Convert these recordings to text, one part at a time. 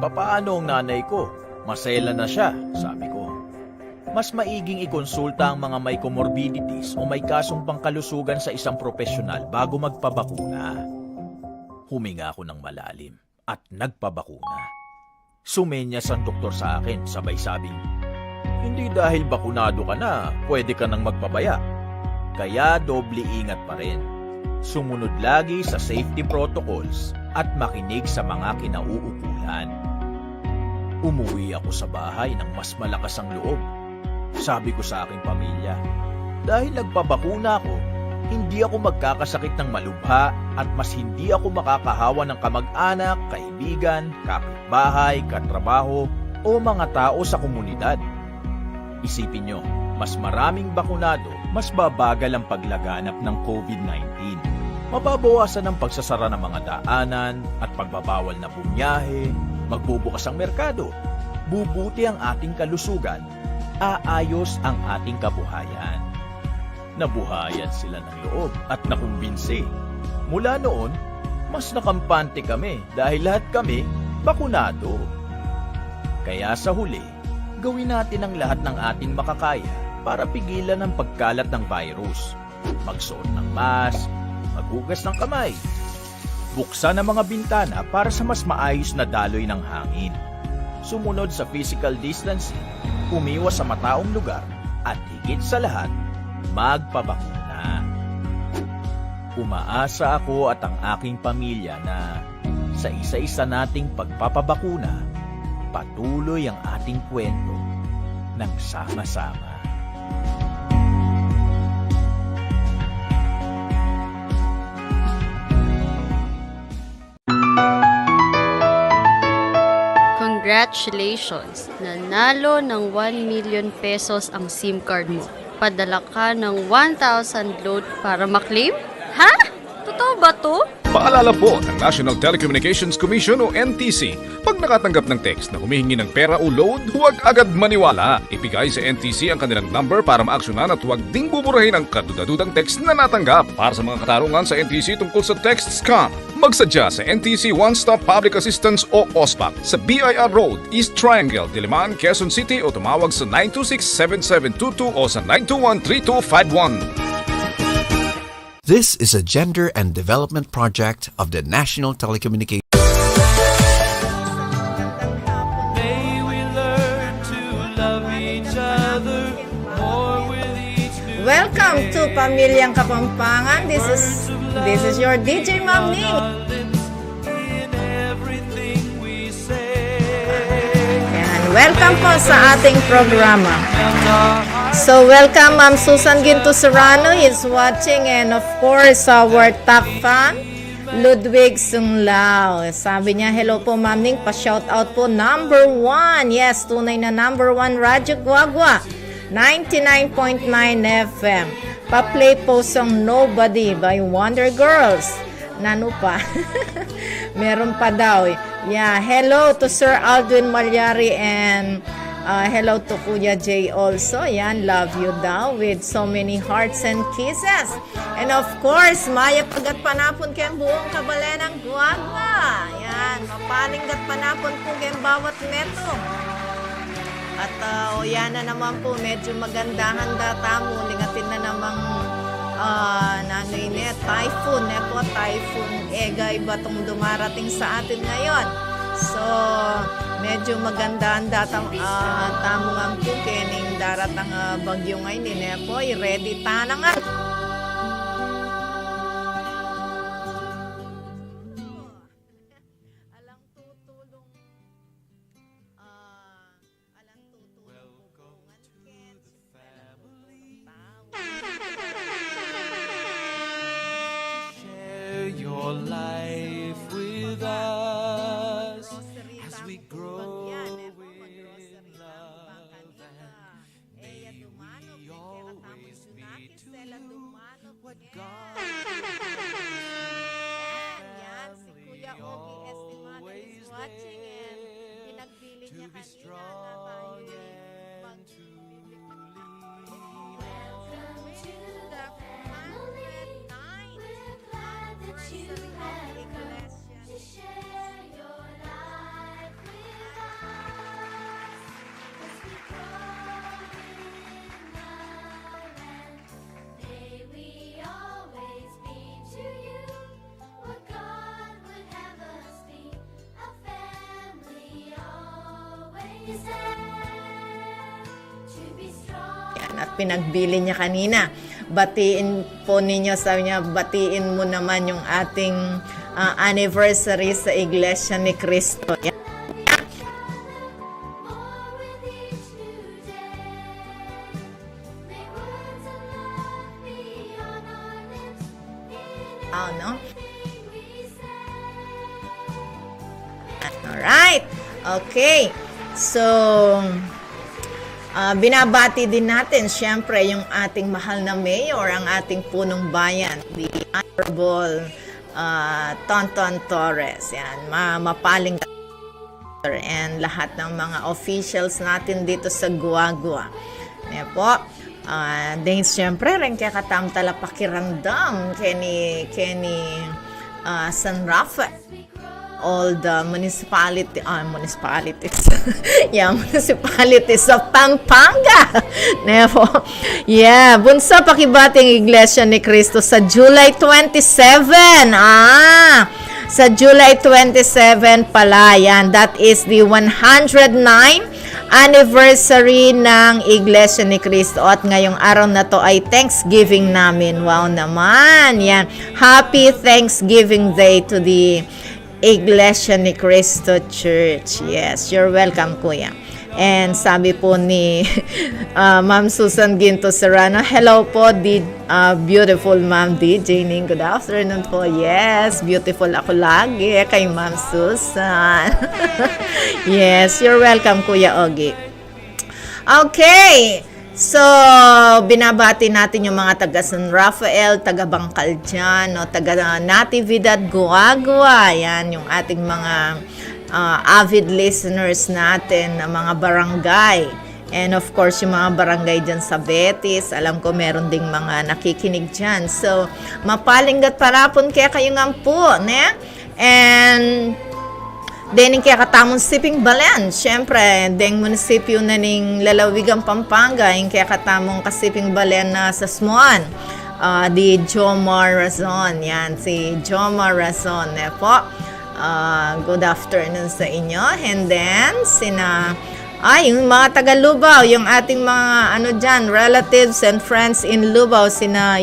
Papaano ang nanay ko? Masela na siya, sabi ko. Mas maiging ikonsulta ang mga may comorbidities o may kasong pangkalusugan sa isang profesional bago magpabakuna. Huminga ako ng malalim at nagpabakuna. Sumenyas ang doktor sa akin, sabay sabing, hindi dahil bakunado ka na, pwede ka nang magpabaya. Kaya doble ingat pa rin. Sumunod lagi sa safety protocols at makinig sa mga kinauukulan. Umuwi ako sa bahay ng mas malakas ang loob. Sabi ko sa aking pamilya, dahil nagpabakuna ako, hindi ako magkakasakit ng malubha at mas hindi ako makakahawa ng kamag-anak, kaibigan, kapitbahay, katrabaho o mga tao sa komunidad. Isipin nyo, mas maraming bakunado, mas babagal ang paglaganap ng COVID-19. Mababawasan ang pagsasara ng mga daanan at pagbabawal na bumiyahe, magbubukas ang merkado, bubuti ang ating kalusugan, aayos ang ating kabuhayan. Nabuhayan sila ng loob at nakumbinsi. Mula noon, mas nakampante kami dahil lahat kami bakunado. Kaya sa huli, gawin natin ang lahat ng ating makakaya para pigilan ang pagkalat ng virus. Magsuot ng mask, maghugas ng kamay, buksan ang mga bintana para sa mas maayos na daloy ng hangin. Sumunod sa physical distancing, umiwas sa mataong lugar, at higit sa lahat, magpabakuna. Umaasa ako at ang aking pamilya na sa isa-isa nating pagpapabakuna, patuloy ang ating kwento ng sama-sama. Congratulations! Nanalo ng 1 million pesos ang SIM card mo. Padala ka ng 1,000 load para maklaim? Ha? Totoo ba to? Paalala po ng National Telecommunications Commission o NTC, pag nakatanggap ng text na humihingi ng pera o load, huwag agad maniwala. Ibigay sa NTC ang kanilang number para maaksyonan at huwag ding buburahin ang kadudadudang text na natanggap. Para sa mga katarungan sa NTC tungkol sa text scam, magsadya sa NTC One Stop Public Assistance o OSPAC sa BIR Road, East Triangle, Diliman, Quezon City o tumawag sa 926-7722 o sa 921-3251. This is a gender and development project of the National Telecommunications. May we learn to love each other more with each new Welcome to Pamilyang Kapampangan. This is your DJ Ma'am Ning. in everything we say. Yan. Welcome po sa ating programa. And our hearts So welcome Ma'am Susan Ginto Serrano is watching, and of course our top fan Ludwig Sunglao. Sabi niya, hello po Ma'am Ning, pa-shout out po number 1. Yes, tunay na number 1 Radyo Guagua 99.9 FM. Pa-play po song Nobody by Wonder Girls. Nano pa? Meron pa daw. Yeah, hello to Sir Aldwin Malyari and hello to Kuya Jay also. Yan, love you daw with so many hearts and kisses. And of course, Maya pagat panapon ken buong kabalenang Guagua. Yan, mapalinggat panapon po ken bawat metro. At yan na naman po, medyo magandahan datamo. Lingatin na namang nanoy ne, typhoon. Po, typhoon Egay ba itong dumarating sa atin ngayon? So, medyo maganda ang tamong ang kukening daratang bagyo ngayon. Po, ready ta na nga. share your life with us as we grow in love. And may we always be to you what God always there to be strong and to Yan, at pinagbili niya kanina. Batiin po ninyo, sabi niya, batiin mo naman yung ating anniversary sa Iglesia ni Cristo. Yan. No? Alright. Okay. So, binabati din natin, syempre, yung ating mahal na mayor, ang ating punong bayan, the Honorable Tonton Torres. Yan, mapaling and lahat ng mga officials natin dito sa Guagua. Yan po. Dahil syempre, rin kaya katamtala pakiramdam Kenny San Rafael. All the municipalities municipalities of Pampanga. Nepo. Yeah, bunso pakibating Iglesia ni Cristo sa July 27. Sa July 27 pala yan. That is the 109 anniversary ng Iglesia ni Cristo. At ngayong araw na to ay Thanksgiving namin. Wow naman. Yan. Happy Thanksgiving Day to the Iglesia ni Cristo Church. Yes, you're welcome, Kuya. And sabi po ni Ma'am Susan Ginto Serrano, hello po, beautiful Ma'am DJ Ning. Good afternoon po. Yes, beautiful ako lagi kay Ma'am Susan. Yes, you're welcome, Kuya Ogie. Okay. So, binabati natin yung mga taga San Rafael, taga Bangkal dyan, no? Taga Natividad, Guagua. Yan, yung ating mga avid listeners natin na mga barangay. And of course, yung mga barangay dyan sa Betis, alam ko meron ding mga nakikinig dyan. So, mapalinggat parapon kaya kayo nga po, ne? And Dening kaya katamong Siping Balen, syempre, deng munisipyo na ning Lalawigan, Pampanga, yung kaya katamong kasiping Balen na sa Smuan, di Jomar Razon, yan, si Jomar Razon, po. Good afternoon sa inyo. And then, yung mga taga Lubao, yung ating mga dyan, relatives and friends in Lubao,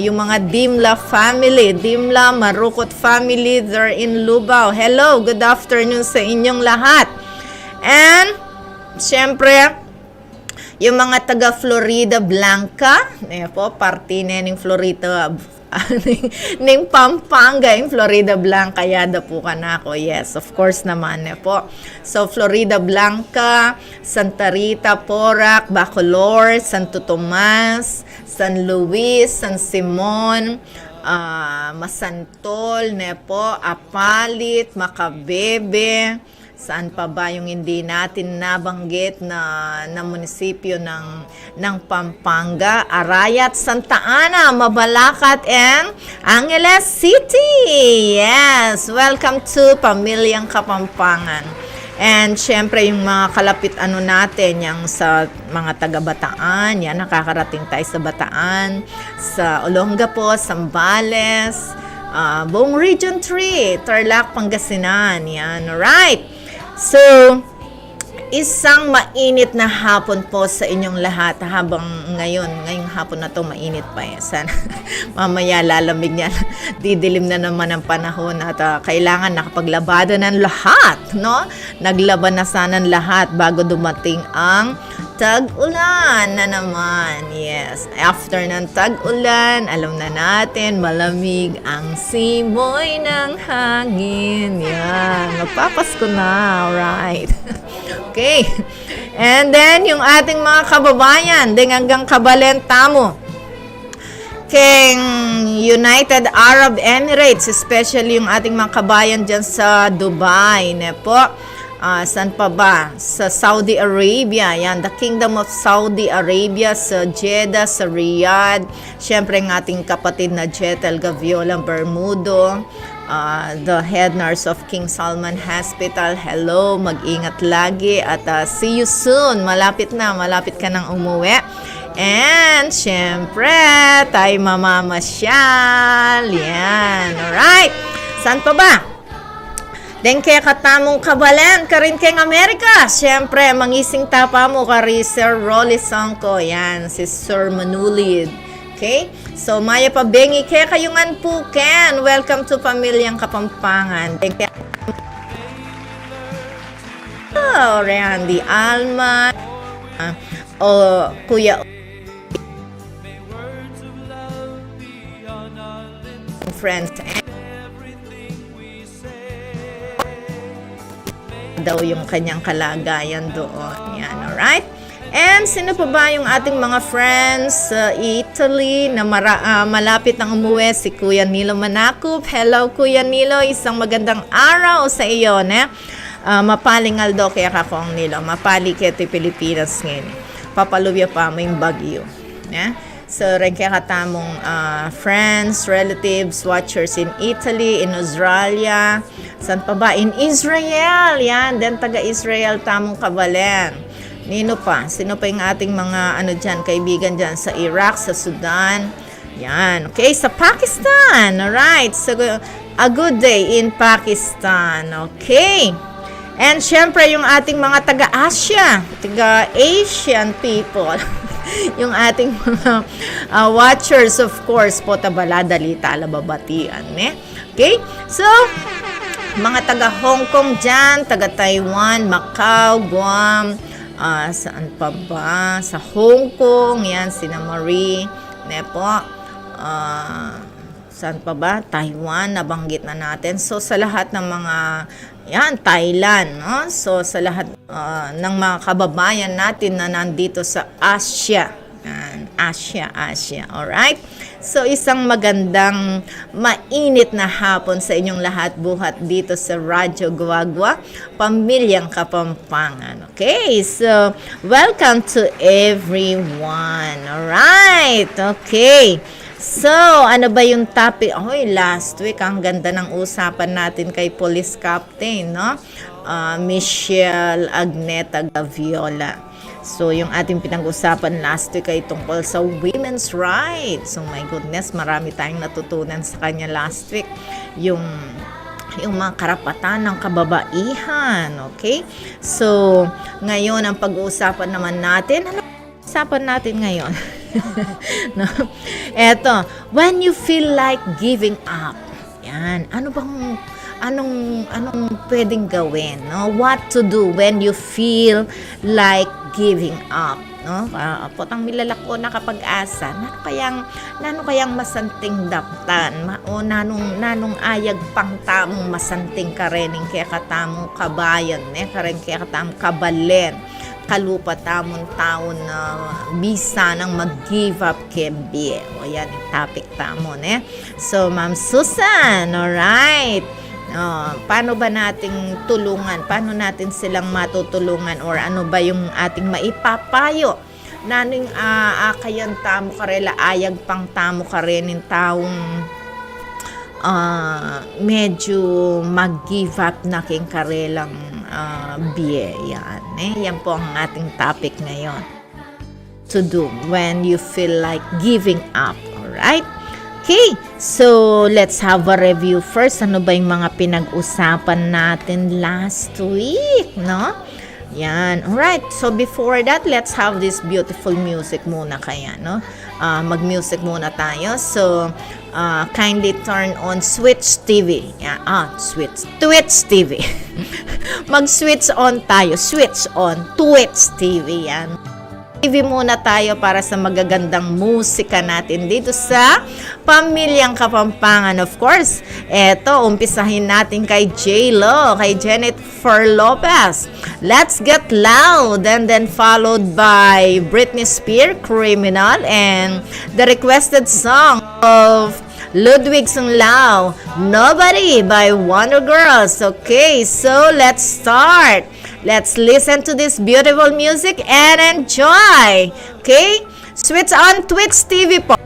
yung mga Dimla family, Dimla Marukot family, they're in Lubao. Hello, good afternoon sa inyong lahat. And, syempre, yung mga taga Florida Blanca, po, party na yung Florida ning Pampanga, yung Florida Blanca, yada po ka na ako. Yes, of course naman po. So, Florida Blanca, Santa Rita, Porac, Bacolor, Santo Tomas, San Luis, San Simon, Masantol, po, Apalit, Macabebe, saan pa ba yung hindi natin nabanggit na munisipyo ng Pampanga, Arayat, Santa Ana, Mabalacat, and Angeles City. Yes, welcome to Pamilyang Kapampangan. And syempre yung mga kalapit natin, yung sa mga taga Bataan, yan, nakakarating tayo sa Bataan, sa Olongapo, Zambales, buong Region 3, Tarlac, Pangasinan, yan, alright. So, isang mainit na hapon po sa inyong lahat habang ngayong hapon na to mainit pa sana mamaya lalamig niya, didilim na naman ang panahon at kailangan nakapaglabada ng lahat, no? Naglaban na sana ng lahat bago dumating ang tag-ulan na naman. Yes, after ng tag-ulan, alam na natin, malamig ang simoy ng hangin. Yan, magpapasko na, alright. Okay. And then, yung ating mga kababayan, ding hanggang Kabalenta mo, King United Arab Emirates, especially yung ating mga kabayan dyan sa Dubai, po. Saan pa ba? Sa Saudi Arabia, yan, the Kingdom of Saudi Arabia, sa Jeddah, sa Riyadh, syempre ng ating kapatid na Jetel Gaviola Bermudo, the head nurse of King Salman Hospital, hello, mag-ingat lagi at see you soon, malapit ka nang umuwi. And syempre, tayo mamamasyal, yan, alright, saan pa ba? Den kaya katamong kabalan, karin keng Amerika. Siyempre, mangising tapa mo kari Sir Rolly Songko. Yan, si Sir Manulid. Okay? So, maya pa bengi kaya kayungan po, Ken. Welcome to Pamilyang Kapampangan. Den kaya Randy Alma. Kuya friends daw yung kanyang kalagayan doon. Yan, alright? And sino pa ba yung ating mga friends sa Italy na malapit nang umuwi? Si Kuya Nilo Manakup. Hello, Kuya Nilo. Isang magandang araw sa iyo, ne? Mapaling aldo kaya kakong Nilo. Mapali kaya ti Pilipinas ngayon. Papalubya pa mo yung bagyo. Ne? So, rin kaya katamong friends, relatives, watchers in Italy, in Australia, saan pa ba? In Israel, yan. Then, taga-Israel, tamong kabalen. Nino pa? Sino pa yung ating mga, kaibigan dyan sa Iraq, sa Sudan? Yan. Okay, sa Pakistan. Alright. So, a good day in Pakistan. Okay. And, syempre, yung ating mga taga-Asia, taga-Asian people. Yung ating mga watchers, of course, po tabaladali talababatian, eh? Okay? So, mga taga Hong Kong dyan, taga Taiwan, Macau, Guam, saan pa ba? Sa Hong Kong, yan, sina Marie, Nepo, saan pa ba? Taiwan, nabanggit na natin. So, sa lahat ng mga yan, Thailand, no? So, sa lahat ng mga kababayan natin na nandito sa Asia. Yan, Asia. Alright? So, isang magandang mainit na hapon sa inyong lahat buhat dito sa Radyo Guagua, Pamilyang Kapampangan. Okay? So, welcome to everyone. Alright? Okay. So, ano ba yung topic? Last week, ang ganda ng usapan natin kay Police Captain, no? Michelle Agneta Gaviola. So, yung ating pinag-usapan last week ay tungkol sa women's rights. So, my goodness, marami tayong natutunan sa kanya last week. Yung mga karapatan ng kababaihan, okay? So, ngayon, ang pag-uusapan naman natin, ano usapan natin ngayon? No? Eto, when you feel like giving up. Yan, anong pwedeng gawin, no? What to do when you feel like giving up, no? Potang milalako na kapag-asa. Nano kayang masanting daptan, o nanong ayag pang tamong masanting karening kaya katamong kabayan, karen kaya katamong kabalen. Kalupa tamon taon na bisa nang mag-give up kebye. O yan yung topic tamon, eh. So, Ma'am Susan, alright. Paano ba nating tulungan? Paano natin silang matutulungan? Or ano ba yung ating maipapayo? Nanong akayan tamo karela, ayag pang tamo karenin taong medyo mag-give up na king karelang biye. Yan, eh. Yan po ang ating topic ngayon. To do when you feel like giving up. Alright? Okay, so let's have a review first. Ano ba yung mga pinag-usapan natin last week, no? Yan. Alright, so before that, let's have this beautiful music muna kaya, no? Mag-music muna tayo. So, kindly turn on Switch TV. Yeah, Twitch TV. Mag-switch on tayo. Switch on Twitch TV. Yan. TV muna tayo para sa magagandang musika natin dito sa Pamilyang Kapampangan. Of course, eto, umpisahin natin kay J-Lo, kay Jennifer Lopez. Let's Get Loud, and then followed by Britney Spears, Criminal, and the requested song of Ludwig Sunglao, Nobody by Wonder Girls. Okay, so let's start. Let's listen to this beautiful music and enjoy. Okay? Switch on Twitch TV po.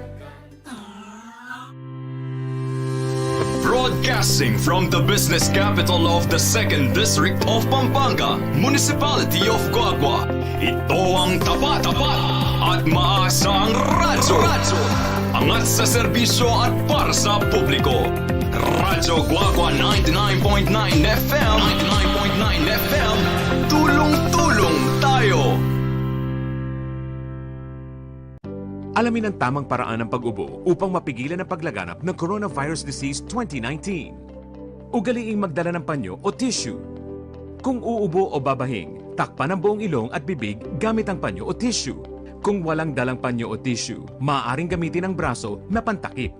Broadcasting from the business capital of the 2nd District of Pampanga, Municipality of Guagua. Ito ang tapat at maasang radyo. Angat sa serbisyo at para sa publiko. Radyo Guagua 99.9 FM, 99.9 FM, tulong-tulong tayo. Alamin ang tamang paraan ng pag-ubo upang mapigilan ang paglaganap ng Coronavirus Disease 2019. Ugaliing magdala ng panyo o tissue. Kung uubo o babahing, takpan ang buong ilong at bibig gamit ang panyo o tissue. Kung walang dalang panyo o tissue, maaaring gamitin ang braso na pantakip.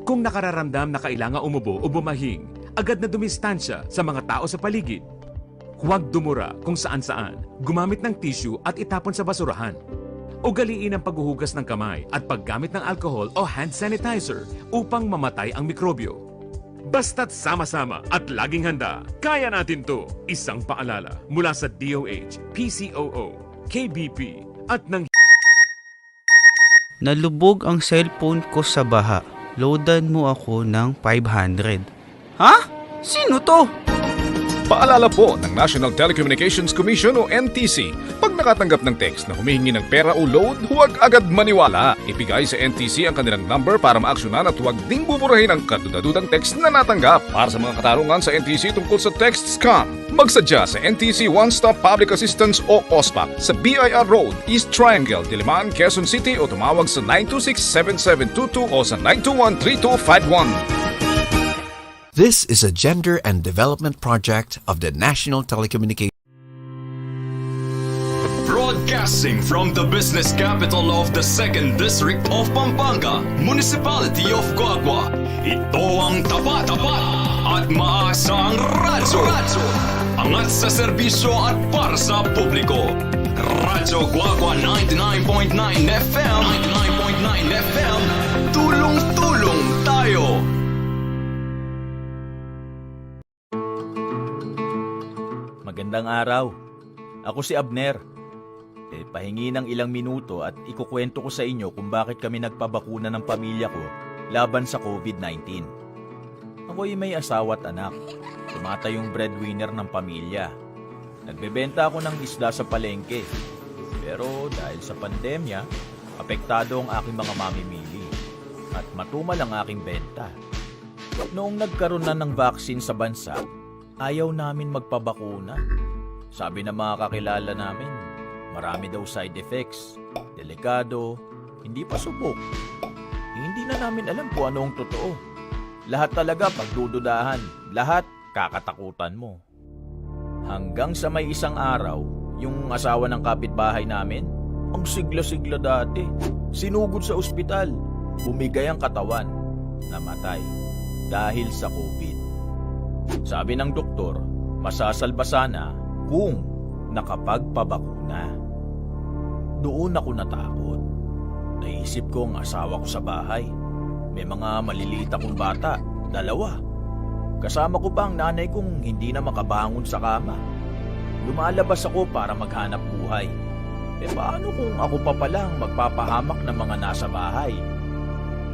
Kung nakararamdam na kailangan umubo o bumahing, agad na dumistansya sa mga tao sa paligid. Huwag dumura kung saan-saan, gumamit ng tissue at itapon sa basurahan. Ugaliin ang paghuhugas ng kamay at paggamit ng alcohol o hand sanitizer upang mamatay ang mikrobyo. Basta't sama-sama at laging handa, kaya natin to! Isang paalala mula sa DOH, PCOO, KBP at ng Nalubog ang cellphone ko sa baha. Loadan mo ako ng 500. Ha? Sino to? Paalala po ng National Telecommunications Commission o NTC, pag nakatanggap ng text na humihingi ng pera o load, huwag agad maniwala. Ibigay sa NTC ang kanilang number para maaksyonan at huwag ding buburahin ang kadudadudang text na natanggap. Para sa mga katarungan sa NTC tungkol sa text scam, magsadya sa NTC One Stop Public Assistance o OSPAP sa BIR Road, East Triangle, Diliman, Quezon City o tumawag sa 926-7722 o sa 921-3251. This is a gender and development project of the National Telecommunications. Broadcasting from the business capital of the 2nd District of Pampanga, Municipality of Guagua. Ito ang tapat at maasang radyo. Angat sa serbisyo at para sa publiko. Radyo Guagua 99.9 FM, 99.9 FM, tulong-tulong tayo. Magandang araw. Ako si Abner. Pahingi ng ilang minuto at ikukwento ko sa inyo kung bakit kami nagpabakuna ng pamilya ko laban sa COVID-19. Ako'y may asawa at anak. Tumatayong breadwinner ng pamilya. Nagbebenta ako ng isda sa palengke. Pero dahil sa pandemya, apektado ang aking mga mamimili at matumal ang aking benta. Noong nagkaroon na ng vaccine sa bansa, ayaw namin magpabakuna. Sabi ng mga kakilala namin, marami daw side effects, delikado, hindi pa subok. Hindi na namin alam kung ano ang totoo. Lahat talaga pagdududahan, lahat kakatakutan mo. Hanggang sa may isang araw, yung asawa ng kapitbahay namin, ang sigla-sigla dati, sinugod sa ospital, bumigay ang katawan, namatay dahil sa COVID. Sabi ng doktor, masasalba sana kung nakapagpabakuna. Doon ako natakot. Naisip ko ang asawa ko sa bahay. May mga maliliit akong bata, 2. Kasama ko pa ang nanay kong hindi na makabangon sa kama. Lumalabas ako para maghanap buhay. Paano kung ako pa palang magpapahamak ng mga nasa bahay?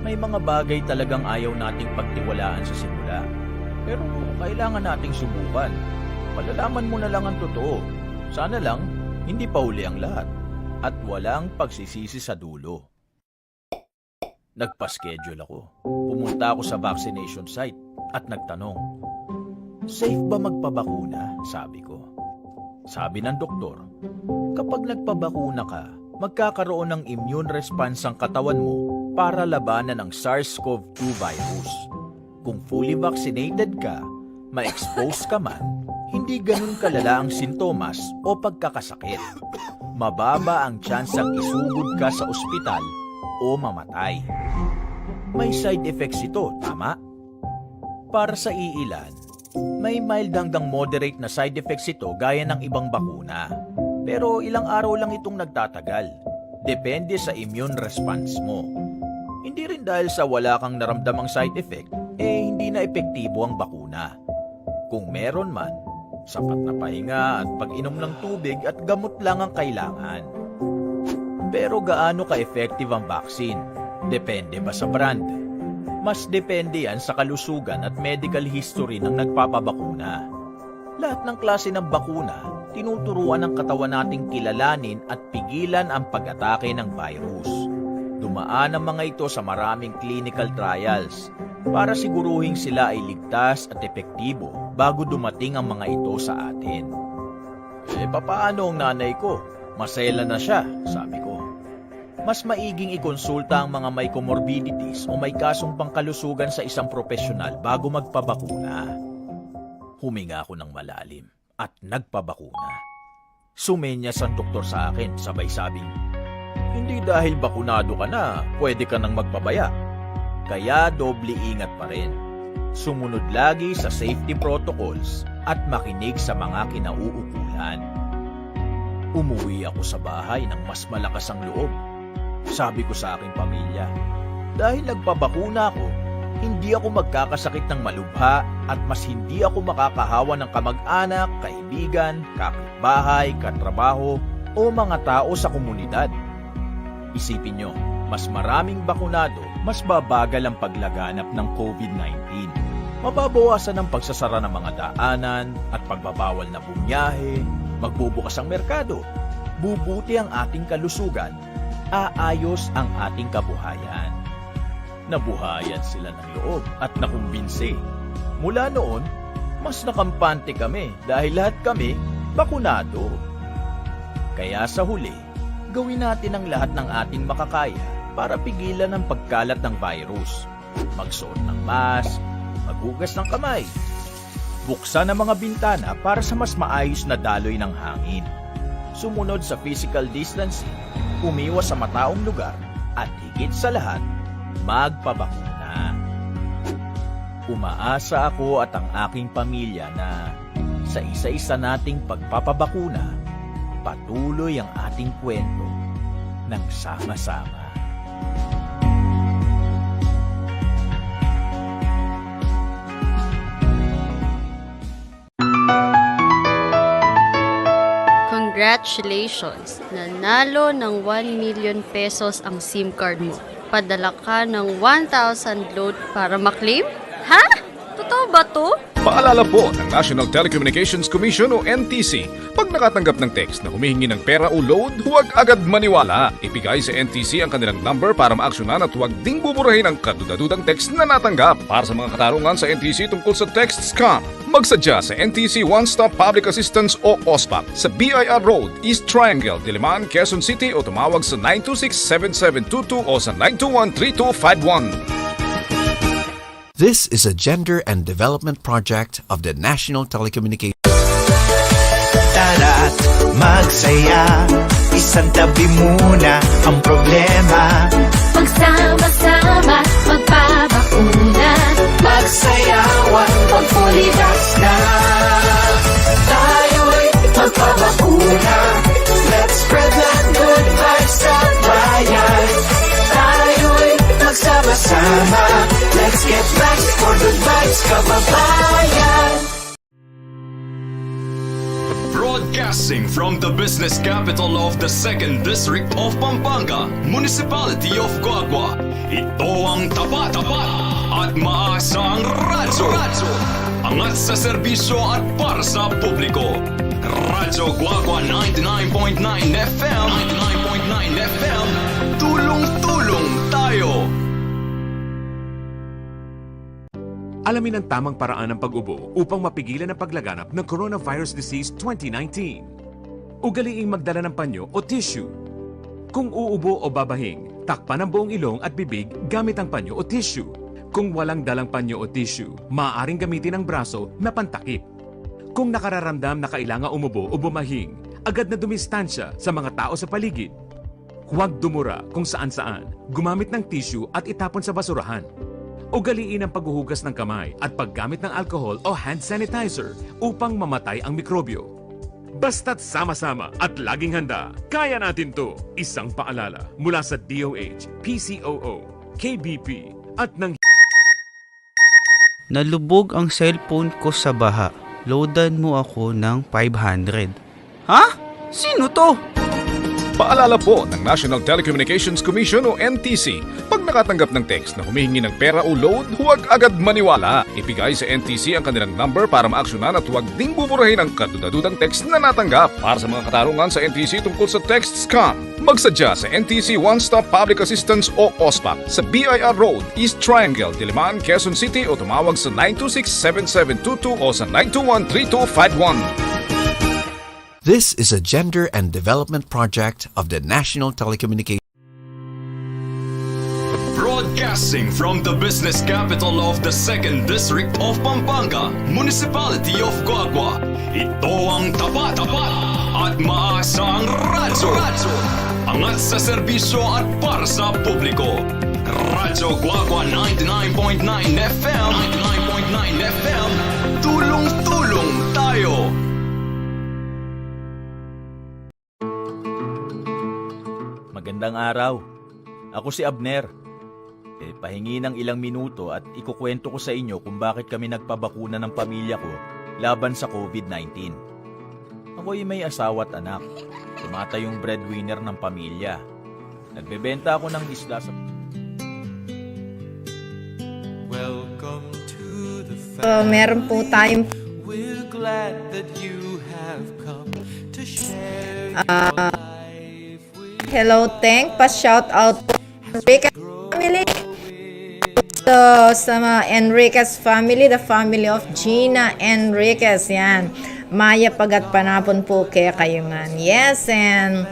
May mga bagay talagang ayaw nating pagtiwalaan sa simula. Pero kailangan nating subukan. Malalaman mo na lang ang totoo. Sana lang, hindi pa huli ang lahat. At walang pagsisisi sa dulo. Nagpa-schedule ako. Pumunta ako sa vaccination site at nagtanong, safe ba magpabakuna? Sabi ko. Sabi ng doktor, kapag nagpabakuna ka, magkakaroon ng immune response ang katawan mo para labanan ang SARS-CoV-2 virus. Kung fully vaccinated ka, ma-expose ka man, hindi ganun kalala ang sintomas o pagkakasakit. Mababa ang tsansang isugod ka sa ospital o mamatay. May side effects ito, tama? Para sa iilan, may mild hanggang moderate na side effects ito gaya ng ibang bakuna. Pero ilang araw lang itong nagtatagal. Depende sa immune response mo. Hindi rin dahil sa wala kang naramdamang side effect, hindi na epektibo ang bakuna. Kung meron man, sapat na pahinga at pag-inom ng tubig at gamot lang ang kailangan. Pero gaano ka-effective ang vaccine? Depende ba sa brand? Mas depende yan sa kalusugan at medical history ng nagpapabakuna. Lahat ng klase ng bakuna, tinuturuan ng katawan nating kilalanin at pigilan ang pag-atake ng virus. Dumaan ang mga ito sa maraming clinical trials para siguruhin sila ay ligtas at epektibo bago dumating ang mga ito sa atin. Papaano ang nanay ko? Masela na siya, sabi ko. Mas maiging ikonsulta ang mga may comorbidities o may kasong pangkalusugan sa isang profesional bago magpabakuna. Huminga ako ng malalim at nagpabakuna. Sumenyas ang doktor sa akin, sabay sabing, "Hindi dahil bakunado ka na, pwede ka nang magpabaya." Kaya doble ingat pa rin. Sumunod lagi sa safety protocols at makinig sa mga kinauukulan. Umuwi ako sa bahay ng mas malakas ang loob. Sabi ko sa aking pamilya, dahil nagpabakuna ako, hindi ako magkakasakit ng malubha at mas hindi ako makakahawa ng kamag-anak, kaibigan, kapitbahay, katrabaho o mga tao sa komunidad. Isipin nyo, mas maraming bakunado, mas babagal ang paglaganap ng COVID-19. Mababawasan ang pagsasara ng mga daanan at pagbabawal na bumiyahe, magbubukas ang merkado, bubuti ang ating kalusugan, aayos ang ating kabuhayan. Nabuhayan sila ng loob at nakumbinsi. Mula noon, mas nakampante kami dahil lahat kami bakunado. Kaya sa huli, gawin natin ang lahat ng ating makakaya para pigilan ang pagkalat ng virus. Magsuot ng mask, maghugas ng kamay, buksan ang mga bintana para sa mas maayos na daloy ng hangin. Sumunod sa physical distancing, umiwas sa mataong lugar, at higit sa lahat, magpabakuna. Umaasa ako at ang aking pamilya na sa isa-isa nating pagpapabakuna, patuloy ang ating kwento ng sama-sama. Congratulations! Nanalo ng 1 million pesos ang SIM card mo. Padala ka ng 1,000 load para maklaim? Ha? Totoo ba to? Paalala po ng National Telecommunications Commission o NTC, pag nakatanggap ng text na humihingi ng pera o load, huwag agad maniwala. Ibigay sa NTC ang kanilang number para maaksyonan at huwag ding buburahin ang kadudadudang text na natanggap. Para sa mga katarungan sa NTC tungkol sa text scam, magsadya sa NTC One Stop Public Assistance o OSPAP sa BIR Road, East Triangle, Diliman, Quezon City o tumawag sa 926-7722 o sa 921-3251. This is a gender and development project of the National Telecommunications. Tara't magsaya, isang tabi muna ang problema. Magsama-sama, magpabakuna. Magsayawan, mag-fully vax na. Tayo'y magpabakuna. Let's spread that good vibes sa bayan. Tayo'y magsama-sama. Let's get vaxxed for good vibes, kababayan. Broadcasting from the business capital of the 2nd District of Pampanga, Municipality of Guagua, ito ang tapat-tapat at maasang radyo. Angat sa serbisyo at para sa publiko. Radyo Guagua 99.9 FM, 99.9 FM, tulong-tulong tayo. Alamin ang tamang paraan ng pag-ubo upang mapigilan ang paglaganap ng Coronavirus Disease 2019. Ugaliing magdala ng panyo o tissue. Kung uubo o babahing, takpan ang buong ilong at bibig gamit ang panyo o tissue. Kung walang dalang panyo o tissue, maaaring gamitin ang braso na pantakip. Kung nakararamdam na kailangan umubo o bumahing, agad na dumistansya sa mga tao sa paligid. Huwag dumura kung saan-saan, gumamit ng tissue at itapon sa basurahan. Ugaliin ang paghuhugas ng kamay at paggamit ng alcohol o hand sanitizer upang mamatay ang mikrobyo. Basta't sama-sama at laging handa, kaya natin to. Isang paalala mula sa DOH, PCOO, KBP at ng... Nalubog ang cellphone ko sa baha. Loadan mo ako ng 500. Ha? Sino to? Paalala po ng National Telecommunications Commission o NTC, pag nakatanggap ng text na humihingi ng pera o load, huwag agad maniwala. Ibigay sa NTC ang kanilang number para maaksyonan at huwag ding buburahin ang kadudadudang text na natanggap. Para sa mga katarungan sa NTC tungkol sa text scam, magsadya sa NTC One Stop Public Assistance o OSPAP sa BIR Road, East Triangle, Diliman, Quezon City o tumawag sa 926-7722 o sa 921-3251. This is a gender and development project of the National Telecommunications. Broadcasting from the business capital of the 2nd District of Pampanga, Municipality of Guagua. Ito ang tapat at maasang radyo. Angat sa serbisyo at para sa publiko. Radyo Guagua 99.9 FM. 99.9 FM. Tulong-tulong tayo. Magandang araw. Ako si Abner. Pahingi ng ilang minuto at ikukwento ko sa inyo kung bakit kami nagpabakuna ng pamilya ko laban sa COVID-19. Ako'y may asawa at anak. Tumatayong breadwinner ng pamilya. Nagbebenta ako ng isda sa... Welcome to the Meron po tayong We're glad that you have come to share your life with hello, thank pa-shout out po Enriquez family. So, sa mga Enriquez family, the family of Gina Enriquez, yan. Maya Pagat Panapon po kaya kayo man. Yes, and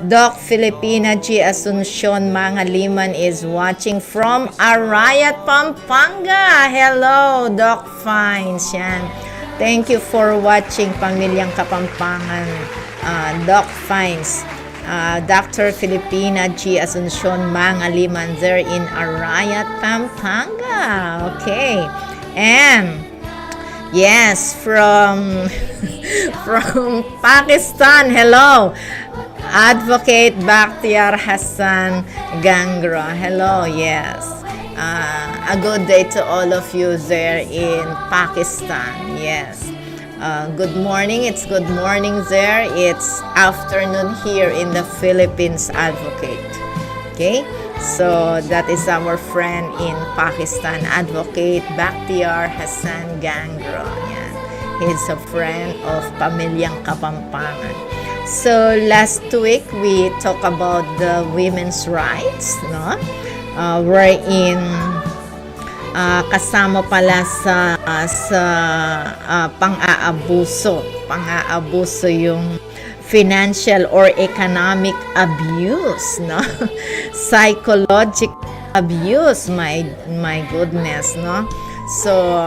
Doc Filipina G. Asuncion Mangaliman is watching from Arayat, Pampanga. Hello, Doc Fines, yan. Thank you for watching Pamilyang Kapampangan, Doc Fines. Dr. Filipina G. Asuncion Mangaliman there in Arayat, Pampanga. Okay. And yes, from from Pakistan. Hello. Advocate Bakhtiar Hassan Gangra. Hello. Yes. A good day to all of you there in Pakistan. Yes. Good morning. It's good morning there. It's afternoon here in the Philippines, Advocate. Okay? So, that is our friend in Pakistan, Advocate Bakhtiar Hassan Gangra. Yan. He's a friend of Pamilyang Kapampangan. So, last week, we talked about the women's rights, no? Wherein kasama pala sa pang-aabuso yung financial or economic abuse, no? Psychological abuse, my goodness, no? So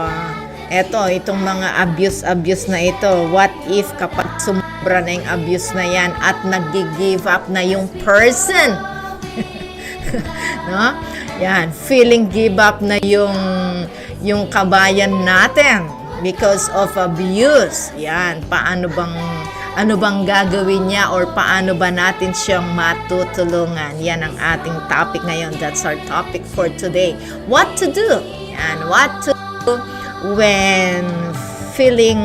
itong mga abuse na ito, what if kapag sumobra na yung abuse na yan at nag-give up na yung person? No? Yan, feeling give up na yung kabayan natin because of abuse. Yan, ano bang gagawin niya or paano ba natin siyang matutulungan? Yan ang ating topic ngayon. That's our topic for today. What to do? Yan, what to do when feeling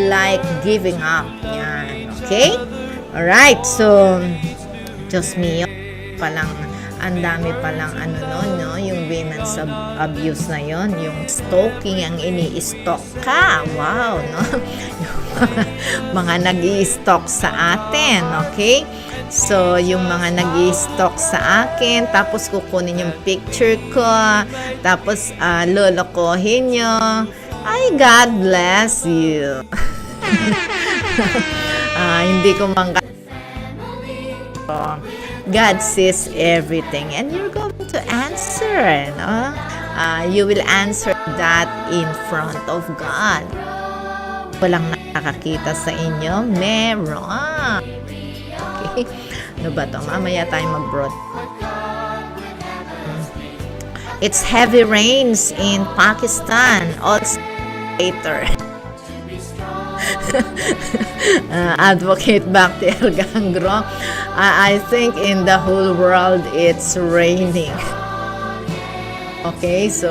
like giving up. Yan, okay? Alright, so Diyos mio, ang dami palang yung women's abuse na yon, yung stalking, ang ini-stalk ka. Wow, no? Yung mga nag-i-stalk sa atin, okay? So, yung mga nag-i-stalk sa akin, tapos kukunin yung picture ko, tapos lolokohin nyo. Ay, God bless you. Hindi ko God sees everything and you're going to answer, no? You will answer that in front of God. Walang nakakakita sa inyo, meron. Okay? Ano ba ito? Mamaya tayo mag-broad. It's heavy rains in Pakistan. Also later. Advocate Bakhtiar Gangra. I think in the whole world it's raining. Okay, so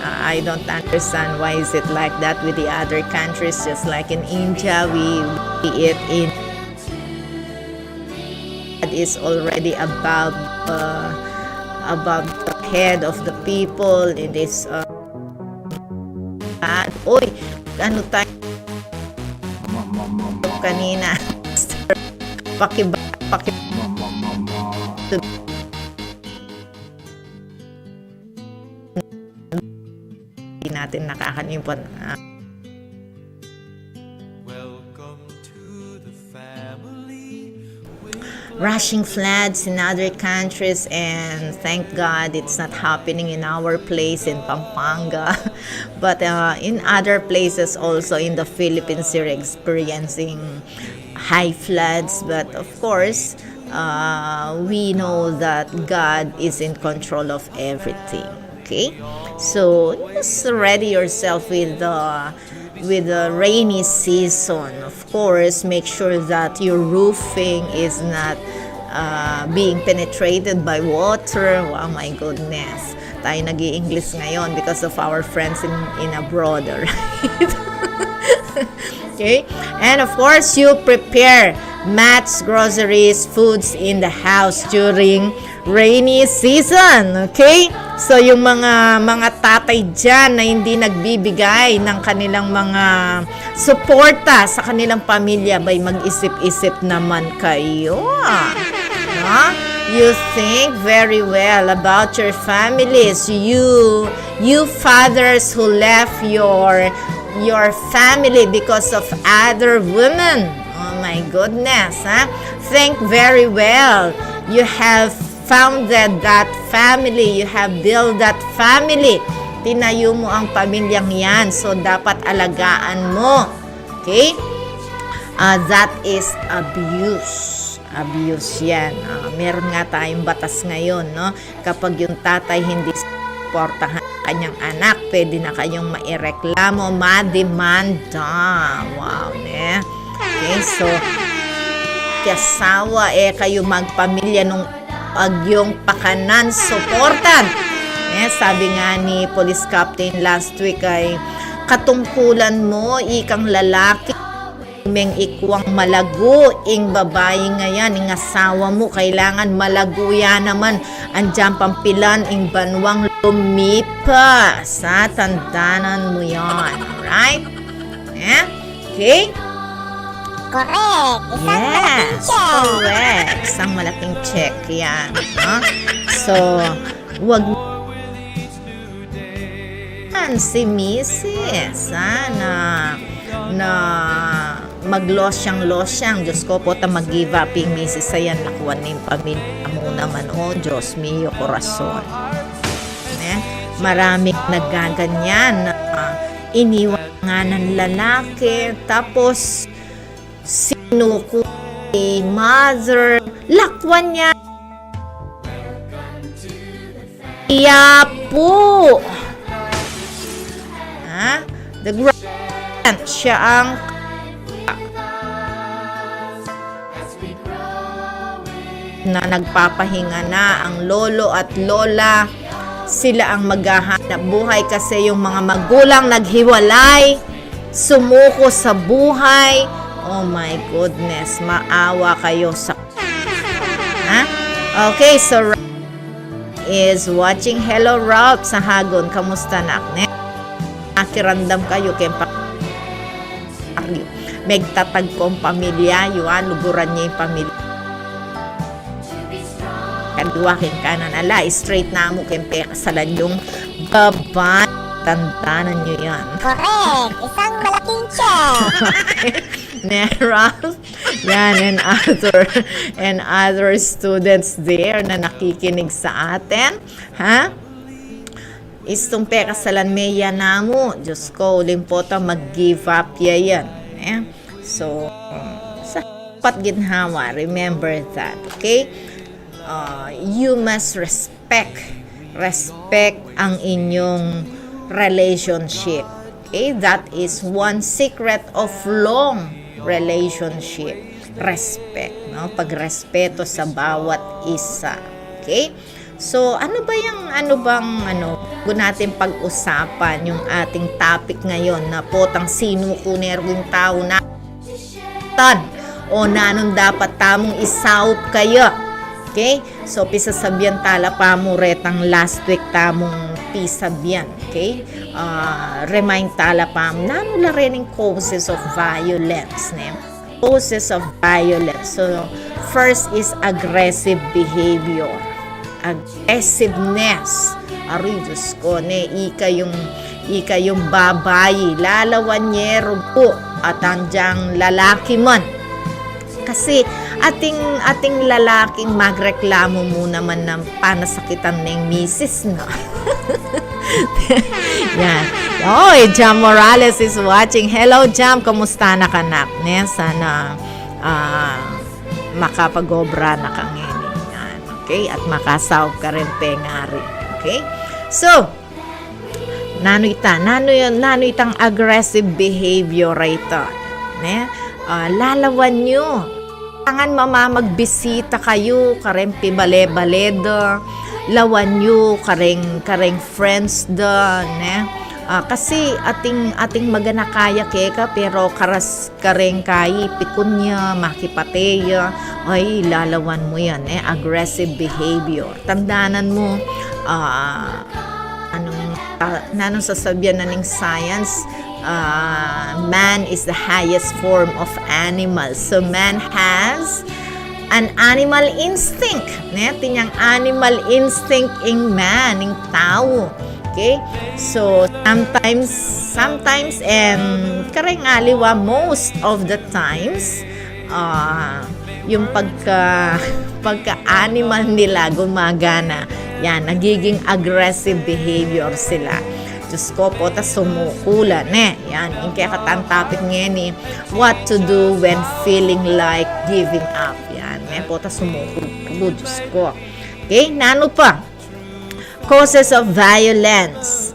I don't understand why is it like that with the other countries. Just like in India, we eat in God is already above the head of the people in this Oy, ano tayo kanina? Paki hindi natin nakakalimutan. Welcome to the family. Rushing floods in other countries, and thank God it's not happening in our place in Pampanga, but in other places also in the Philippines they're experiencing high floods. But of course, we know that God is in control of everything. Okay, so just ready yourself with the rainy season. Of course, make sure that your roofing is not being penetrated by water. Oh my goodness. Tayo nag-i-English ngayon because of our friends in abroad, right? Okay? And of course, you prepare mats, groceries, foods in the house during rainy season. Okay? So, yung mga tatay dyan na hindi nagbibigay ng kanilang mga suporta sa kanilang pamilya, bay mag-isip-isip naman kayo. Huh? You think very well about your families. You fathers who left your family because of other women. Oh my goodness, huh? Think very well. You have founded that family. You have built that family. Tinayo mo ang pamilyang yan. So, dapat alagaan mo. Okay? That is abuse. Abuse yan. Meron nga tayong batas ngayon, no? Kapag yung tatay hindi suportahan kanyang anak, pwede na kayong maireklamo, mademanda. Wow, ne? Okay, so, kasawa kayo magpamilya nung agyong pakanan suportan. Sabi nga ni Police Captain last week ay katungkulan mo, ikang lalaki, meng ikwang malago, ing babae nga yan, ing asawa mo, kailangan malago yan naman, andyan pampilan, ing banwang lumipas. Tandanan mo yan. Alright? Okay? Correct. Yes, correct. Isang malaking check yan. So, wag si Mrs. na mag-losyang. Diyos ko po, mag-give up yung Mrs. Ayan, lakuan na yung pamilya mo naman. Oh, Diyos mio, corazon. Maraming nagaganyan na iniwan nga ng lalaki. Tapos, sinuko si mother, lakwan niya. Iya po. The grand, siya ang na nagpapahinga na ang lolo at lola. Sila ang maghahanap buhay kasi yung mga magulang naghiwalay, sumuko sa buhay. Oh my goodness, maawa kayo sa Okay, so is watching. Hello Ralph sa Hagon, kamusta na? Nakirandam kayo kay megtatag kong pamilya, luguran niya yung pamilya. Kaduwakin kanan ala, straight na mo kay kasalan yung babae. Tantanan nyo yan. Correct. Isang malaking check. Ralph, yan, and other students there na nakikinig sa atin. Istong pekasalan meya na mo. Diyos ko, limpota mag-give up yan. So, sa patginhawa, remember that, okay? You must respect ang inyong relationship. Okay? That is one secret of long relationship. Respect, no? Pagrespeto sa bawat isa. Okay? So, ano bang natin pag-usapan yung ating topic ngayon na potang sinukuner yung tao na o nanon dapat tamong isaup kayo. Okay? So, pisasabihan tala pa mo retang last week tamong pisabihan. Okay? Remind tala pa mo, nanon la rin yung causes of violence. Ne? Causes of violence. So, first is aggressive behavior. Aggressiveness. Aray, Diyos ko, ne, ika yung babayi, lalawanyero po, at andyang lalaki man. Kasi ating lalaking magreklamo mo naman ng panasakitan ng misis, no? Yan. Oh, Jam Morales is watching. Hello, Jam. Kamusta na kanak? Ne? Sana makapag-obra na kang yan. Okay? At makasaw ka rin pengari. Okay? So, nano itang aggressive behavior ito. Ne? Lalawan nyo. Tangan magbisita kayo, kareng pibale-baleda, lawan nyo, kareng friends da, ne? Kasi ating maganakaya keka, pero kareng kayi, pikunya, makipateya, ay lalawan mo yan, aggressive behavior. Tandaanan mo, nanong sasabihan na ng science, man is the highest form of animal. So man has an animal instinct. Tinyang animal instinct in man, in tao. Okay? So sometimes and kareng aliwa most of the times yung pagka-animal nila gumagana. Yan, nagiging aggressive behavior sila. Diyos ko po, tas sumukula, ne? Yan, yung kaya katang topic ngayon ni what to do when feeling like giving up. Yan, ne po, tas sumukula. Diyos ko. Okay, nano pa? Causes of violence.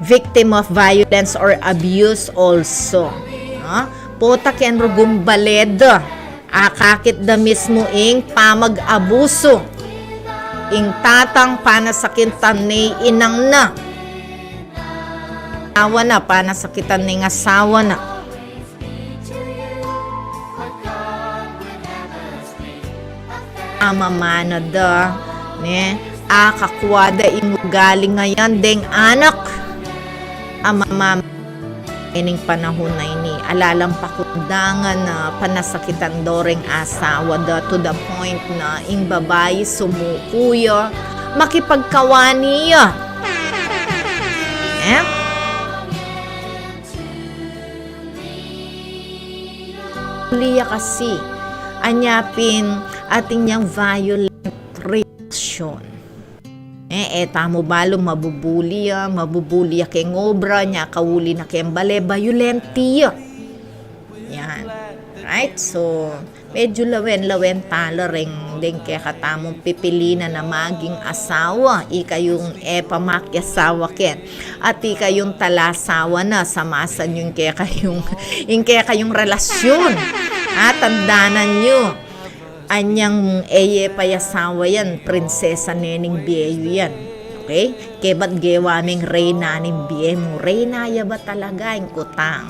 Victim of violence or abuse also. Pota ken rugumbaled. Akakit da mismo ing pamag-abuso. Ing tatang panasakitan ni inang na. Asawa na, panasakitan ng asawa na. Amamana da, ne? Akakwada inugaling ngayon deng anak. Amamama, ining panahon na ini, alalang pakundangan na panasakitan doreng asawa da to the point na ing babae sumukuya, makipagkawaniya. Liya kasi anyapin ating niyang violent reaction. Tamo balo mabubuli kay ngobra niya kauli na kay bale violent tiya. Yan. Right? So, medyo lawen talo ring din kay katamong pipilina na maging asawa. Ika yung pamakyasawa ken. At ika yung talasawa na samasan yung kaya kayong relasyon. Tandanan nyo. Anyang payasawa yan, prinsesa nening biyeyo yan. Okay? Kebat gewaming reyna ning biye mo. Reyna ya ba talaga yung kutang?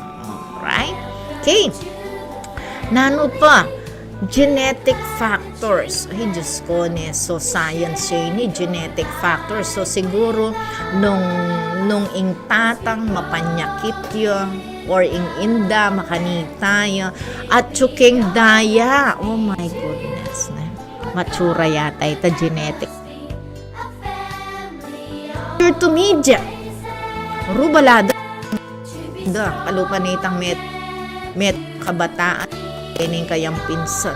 Right? Okay. Nano pa? Genetic factors. Ay, Diyos ko, so science yun ni genetic factors. So siguro nung ing tatang mapanyakit yun, or ing inda makanita yun, at chuking daya. Oh my goodness. Matsura yata ito genetic. To media. Rubalada. Kalupan itang met kabataan. Kining kayang pinsan.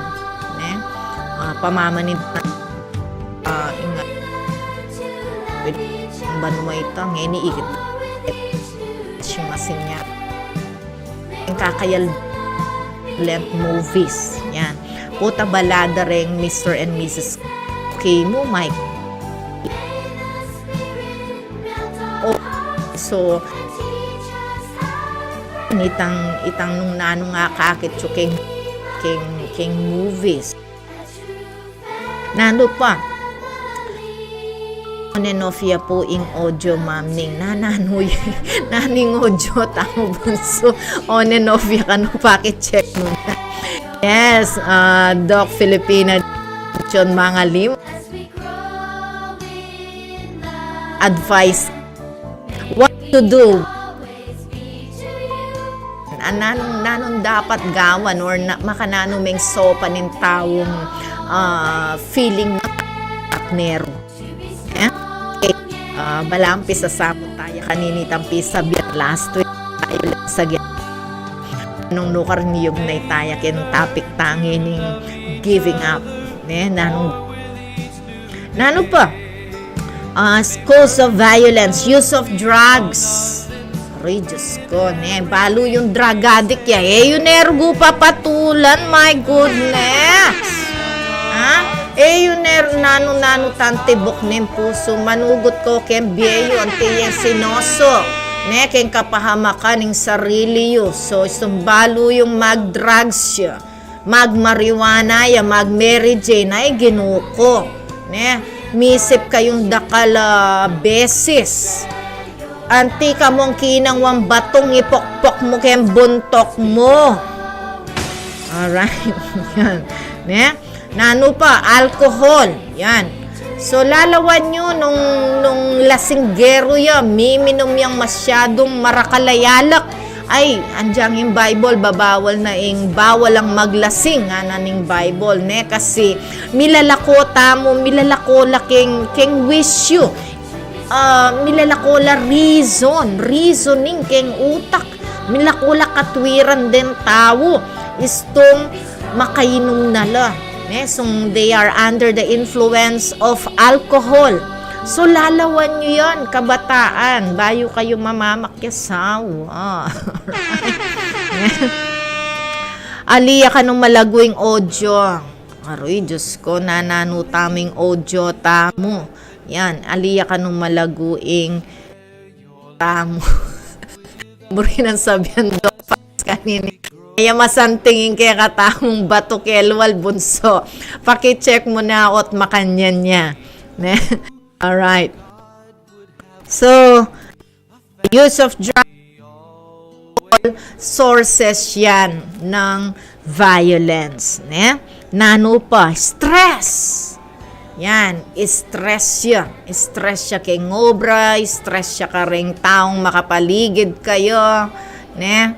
Pamamanid na ingat. Banumay ito. Ngayon iikit. Siyang asin niya. Yung kakayal length movies. Yan. Puta balada rin Mr. and Mrs. K mo, Mike. So, itang nung nano nga kakit so king movies. Nando pa. Onenofia po ing audio ma'am ning nananoy naning audio tamo bunso onenofia kanu pakit check mo na Yes, Doc Filipina mga lim. Advice what to do. Nanong dapat gawan or makanano meng sopa nin tawong feeling na partnero. Okay. Balampi sa samot tayo kaninitang pisa last week tayo sa nung nukar niyog na itaya kin topic tangi ning giving up. Nano pa? Cause of violence, use of drugs. Aray, Diyos ko, balo yung drug addict ya. Yun ergo papatulan, my goodness. Yun nano tantibok ng puso, manugot ko ken biyeyo, antiyeng sinoso. Keng kapahamakan ng sarili yo. So, balo yung mag-drugs ya, mag-marijuana ya, mag-Mary Jane, ay ginuko. Misip kayong dakala beses. Anti ka mong kinang wang batong ipokpok mo ken buntok mo. Alright. Yan. Nano pa? Alcohol. Yan. So, lalawan nyo nung lasinggero yan. Miminom yung masyadong marakalayalak. Ay, andyang yung Bible, babawal na bawal ang maglasing, naning Bible, kasi milalako tamo, milalako la keng wish you, milalako la reasoning keng utak, milalako la katwiran den tao, istong makainom nala, so they are under the influence of alcohol. So, lalawan nyo yan, kabataan. Bayo kayo mamamakyasawa. Aliya ka nung malaguing audio. Aroy, Diyos ko, nanano taming audio tamo. Yan, aliya ka nung malaguing tamo. Muri nang sabihan do, kanini. Kaya masantingin kaya katamong bato kelwal bunso. Pakicheck mo na at makanyan niya. Alright. So, use of drugs, sources yan ng violence. Nano pa? Stress. Yan, stress siya. Stress siya kay ngobra, stress siya ka ring taong makapaligid kayo. Yan,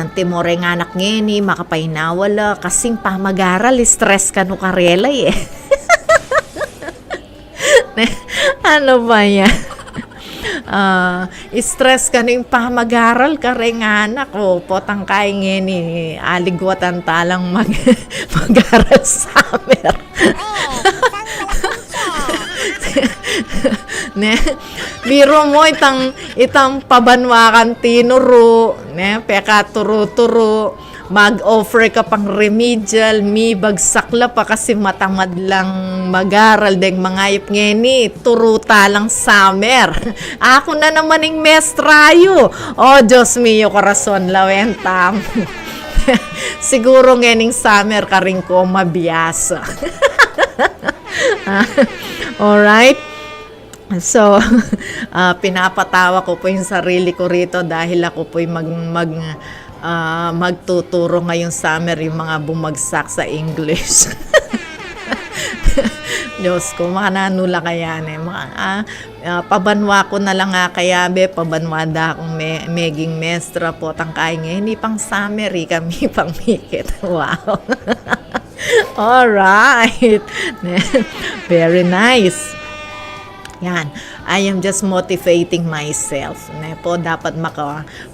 ang timoreng anak ngeni, makapainawala, kasing pamag-aral, stress ka no karelay ano ba yan? Stress ka ng pamag-aral ka rin anak o potang kain ni aligwatan talang mag-aral summer. Biro mo itang pabanwakan tinuro, peka turo-turo, mag-offer ka pang remedial, bagsak la pa kasi matamad lang mag-aral deng mangayop ngeni, turuta lang summer. Ako na naman ng mestrayo. Oh, Diyos mio, corazon lawenta mo. Siguro ngening summer ka rin ko mabiyasa. Alright? So, pinapatawa ko po yung sarili ko rito dahil ako po yung magtuturo ngayong summer yung mga bumagsak sa English. Diyos ko, mananula kaya pabanwa ko na lang kaya pabanwada akong meging mestra po tangkay ngayon, hindi pang summer kami pang mikit. Wow. Alright. Very nice. Yan. I am just motivating myself. Po, dapat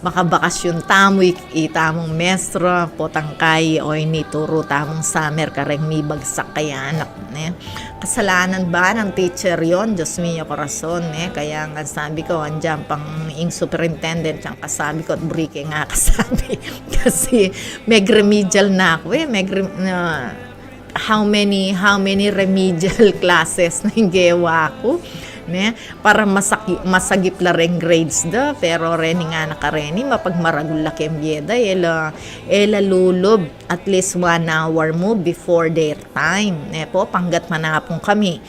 makabakasyon tamo, itamong mestra, po tangkay, o inituro tamong summer, kareng may bagsak kaya anak. Kasalanan ba ng teacher yon? Diyos mio, corazon. Kaya nga sabi ko, andyan pang ing superintendent, siyang kasabi ko, at brike nga kasabi. Kasi may remedial na ako how many remedial classes na gewa ko para masagip la ring grades da, pero reni nga nakareni mapagmaragul la kemyeda ela lulob at least 1 hour mo before their time po panggat manapong kami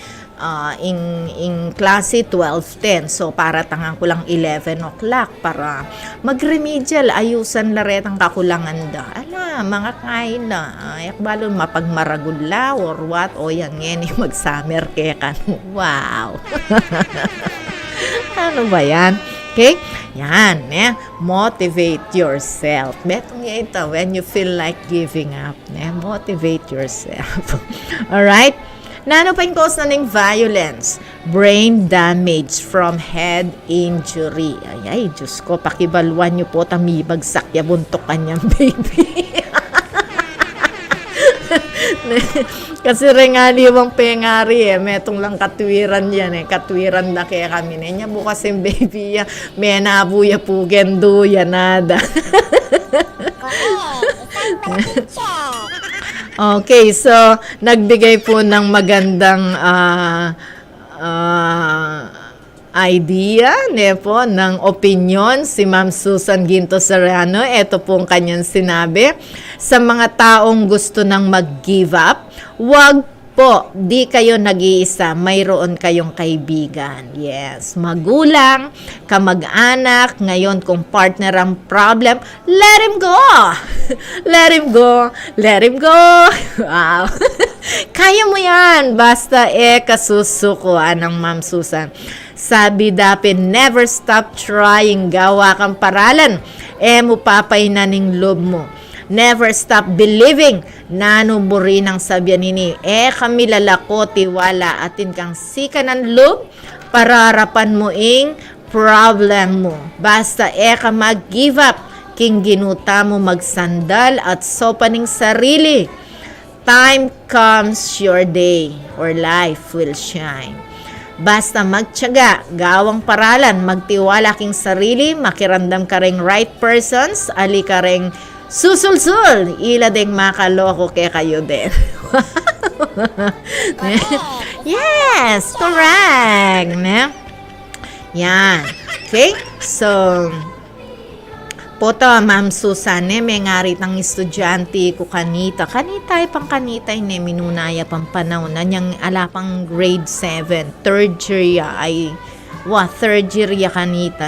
in klase 12:10, so para tangang ko lang 11 o'clock para mag-remedial ayusan la retang kakulangan da. Ala, na, mga kain na. Ay, balon mapagmaragula or what, o yan yan, mag-summer kekan. Wow! Ano ba yan? Okay? Yan, motivate yourself. Betong ito, when you feel like giving up, motivate yourself. Alright? Nano pa yung cause na ng violence? Brain damage from head injury. Ay, Diyos ko, pakibaluan nyo po, tamibagsak ya buntok kanyang baby. Kasi rengali yung pengari metong lang katwiran yan katwiran na kaya kami na niya bukas yung baby ya, may nabuya po gendo yan nada. Okay, so nagbigay po ng magandang idea po ng opinion si Ma'am Susan Ginto Serrano. Ito pong kanyang sinabi, sa mga taong gusto nang mag-give up, wag po, di kayo nag-iisa, mayroon kayong kaibigan. Yes, magulang, kamag-anak, ngayon kung partner ang problem, let him go! Let him go! Let him go! Wow! Kaya mo yan, basta kasusukuan ng Ma'am Susan. Sabi dapat, never stop trying, gawa kang paralan, mupapay na ning loob mo. Never stop believing, nanuburi ng sabyan nini, kami lalako, tiwala, atin kang sika ng loob, pararapan mo ing problem mo. Basta ka mag-give up, king ginuta mo magsandal at sopaning sarili. Time comes your day, or life will shine. Basta magtiyaga, gawang paralan, magtiwala king sarili, makirandam ka ring right persons, ali ka ring susulsul, ila ding makaloko kaya kayo din. Yes, correct. Yan. Okay? So, poto, Ma'am Susan, may ngarit ng estudyante ko kanita. Kanita minunaya pang panahon na niyang alapang grade 7. Third year kanita,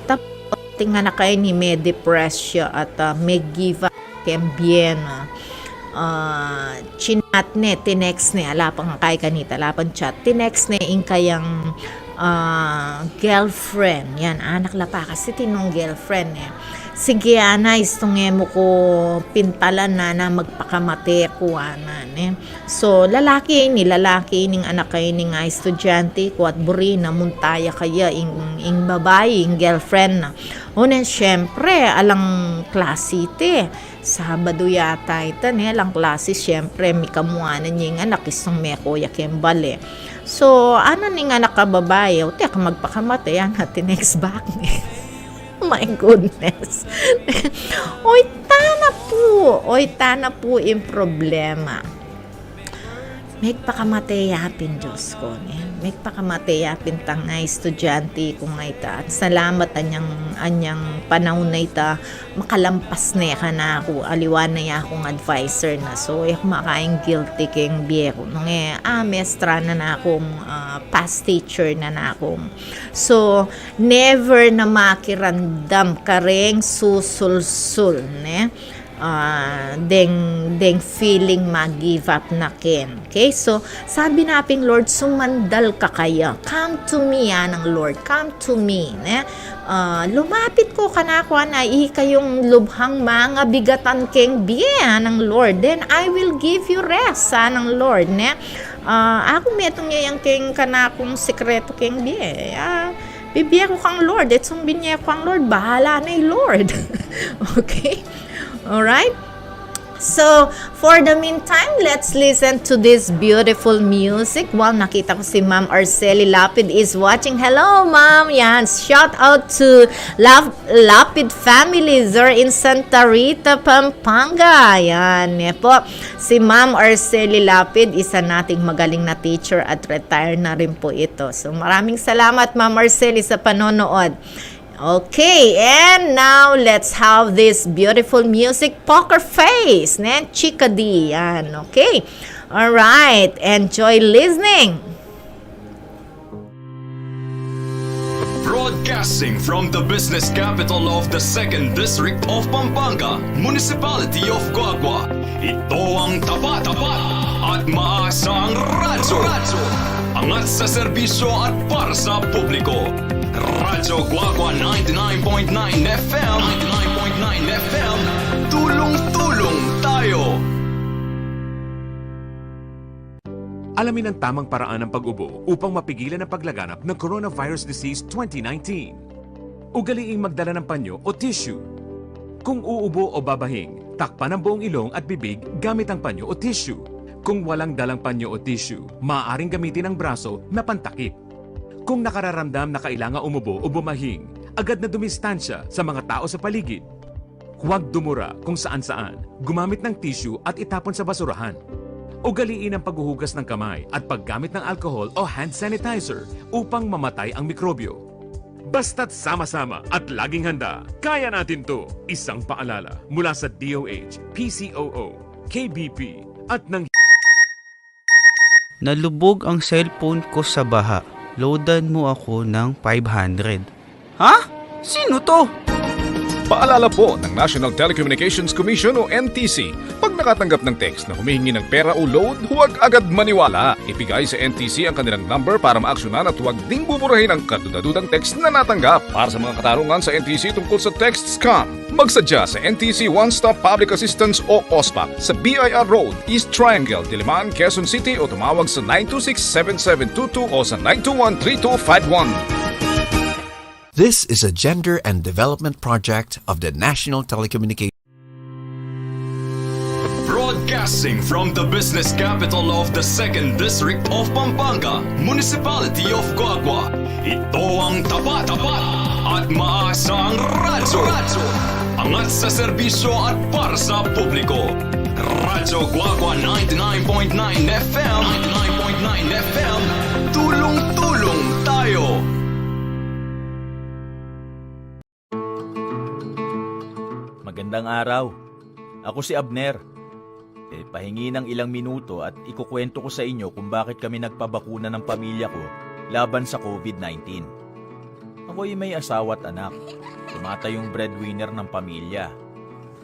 tapos, tingnan na kayo ni may depress siya at may give up kembien. Chinat tinext alapang kay kanita, alapang chat. Tinext ing kayang girlfriend. Yan, anak la pa kasi tinong girlfriend Sige, istong mo ko pintalan na magpakamate ko So, lalaki ning anak kayo ning estudyante ko at buri na muntaya kaya ing babae, ing girlfriend na. Unen, syempre, alang klasite. Sabado yata ito, alang klase, syempre, may kamuanan niya yung anak, isang may kuya kembal So, ano ning anak ka babae? O, teka, magpakamate, yan, next back My goodness. Oy, tana po yung problema. Megpakamateyapin, Diyos ko. Megpakamateyapin tanga estudyante ko nga ita. At salamat anyang panahon na ita. Makalampas na ka na ako. Aliwan na akong advisor na. So, makaing guilty keng biyeko. Nung mestra na akong past teacher na akong. So, never na makirandam ka ring susulsul, deng feeling mag-give up na ken. Okay? So, sabi naping Lord, sumandal ka kaya. Come to me, ng Lord. Come to me. Lumapit ko kanako na kayong lubhang mga bigatan keng biya ng Lord. Then, I will give you rest, ng Lord. Ako metong yung keng kanakong sekreto keng biya. Bibiya ko kang Lord. Itsong binya ko kang Lord. Bahala na yung Lord. Okay? Alright? So, for the meantime, let's listen to this beautiful music. Wow, nakita ko si Ma'am Arceli Lapid is watching. Hello, Ma'am. Yan, shout out to Lapid family there in Santa Rita, Pampanga. Yan, po. Si Ma'am Arceli Lapid, isa nating magaling na teacher at retire na rin po ito. So, maraming salamat, Ma'am Arceli, sa panonood. Okay, and now let's have this beautiful music, Poker Face, Chika D, yan, okay? Alright, enjoy listening. From Broadcasting from the business capital of the 2nd District of Pampanga, Municipality of Guagua. Ito ang tapat at maasang radyo. Angat sa serbisyo at para sa publiko. Radyo Guagua 99.9 FM. 99.9 FM. Tulong-tulong tayo. Alamin ang tamang paraan ng pag-ubo upang mapigilan ang paglaganap ng Coronavirus Disease 2019. Ugaliing magdala ng panyo o tissue. Kung uubo o babahing, takpan ang buong ilong at bibig gamit ang panyo o tissue. Kung walang dalang panyo o tissue, maaaring gamitin ang braso na pantakip. Kung nakararamdam na kailangan umubo o bumahing, agad na dumistansya sa mga tao sa paligid. Huwag dumura kung saan-saan, gumamit ng tissue at itapon sa basurahan. Ugaliin ang paghuhugas ng kamay at paggamit ng alcohol o hand sanitizer upang mamatay ang mikrobyo. Basta't sama-sama at laging handa, kaya natin to! Isang paalala mula sa DOH, PCOO, KBP at ng... Nalubog ang cellphone ko sa baha. Loadan mo ako ng 500. Ha? Sino to? Paalala po ng National Telecommunications Commission o NTC, pag nakatanggap ng text na humihingi ng pera o load, huwag agad maniwala. Ibigay sa NTC ang kanilang number para maaksyonan at huwag ding buburahin ang kadudadudang text na natanggap. Para sa mga katarungan sa NTC tungkol sa text scam, magsadya sa NTC One Stop Public Assistance o OSPAP sa BIR Road, East Triangle, Diliman, Quezon City o tumawag sa 926-7722 o sa 921-3251. This is a gender and development project of the National Telecommunications. Broadcasting from the business capital of the 2nd District of Pampanga, Municipality of Guagua. Ito ang tapat at maasang radyo. Angat sa serbisyo at para sa publiko. Radyo Guagua 99.9 FM. 99.9 FM. Tulong-tulong tayo. Magandang araw. Ako si Abner. Pahingi ng ilang minuto at ikukwento ko sa inyo kung bakit kami nagpabakuna ng pamilya ko laban sa COVID-19. Ako'y may asawa at anak. Tumatayong breadwinner ng pamilya.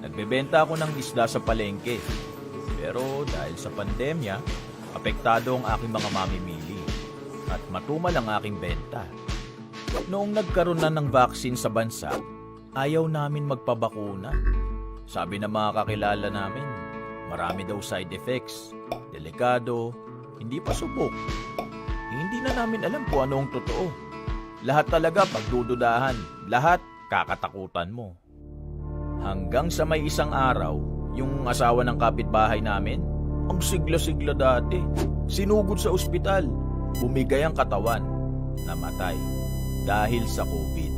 Nagbebenta ako ng isda sa palengke. Pero dahil sa pandemya, apektado ang aking mga mamimili at matumal ang aking benta. Noong nagkaroon na ng vaccine sa bansa, ayaw namin magpabakuna. Sabi ng mga kakilala namin, marami daw side effects, delikado, hindi pa subok. Hindi na namin alam kung ano ang totoo. Lahat talaga pagdududahan, lahat kakatakutan mo. Hanggang sa may isang araw, yung asawa ng kapitbahay namin, ang sigla-sigla dati, sinugod sa ospital, bumigay ang katawan, namatay dahil sa COVID.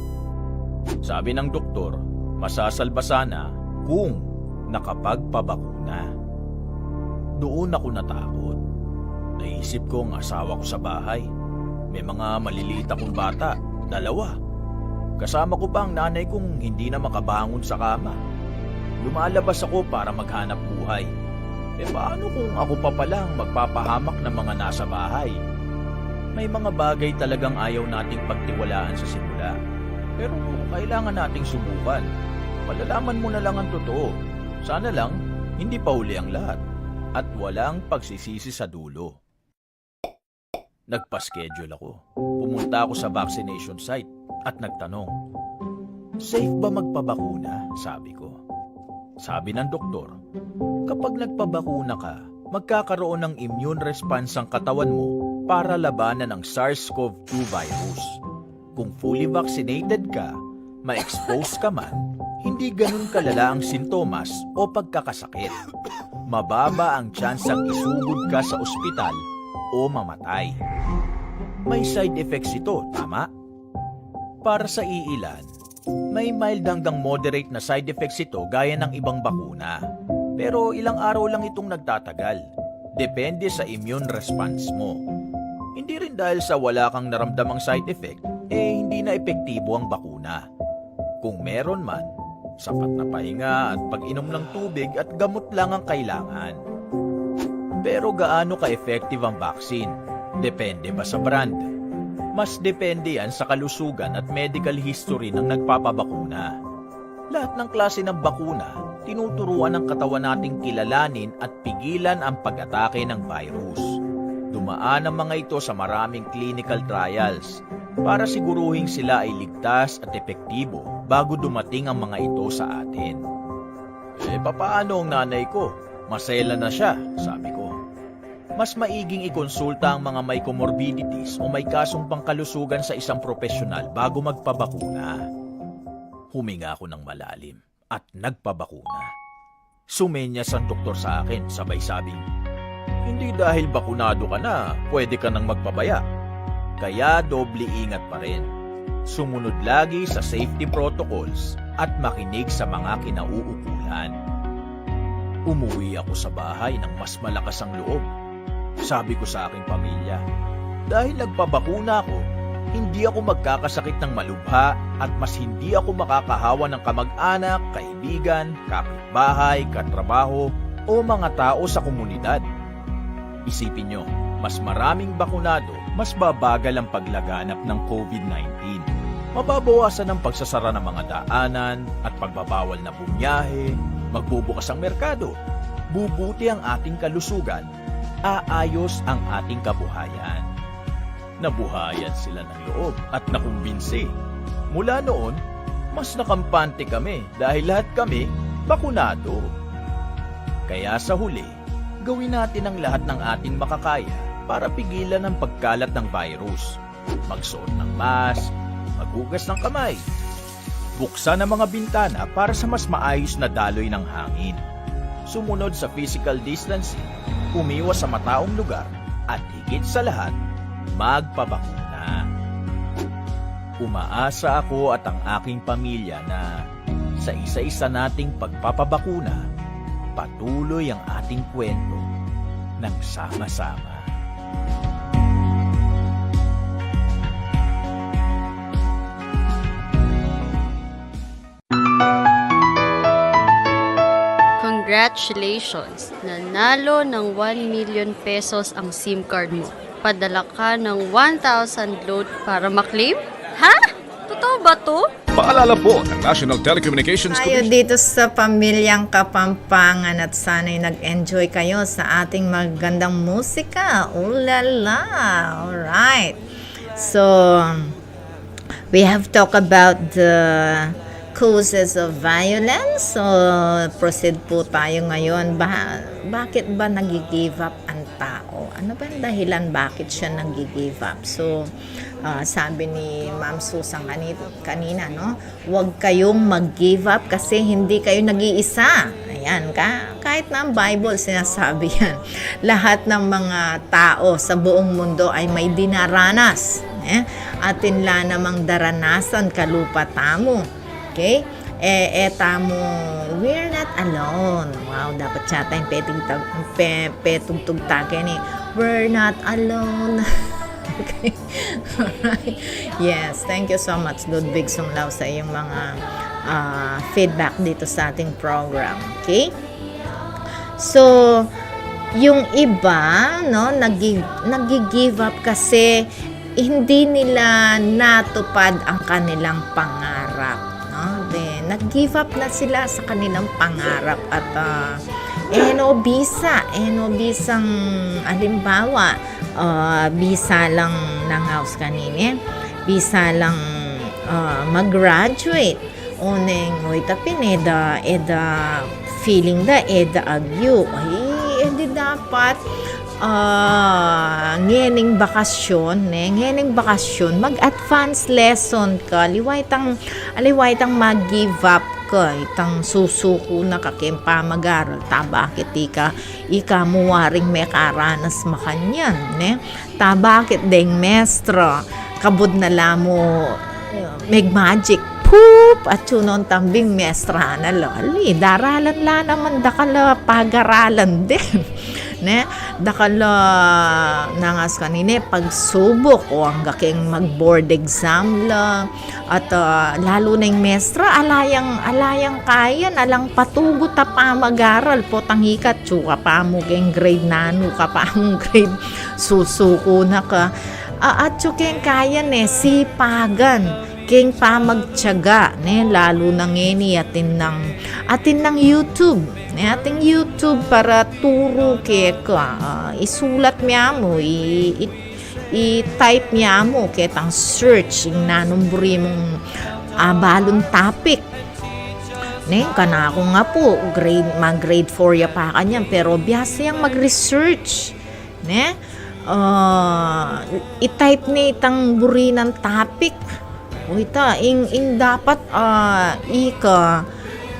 Sabi ng doktor, masasalba sana kung nakapagpabakuna. Doon ako natakot. Naisip ko ang asawa ko sa bahay. May mga maliliit akong bata, 2. Kasama ko pa ang nanay kong hindi na makabangon sa kama. Lumalabas ako para maghanap buhay. Paano kung ako pa palang magpapahamak ng mga nasa bahay? May mga bagay talagang ayaw nating pagtiwalaan sa simula. Pero kailangan nating subukan. Malalaman mo na lang ang totoo. Sana lang, hindi pa huli ang lahat. At walang pagsisisi sa dulo. Nagpa-schedule ako. Pumunta ako sa vaccination site at nagtanong, safe ba magpabakuna? Sabi ko. Sabi ng doktor, kapag nagpabakuna ka, magkakaroon ng immune response ang katawan mo para labanan ang SARS-CoV-2 virus. Kung fully vaccinated ka, ma-expose ka man, hindi ganun kalala ang sintomas o pagkakasakit. Mababa ang tsansang isugod ka sa ospital o mamatay. May side effects ito, tama? Para sa iilan, may mild hanggang moderate na side effects ito gaya ng ibang bakuna. Pero ilang araw lang itong nagtatagal. Depende sa immune response mo. Hindi rin dahil sa wala kang naramdamang side effect, hindi na epektibo ang bakuna. Kung meron man, sapat na pahinga at pag-inom ng tubig at gamot lang ang kailangan. Pero gaano ka-effective ang vaccine? Depende ba sa brand? Mas depende yan sa kalusugan at medical history ng nagpapabakuna. Lahat ng klase ng bakuna, tinuturuan ng katawan nating kilalanin at pigilan ang pag-atake ng virus. Dumaan ang mga ito sa maraming clinical trials para siguruhin sila ay ligtas at epektibo bago dumating ang mga ito sa atin. Papaano ang nanay ko? Masela na siya, sabi ko. Mas maiging ikonsulta ang mga may comorbidities o may kasong pangkalusugan sa isang profesional bago magpabakuna. Huminga ako ng malalim at nagpabakuna. Sumenyas ang doktor sa akin, sabay sabing, "Hindi dahil bakunado ka na, pwede ka nang magpabaya." Kaya doble ingat pa rin. Sumunod lagi sa safety protocols at makinig sa mga kinauukulan. Umuwi ako sa bahay ng mas malakas ang loob. Sabi ko sa aking pamilya, dahil nagpabakuna ako, hindi ako magkakasakit ng malubha at mas hindi ako makakahawa ng kamag-anak, kaibigan, kapitbahay, katrabaho o mga tao sa komunidad. Isipin nyo, mas maraming bakunado, mas babagal ang paglaganap ng COVID-19. Mababawasan ang pagsasara ng mga daanan at pagbabawal na bumiyahe, magbubukas ang merkado, bubuti ang ating kalusugan, aayos ang ating kabuhayan. Nabuhayan sila ng loob at nakumbinsi. Mula noon, mas nakampante kami dahil lahat kami bakunado. Kaya sa huli, gawin natin ang lahat ng ating makakaya para pigilan ang pagkalat ng virus. Magsuot ng mask, maghugas ng kamay, buksan ang mga bintana para sa mas maayos na daloy ng hangin. Sumunod sa physical distancing, umiwas sa mataong lugar, at higit sa lahat, magpabakuna. Umaasa ako at ang aking pamilya na sa isa-isa nating pagpapabakuna, patuloy ang ating kwento ng sama-sama. Congratulations! Nanalo ng 1 million pesos ang SIM card mo. Padala ka ng 1,000 load para maklaim? Ha? Totoo ba to? Paalala po ng National Telecommunications Tayo Commission. dito sa pamilyang Kapampangan at sana'y nag-enjoy kayo sa ating magandang musika. Ulala! Alright. So, we have talked about the causes of violence. So, proceed po tayo ngayon. Bakit ba nag-give up ang tao? Ano ba ang dahilan bakit siya nag-give up? So, sabi ni Ma'am Susan kanina, no? Huwag kayong mag-give up kasi hindi kayo nag-iisa. Ayan, kahit na ang Bible sinasabi yan. Lahat ng mga tao sa buong mundo ay may dinaranas. Atin la namang daranasan kalupa tamo. Okay? Tamo, we're not alone. Wow, dapat siya tayong petugtugtakin eh. We're not alone. Okay. Alright. Yes, thank you so much, Ludwig Sunglaw, sa iyong mga feedback dito sa ating program. Okay? So, yung iba, no, nag-give up kasi hindi nila natupad ang kanilang pangarap. Nag-give up na sila sa kanilang pangarap at bisang alimbawa, bisa lang ng house kanina, bisa lang mag-graduate, uneng tapin eda feeling da eda agyo ay edi dapat ngening bakasyon mag-advance lesson ka aliwaytang mag-give up ka itang susuko na kakempa mag-aral ta bakit ika muwaring may karanas makanyan ta bakit deng mestra kabud na lamo meg magic poop at sunon tambing mestra na lali daralan la naman dakala pag-aralan din dakala nangas kanine pagsubok o ang gaking mag-board exam la at lalo na yung mestra alayang kayan alang patugo ta pa mag-aral po tanghikat tsuka pa mo keng grade nano ka pa mong grade susuko na ka At keng kaya ne, sipagan, keng pamagtyaga, ne, lalo na ngeni atin ng YouTube. Ne, ating YouTube para turo ke ka, isulat niya mo, i-type niya mo, ketang search, yung nanumburi mong balon topic. Ne, kana ako nga po, mag-grade 4 ya pa kanyan, pero biyasa yang mag-research. Ne, i-type ni itang buri ng topic. O ita, ing dapat, ika,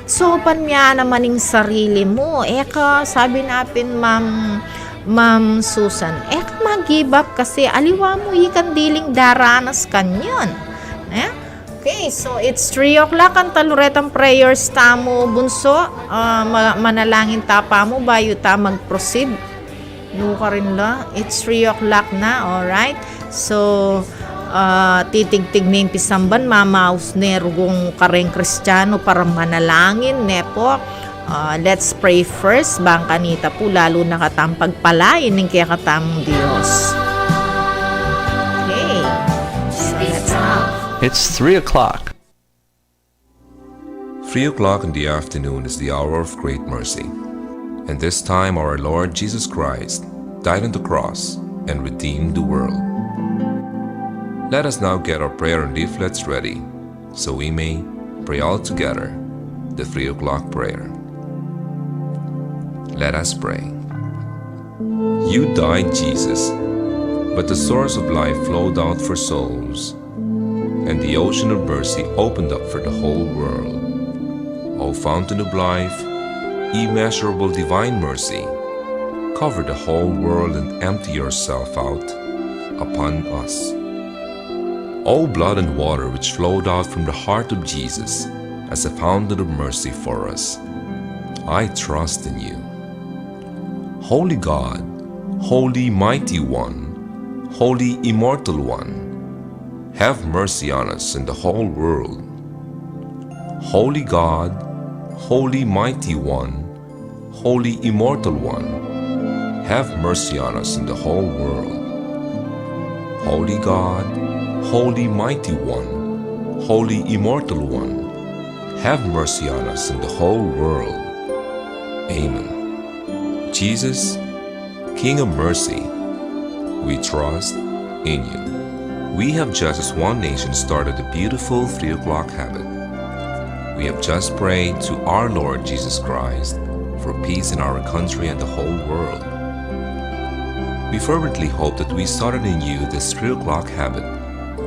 sopan niya naman yung sarili mo. Eka, sabi natin, Ma'am Susan, eka mag-give up kasi aliwa mo ikan diling daranas kanyan. Ne? Okay, so it's 3 o'clock ang taluretang prayers tamo bunso. Manalangin tapa mo bayo ta mag-proceed. No ka rin la. It's 3 o'clock na, alright? So, titig-tig na yung pisamban, mamaus ne rugong kareng kristyano para manalangin ne po. Let's pray first. Bang kanita po, lalo na katampag palain ng kaya katamong Diyos. Okay. So let's have. It's 3 o'clock. 3 o'clock in the afternoon is the hour of great mercy. And this time our Lord Jesus Christ died on the cross and redeemed the world. Let us now get our prayer and leaflets ready so we may pray all together the 3 o'clock prayer. Let us pray. You died, Jesus, but the source of life flowed out for souls, and the ocean of mercy opened up for the whole world. O fountain of life, immeasurable divine mercy, cover the whole world and empty yourself out upon us. O blood and water which flowed out from the heart of Jesus as a fountain of mercy for us, I trust in you. Holy God, Holy Mighty One, Holy Immortal One, have mercy on us and the whole world. Holy God, Holy Mighty One, Holy Immortal One, have mercy on us and the whole world. Holy God, Holy Mighty One, Holy Immortal One, have mercy on us and the whole world. Amen. Jesus, King of mercy, we trust in you. We have just as one nation started the beautiful 3 o'clock habit. We have just prayed to our Lord Jesus Christ for peace in our country and the whole world. We fervently hope that we started in you this 3 o'clock habit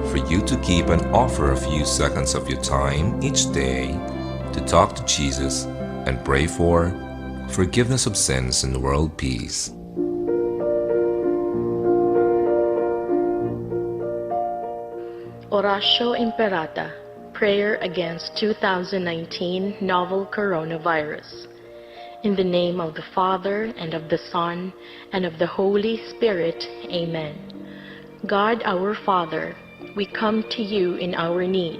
for you to keep and offer a few seconds of your time each day to talk to Jesus and pray for forgiveness of sins and world peace. Oratio Imperata, Prayer Against 2019 Novel Coronavirus. In the name of the Father, and of the Son, and of the Holy Spirit. Amen. God our Father, we come to you in our need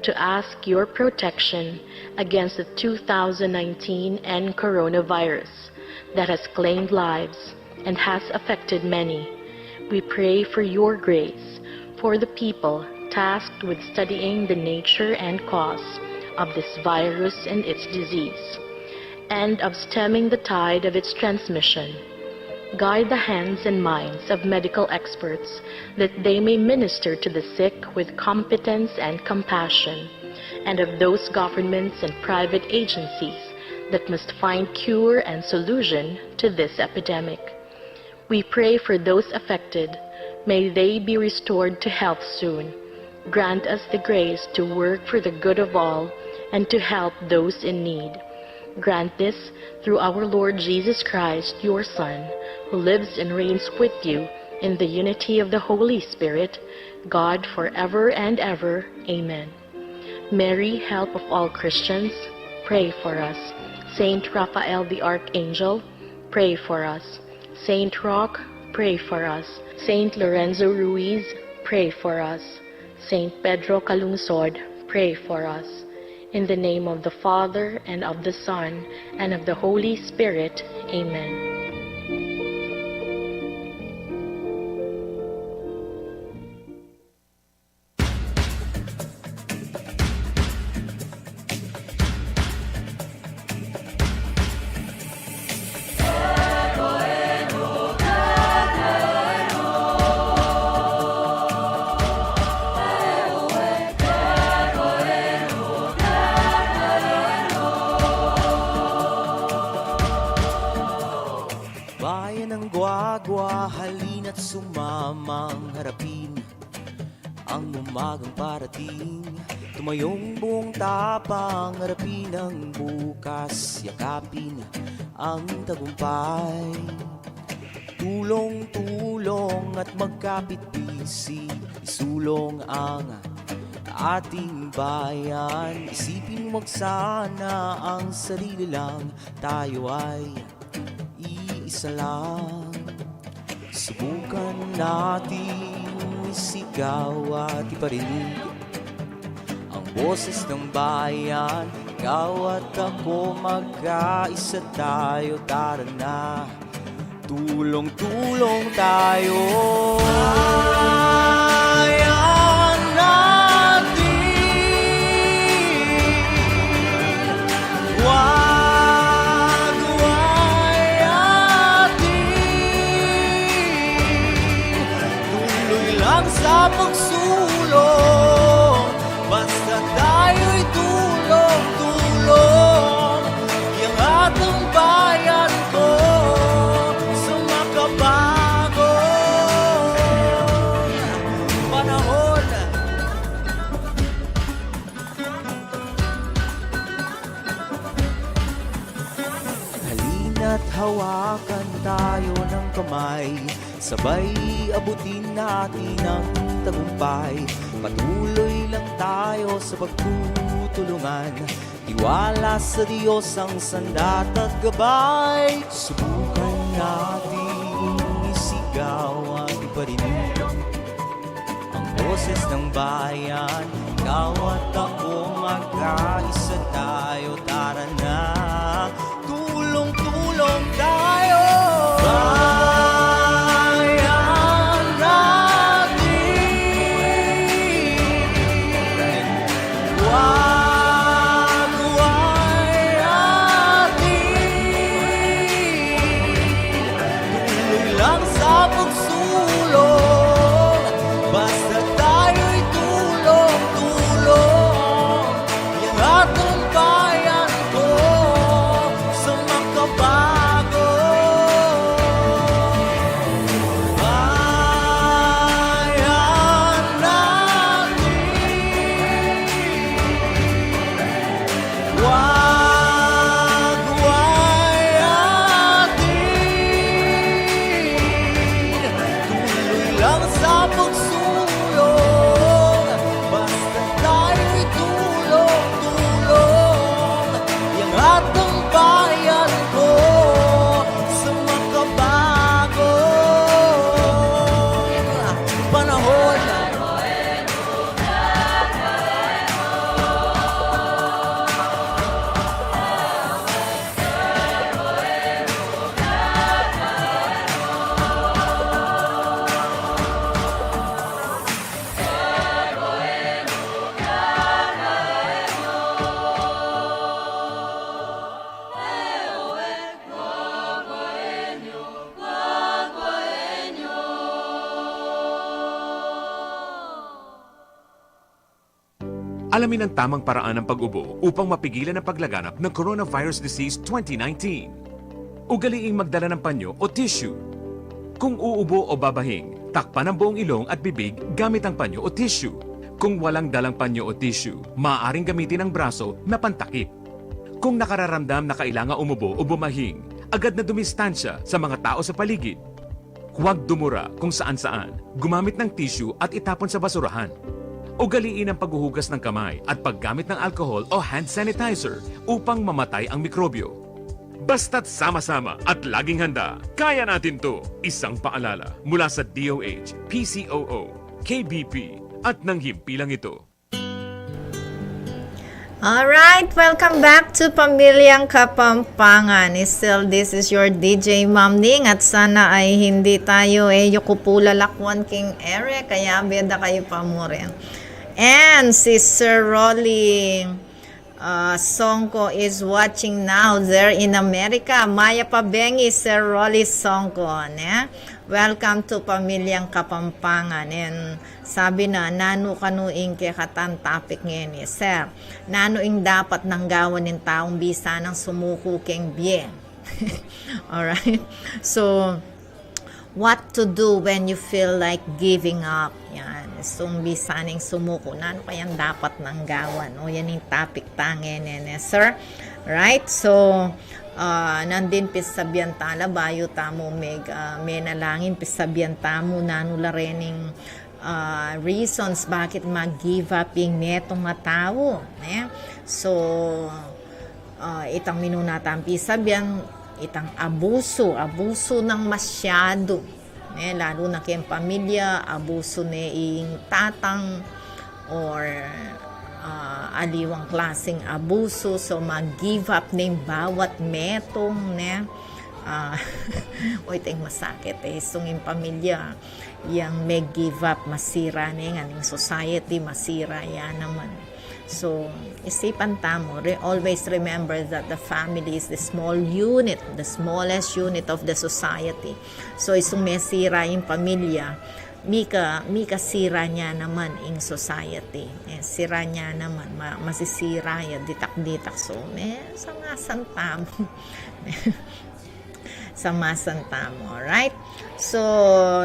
to ask your protection against the 2019 and coronavirus that has claimed lives and has affected many. We pray for your grace for the people tasked with studying the nature and cause of this virus and its disease, and of stemming the tide of its transmission. Guide the hands and minds of medical experts that they may minister to the sick with competence and compassion, and of those governments and private agencies that must find cure and solution to this epidemic. We pray for those affected. May they be restored to health soon. Grant us the grace to work for the good of all and to help those in need. Grant this through our Lord Jesus Christ, your Son, who lives and reigns with you in the unity of the Holy Spirit, God forever and ever. Amen. Mary, help of all Christians, pray for us. Saint Raphael the Archangel, pray for us. Saint Roch, pray for us. Saint Lorenzo Ruiz, pray for us. Saint Pedro Calungsod, pray for us. In the name of the Father, and of the Son, and of the Holy Spirit. Amen. bayan ng Guagua, halina't sumamang harapin ang umagang parating. Tumayong buong tapang, harapin ang bukas, yakapin ang tagumpay. Tulong-tulong at magkapit-bisi, isulong ang ating bayan. Isipin mo'y sana ang sarili lang, tayo ay iisa lang. Subukan natin isigaw at iparinig ang boses ng bayan. Ikaw at ako, magkaisa tayo, tara na, tulong-tulong tayo. Bayan natin, Guagua'y atin. Tuloy lang sa pagsulong, basta tayo'y tulong-tulong. Yang atong bayan ko sa makabagong panahon. Halina't hawakan tayo ng kamay, sabay abutin natin ang tagumpay. Patuloy lang tayo sa pagtutulungan, tiwala sa Diyos ang sandat at gabay. Subukan natin isigaw at iparinig ang boses ng bayan. Ikaw at ako, magkaisa tayo, tara na, tulong-tulong tayo. Bayan natin, Guagua'y atin. Tuloy lang sa pagsulong, basta tayo'y tulong-tulong. Yang atong bayan ko sa makabago. Bayan natin, Guagua'y atin. Tuloy lang sa pagsulong, basta tayo'y tulong-tulong. Yang atong bayan ko sa makabagong panahon. Alamin ang tamang paraan ng pag-ubo upang mapigilan ang paglaganap ng Coronavirus Disease 2019. Ugaliing magdala ng panyo o tissue. Kung uubo o babahing, takpan ang buong ilong at bibig gamit ang panyo o tissue. Kung walang dalang panyo o tissue, maaaring gamitin ang braso na pantakip. Kung nakararamdam na kailangan umubo o bumahing, agad na dumistansya sa mga tao sa paligid. Huwag dumura kung saan-saan, gumamit ng tissue at itapon sa basurahan. Ugaliin ang paghuhugas ng kamay at paggamit ng alcohol o hand sanitizer upang mamatay ang mikrobyo. Basta't sama-sama at laging handa, kaya natin to! Isang paalala mula sa DOH, PCOO, KBP at ng himpilang ito. Alright, welcome back to Pamilyang Kapampangan. Still, this is your DJ Ma'am Ning at sana ay hindi tayo yukupula lakwan king ere, kaya beda kayo pa mo rin. And si Sir Rolly Songko is watching now there in America. Maya Pabengi, Sir Rolly Songko. Welcome to Pamilyang Kapampangan. And sabi na, nano kanuing kay katan topic ngayon Sir, nano ing dapat nang gawan ng taong bisa ng sumuko keng bien. Alright? So, what to do when you feel like giving up? Yan. Saning sumuko na. Ano kayang dapat nang gawan? O, yan yung topic tangin, sir. Right? So, nandin pisabyan tala bayo tamo may nalangin pisabyan tamo nanula rening reasons bakit mag-give up yung metong matao. So, itang minunatang pisabyan, itang abuso ng masyado. Lalo na kayong pamilya, abuso ni ing tatang or aliwang klaseng abuso. So, mag-give up na yung bawat metong o itong masakit sung yung pamilya yung may give up, masira na yung society, masira yan naman. So, isipan tamo, always remember that the family is the small unit, the smallest unit of the society. So, isung mesira yung pamilya, mika sira niya naman in society. Sira niya naman, masisira yan, ditak-ditak. So, sangasan tamo. Samasan tamo, right? So,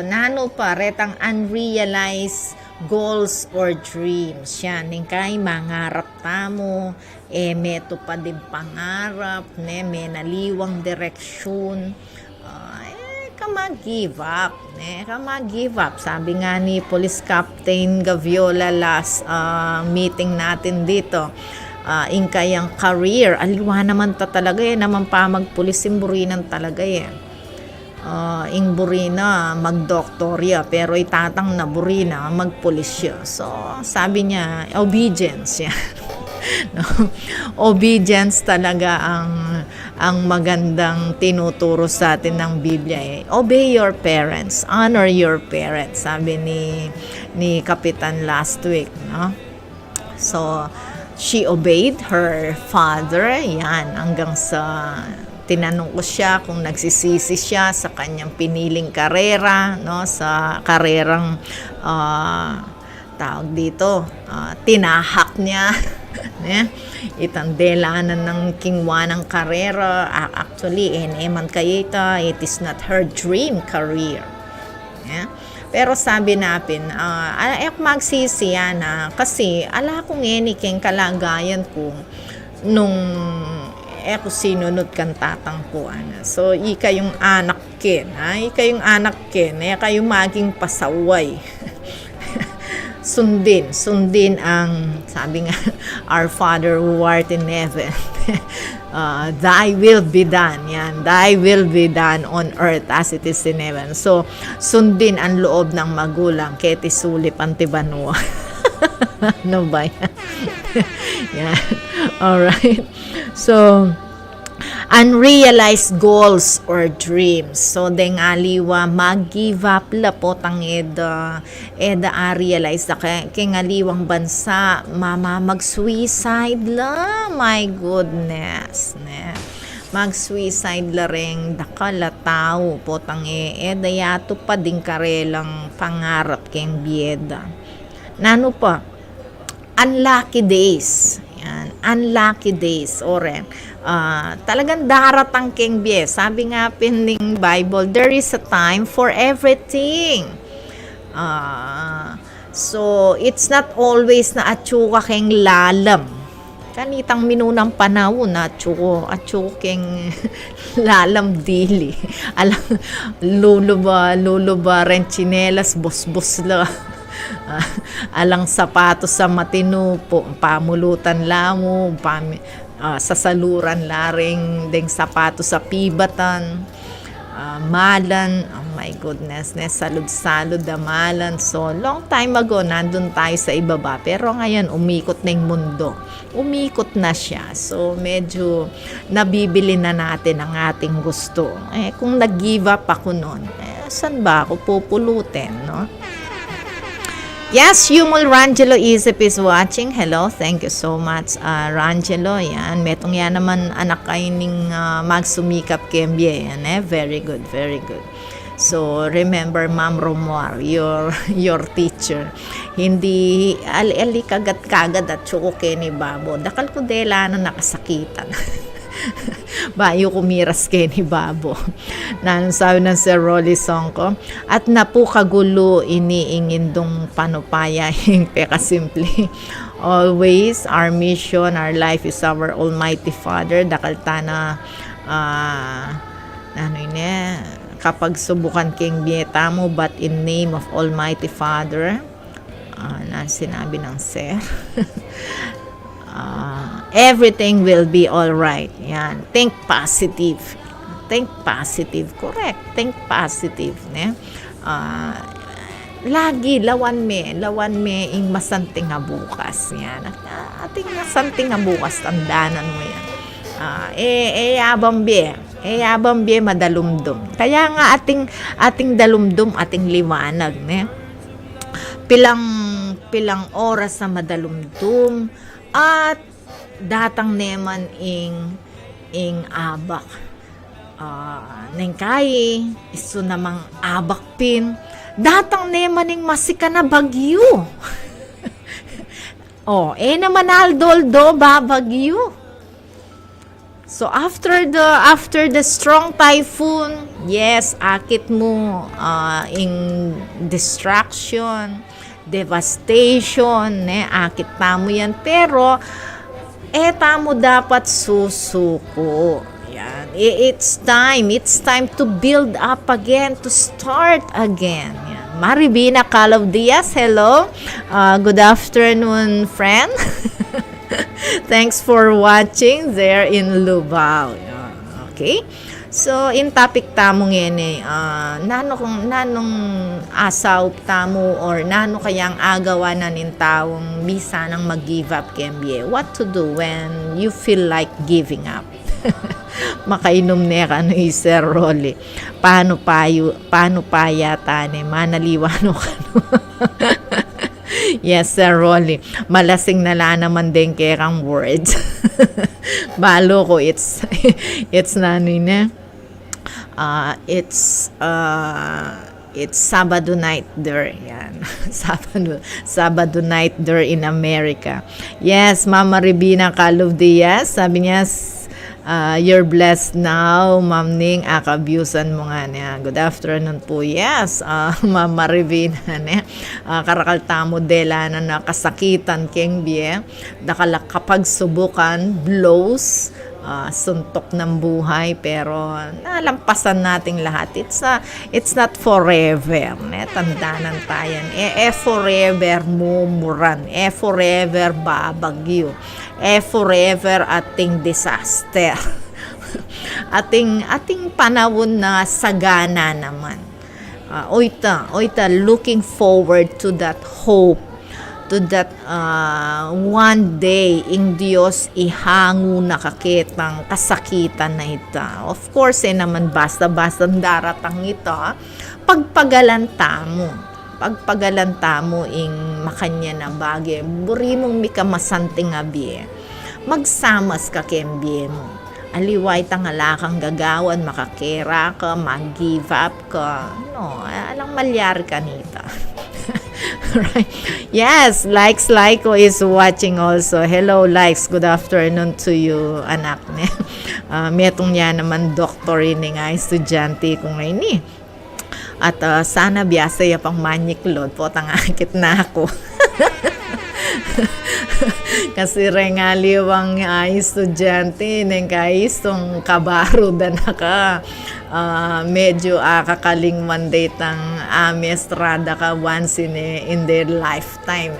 nano pa, retang unrealized goals or dreams. Yan, kay mangarap tamo, meto pa din pangarap, may naliwang direksyon, mag-give up. Mag-give up. Sabi nga ni Police Captain Gaviola last meeting natin dito, in kayang career, aliwa naman talaga naman pa magpulis imburinan talaga ing burina magdoktorya pero itatang na burina magpulis siya. So sabi niya obedience yan. No? Obedience talaga ang magandang tinuturo sa atin ng Biblia. Obey your parents, honor your parents, sabi ni Kapitan last week, no? So she obeyed her father, yan, hanggang sa tinanong ko siya kung nagsisisi siya sa kanyang piniling karera, no, sa karerang tawag dito, tinahak niya. Itandelanan ng kingwa ng karera. Actually, eman kayita, it is not her dream career. Pero sabi natin, magsisi yan kasi ala kong keng kalagayan ko nung ko sinunod kan tatang ko. So, ika yung anak ken. Ika yung anak ken. Kayo maging pasaway. Sundin ang, sabi nga, Our Father who art in heaven. Thy will be done. Yan. Thy will be done on earth as it is in heaven. So, sundin ang loob ng magulang. Keti sulip antibanua. Ano ba yan? Yan. Alright. So, unrealized goals or dreams. So, deng aliwa mag-give up lapotang eda realize na keng aliwang bansa mag-suicide la. My goodness. Mag-suicide la ring dakala tao potang eda yato pa ding karelang pangarap keng bieda. Nano pa? Unlucky days. Yan. Unlucky days. Oren. Talagang daratang keng biye. Sabi nga pining Bible, there is a time for everything. So, it's not always na atsuka keng lalam. Kanitang minunang panahon na atsuko keng lalam dili. Alam, luluba ren chinelas, bus la. Alang sapatos sa matino, pamulutan lamo, sasaluran laring deng sapatos sa pibatan, malan, oh my goodness, salud-salud na malan. So, long time ago, nandun tayo sa ibaba. Pero ngayon, umikot na yung mundo. Umikot na siya. So, medyo nabibili na natin ang ating gusto. Kung nag-give up ako noon, saan ba ako pupulutin, no? Yes, Yumul Rangelo Isip is watching. Hello, thank you so much, Rangelo. Yan, metong yan naman anak kayo ning magsumikap kembye. Yan, very good, very good. So, remember, Ma'am Romuar, your teacher. Hindi, ali kagat-kagad at suko ni Babo. Dakal ko dela na nakasakitan. Bayo kumiras kay ni Babo. Nanon sabi ng Sir Rolly Songko. At napu kagulo iniingin dong panupaya hing peka simple. Always, our mission, our life is our Almighty Father. Dakaltana, kapag subukan king bieta mo, but in name of Almighty Father, na sinabi ng Sir, everything will be all right. Yan. Think positive. Think positive. Correct. Think positive. Ne? Lagi, lawan me, ing masanting nga bukas. Yan. Ating masanting nga bukas, tandanan mo yan. Yabang be, madalumdum. Kaya nga ating dalumdum, ating liwanag. Ne? Pilang oras na madalumdum, at datang neman ing abak. Nengkay, iso namang abak pin, datang neman ing masika na bagyo. Naman aldoldo ba bagyo. So after the strong typhoon, yes, akit mo ing distraction, devastation, akit tamo yan, pero tamo dapat susuko. Yan. It's time to build up again, to start again. Yan. Maribina Calov Diaz, hello. Good afternoon, friend. Thanks for watching there in Lubao. Okay? So, in topic tamo ngayon nanong asaw tamo or nano kayang agawa na nin taong bisa nang mag-give up kembye. What to do when you feel like giving up? Makainom ka ni Sir Rolly. Paano paya tane manaliwano ka no? Yes, Sir Rolly. Malasing na naman din kang words. Balo ko, it's nanin it's Sabado night there. Yan. Sabado night there in America. Yes, Mama Ribina Calov Diaz. Sabi niya, you're blessed now, Ma'am Ning, akabyusan mo nga niya. Good afternoon po. Yes, Mama Rivina niya. Karakalta modela na nakasakitan keng biye. Kapag subukan, blows, suntok ng buhay, pero nalampasan nating lahat. It's not forever. Tandanan tayan. Forever mumuran. Forever babagyo. Forever ating disaster. ating panahon na sagana naman. Oita looking forward to that hope, to that one day ing Diyos ihango nakakitang kasakitan na ita. Of course, naman basta-basta daratang ito, pagpagalanta mo ing makanya na bagay, buri mong mika masanting abi, magsamas ka kembie mo. Aliway tangalakang gagawan, makakera ka, mag-give up ka. No, alang malyar ka nita. Right? Yes, Likes Laiko is watching also. Hello, Likes. Good afternoon to you, anak niya. Metong niya naman doktor ini nga estudyante ko ngayon ni. At sana biyasa ya pang maniklod po tangakit na ako. Kasi rengaliwang estudyante neng kaistong kabaro dan naka medyo kakaling Monday tang estrada ka once in their lifetime.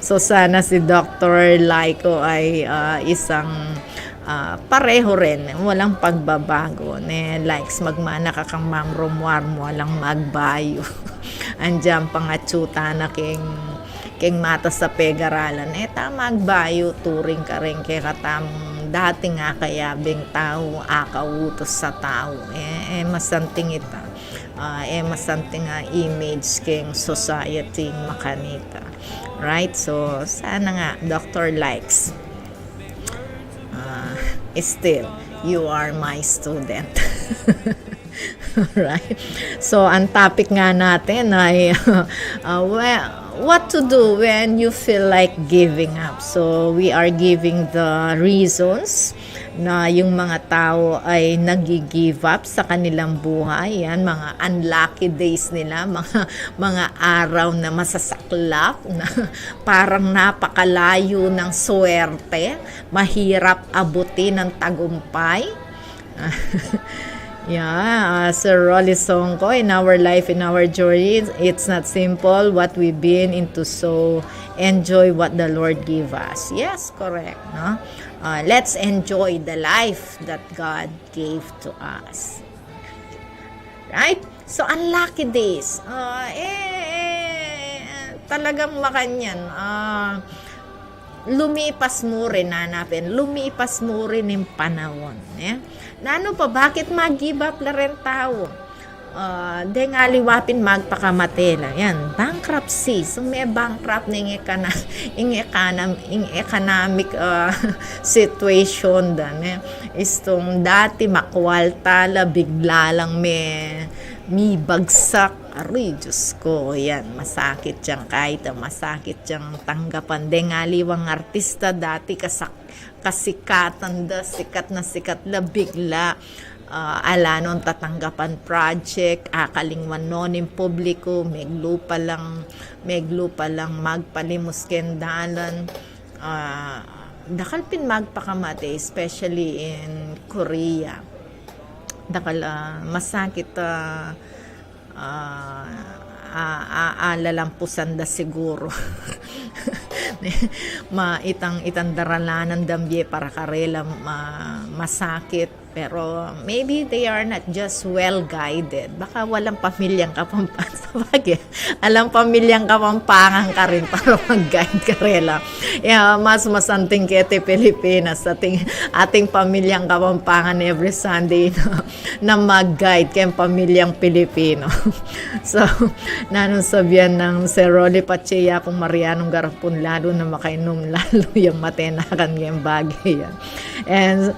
So sana si Dr. Laiko ay isang pareho rin, walang pagbabago. Likes magmana ka kang Ma'am Romuar mo, walang magbayo. Andiyan pangatsuta na king mata sa pegaralan. Magbayo, turing ka rin kay katamong dati nga kayabing tao, akautos sa tao. Masanting ita. Masanting image king society makanita. Right? So, sana nga, Dr. Likes. Still, you are my student. Right? So, ang topic nga natin ay what to do when you feel like giving up. So we are giving the reasons na yung mga tao ay nag-give up sa kanilang buhay. Yan, mga unlucky days nila, mga araw na masasaklap, na parang napakalayo ng swerte, mahirap abutin ng tagumpay. Yeah, Sir Rolly Songko, in our life, in our journey, it's not simple what we've been into, so enjoy what the Lord give us. Yes, correct. No? Let's enjoy the life that God gave to us. Right? So, unlucky days. Talagang makanyan. Lumipas mo rin, hanapin. Lumipas mo rin yung panahon. Yeah? Na ano pa, bakit mag-give up na rin tao? Di nga liwapin magpakamate lang. Yan, bankruptcy. So may bankrupt na yung economic situation dan. Istong dati makwaltala, bigla lang may bagsak. Aray, Diyos ko, yan, masakit dyan kahit masakit dyan tanggapan. Di nga liwang artista dati kasikatan da, sikat na bigla. Ala nun tatanggapan project, akalingwan nun yung publiko, meglupa lang magpalimos kendalan. Dakalpin magpakamate, especially in Korea. Dakal masakit lalampusan da siguro. itang daralanan dambye para karela masakit, pero maybe they are not just well guided. Baka walang pamilyang kapampangan. Alam pamilyang kapampangan ka rin para mag-guide karela. Yeah, mas masanting kete Pilipinas ating pamilyang kapampangan every Sunday na mag-guide kayong pamilyang Pilipino. So, nanong sabihan ng Sir Rolly Pacheya kung Marianong Garapon lalo na makainom lalo yung matenakan yung bagay yan. And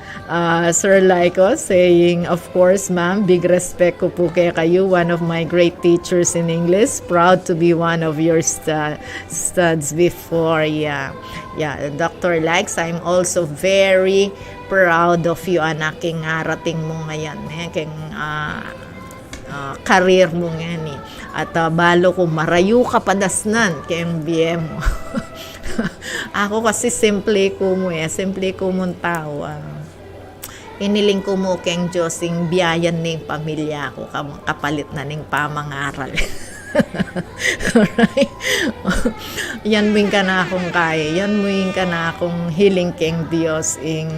Sir Laiko saying, of course ma'am, big respect ko po kay kayo, one of my great teachers in English, proud to be one of your studs before. Yeah, Dr. Likes, I'm also very proud of you, anak, king arating mo ngayon, king career mo ngayon eh. At balo ko marayo ka padasnan kayong BM mo. Ako kasi simple ko mong tao. Iniling ko mo keng Diyos ing biyayan ning pamilya ko, kapalit na ning pamangaral. Alright? Yan mo ka na akong kaya. Yan mo ka na akong hiling keng Diyos ing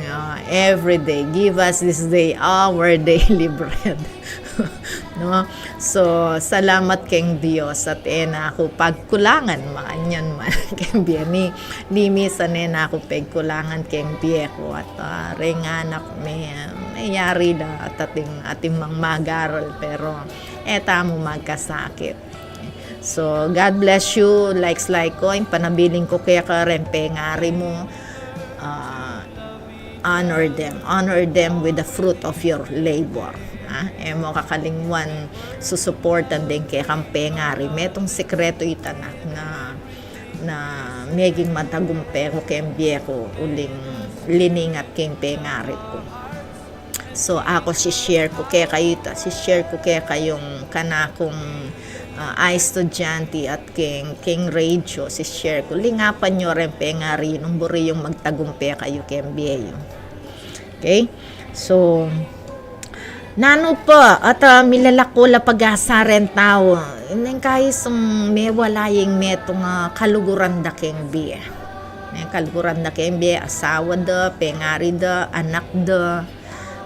everyday. Give us this day our daily bread. No? So, salamat keng Diyos at na ako pagkulangan makanyan man keng biya ni misan na ako pagkulangan keng biya ko at renganak may yari na at ating magaral pero tamo magkasakit. So, God bless you. Likes like ko, yung panabiling ko kaya ka rin pengari mo. Honor them with the fruit of your labor. Mo kakalingwan susuportan din kay kampengari. Metong sekreto itanak na meging matagumpe ko kay mbiye ko uling liningat kay pengari ko. So ako share ko kay kayong kanakong estudyante at king radio share ko. Lingapan nyo rin pengari nung buri yung magtagumpe kayo kay mbiye. Okay? So nano pa at milalako la pag-asa rin tao. Nang kayong may walaying metong kaluguran da keng biya. Kaluguran da keng biya, asawa da, pengari da, anak da.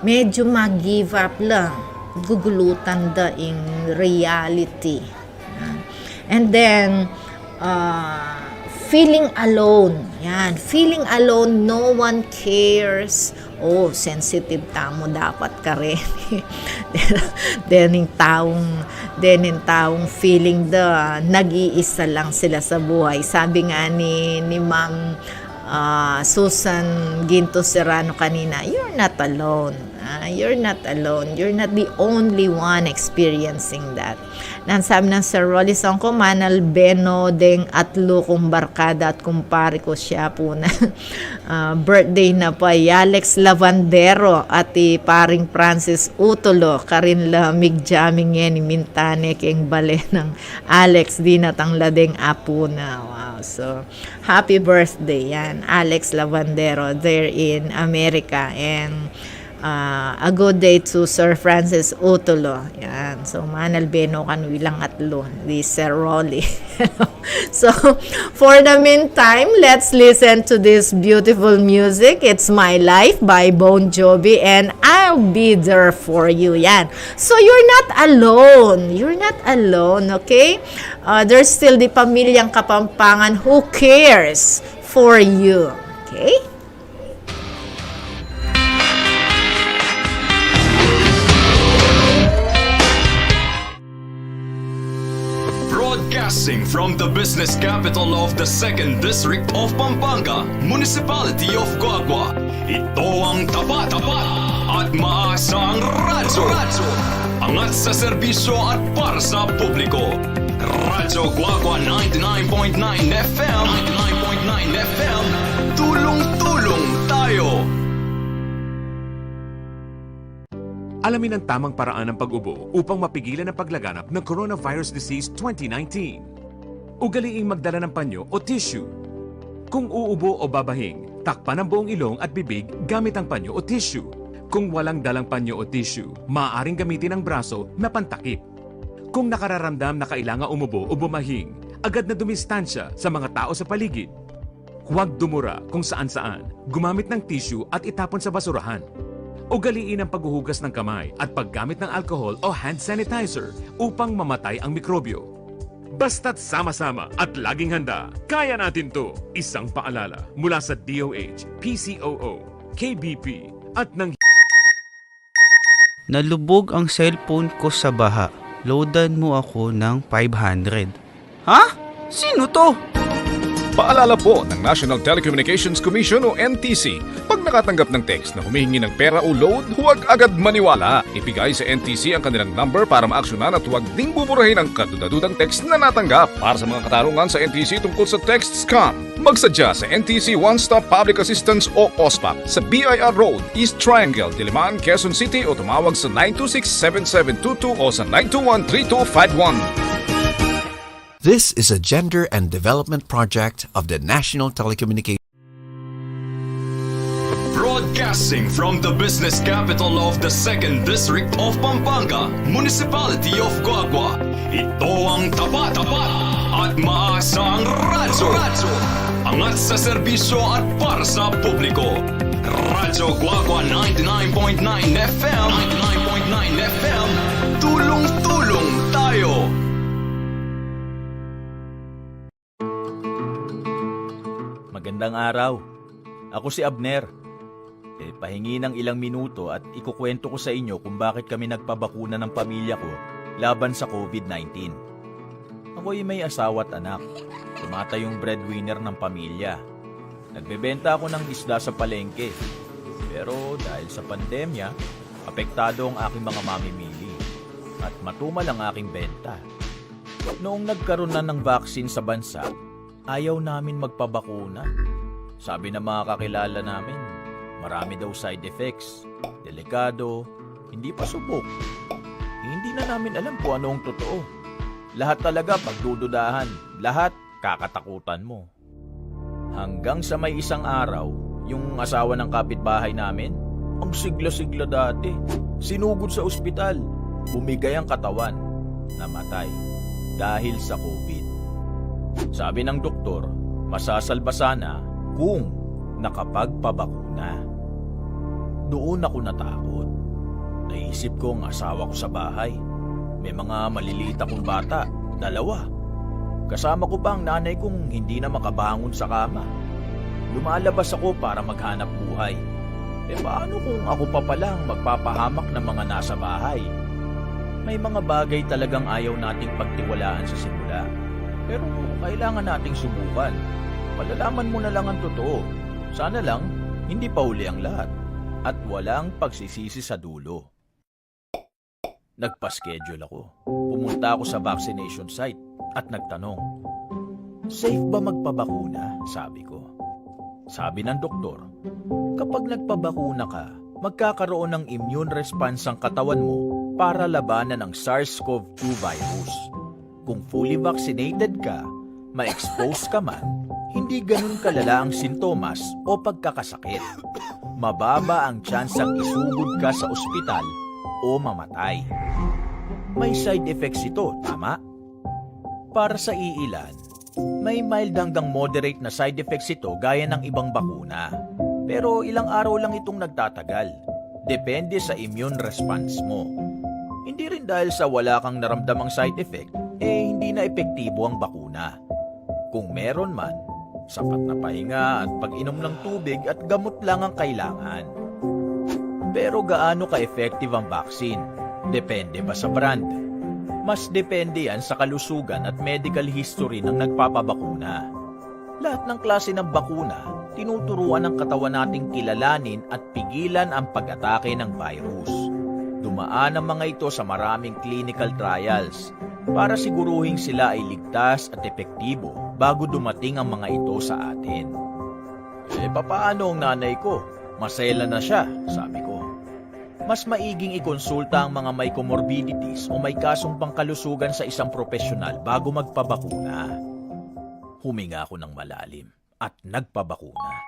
Medyo mag-give up lang. Gugulutan da in reality. And then, feeling alone. Yan, feeling alone, no one cares. Oh, sensitive tamo dapat ka rin. Dening taong feeling nag-iisa lang sila sa buhay. Sabi nga ni Ma'am Susan Ginto Serrano kanina, you're not alone. You're not alone. You're not the only one experiencing that. Sabi ng Sir Rolly Song ko, Manal Beno deng atlo kong barkada at kumpare ko siya po na birthday na pa. Alex Lavandero at paring Francis Utulo. Karin lamig jaming yan mintane keng bale ng Alex dinatang ladeng apo na. Wow. So, happy birthday yan. Alex Lavandero there in America. And a good day to Sir Francis Utulo. Yan. So, Manal Beno kanwilang atlo. Di Sir Rolly. So, for the meantime, let's listen to this beautiful music. It's My Life by Bon Jovi and I'll Be There For You. Yan. So, you're not alone. You're not alone, okay? There's still the Pamilyang Kapampangan who cares for you. Okay? Broadcasting from the business capital of the 2nd District of Pampanga, Municipality of Guagua. Ito ang tapat-tapat at maasang radyo. Angat sa serbisyo at para sa publiko. Radyo Guagua 99.9 FM. 99.9 FM. Tulong-tulong tayo. Alamin ang tamang paraan ng pag-ubo upang mapigilan ang paglaganap ng Coronavirus Disease 2019. Ugaliing magdala ng panyo o tissue. Kung uubo o babahing, takpan ang buong ilong at bibig gamit ang panyo o tissue. Kung walang dalang panyo o tissue, maaaring gamitin ang braso na pantakip. Kung nakararamdam na kailangan umubo o bumahing, agad na dumistansya sa mga tao sa paligid. Huwag dumura kung saan-saan, gumamit ng tissue at itapon sa basurahan. Ugaliin ang paghuhugas ng kamay at paggamit ng alcohol o hand sanitizer upang mamatay ang mikrobyo. Basta't sama-sama at laging handa, kaya natin to! Isang paalala mula sa DOH, PCOO, KBP at ng... Nalubog ang cellphone ko sa baha. Loadan mo ako ng 500. Ha? Sino to? Paalala po ng National Telecommunications Commission o NTC, pag nakatanggap ng text na humihingi ng pera o load, huwag agad maniwala. Ibigay sa NTC ang kanilang number para maaksyonan at huwag ding buburahin ang kadudadudang text na natanggap. Para sa mga katarungan sa NTC tungkol sa text scam, magsadya sa NTC One Stop Public Assistance o OSPAP sa BIR Road, East Triangle, Diliman, Quezon City o tumawag sa 926-7722 o sa 921-3251. This is a gender and development project of the National Telecommunications. Broadcasting from the business capital of the 2nd District of Pampanga, Municipality of Guagua. Ito ang tapat-tapat at maasang radyo. Angat sa serbisyo at para sa publiko. Radyo Guagua 99.9 FM. 99.9 FM. Tulong-tulong tayo. Magandang araw. Ako si Abner. Pahingi ng ilang minuto at ikukwento ko sa inyo kung bakit kami nagpabakuna ng pamilya ko laban sa COVID-19. Ako'y may asawa at anak. Tumatayong breadwinner ng pamilya. Nagbebenta ako ng isda sa palengke. Pero dahil sa pandemya, apektado ang aking mga mamimili at matumal ang aking benta. Noong nagkaroon na ng vaccine sa bansa, ayaw namin magpabakuna. Sabi ng mga kakilala namin, marami daw side effects, delikado, hindi pa subok. Hindi na namin alam kung ano ang totoo. Lahat talaga pagdududahan, lahat kakatakutan mo. Hanggang sa may isang araw, yung asawa ng kapitbahay namin, ang sigla-sigla dati, sinugod sa ospital, bumigay ang katawan, namatay dahil sa COVID. Sabi ng doktor, masasalba sana kung nakapagpabakuna. Doon ako natakot. Naisip ko ang asawa ko sa bahay. May mga maliliit akong bata, 2. Kasama ko pa ang nanay kong hindi na makabangon sa kama. Lumalabas ako para maghanap buhay. Paano kung ako pa palang magpapahamak ng mga nasa bahay? May mga bagay talagang ayaw nating pagtiwalaan sa simula. Pero kailangan nating subukan. Malalaman mo na lang ang totoo. Sana lang, hindi pa huli ang lahat. at walang pagsisisi sa dulo. Nagpa-schedule ako. Pumunta ako sa vaccination site at nagtanong, safe ba magpabakuna? Sabi ko. Sabi ng doktor, kapag nagpabakuna ka, magkakaroon ng immune response ang katawan mo para labanan ang SARS-CoV-2 virus. Kung fully vaccinated ka, ma-expose ka man, hindi ganun kalala ang sintomas o pagkakasakit. Mababa ang tsansang isugod ka sa ospital o mamatay. May side effects ito, tama? Para sa iilan, may mild hanggang moderate na side effects ito gaya ng ibang bakuna. Pero ilang araw lang itong nagtatagal. Depende sa immune response mo. Hindi rin dahil sa wala kang naramdamang side effect, hindi na epektibo ang bakuna. Kung meron man, sapat na pahinga at pag-inom ng tubig at gamot lang ang kailangan. Pero gaano ka-effective ang vaccine? Depende ba sa brand? Mas depende yan sa kalusugan at medical history ng nagpapabakuna. Lahat ng klase ng bakuna, tinuturuan ng katawan nating kilalanin at pigilan ang pag-atake ng virus. Dumaan ang mga ito sa maraming clinical trials para siguruhin sila ay ligtas at epektibo bago dumating ang mga ito sa atin. Papaano ang nanay ko? Masela na siya, sabi ko. Mas maiging ikonsulta ang mga may comorbidities o may kasong pangkalusugan sa isang profesional bago magpabakuna. Huminga ako ng malalim at nagpabakuna.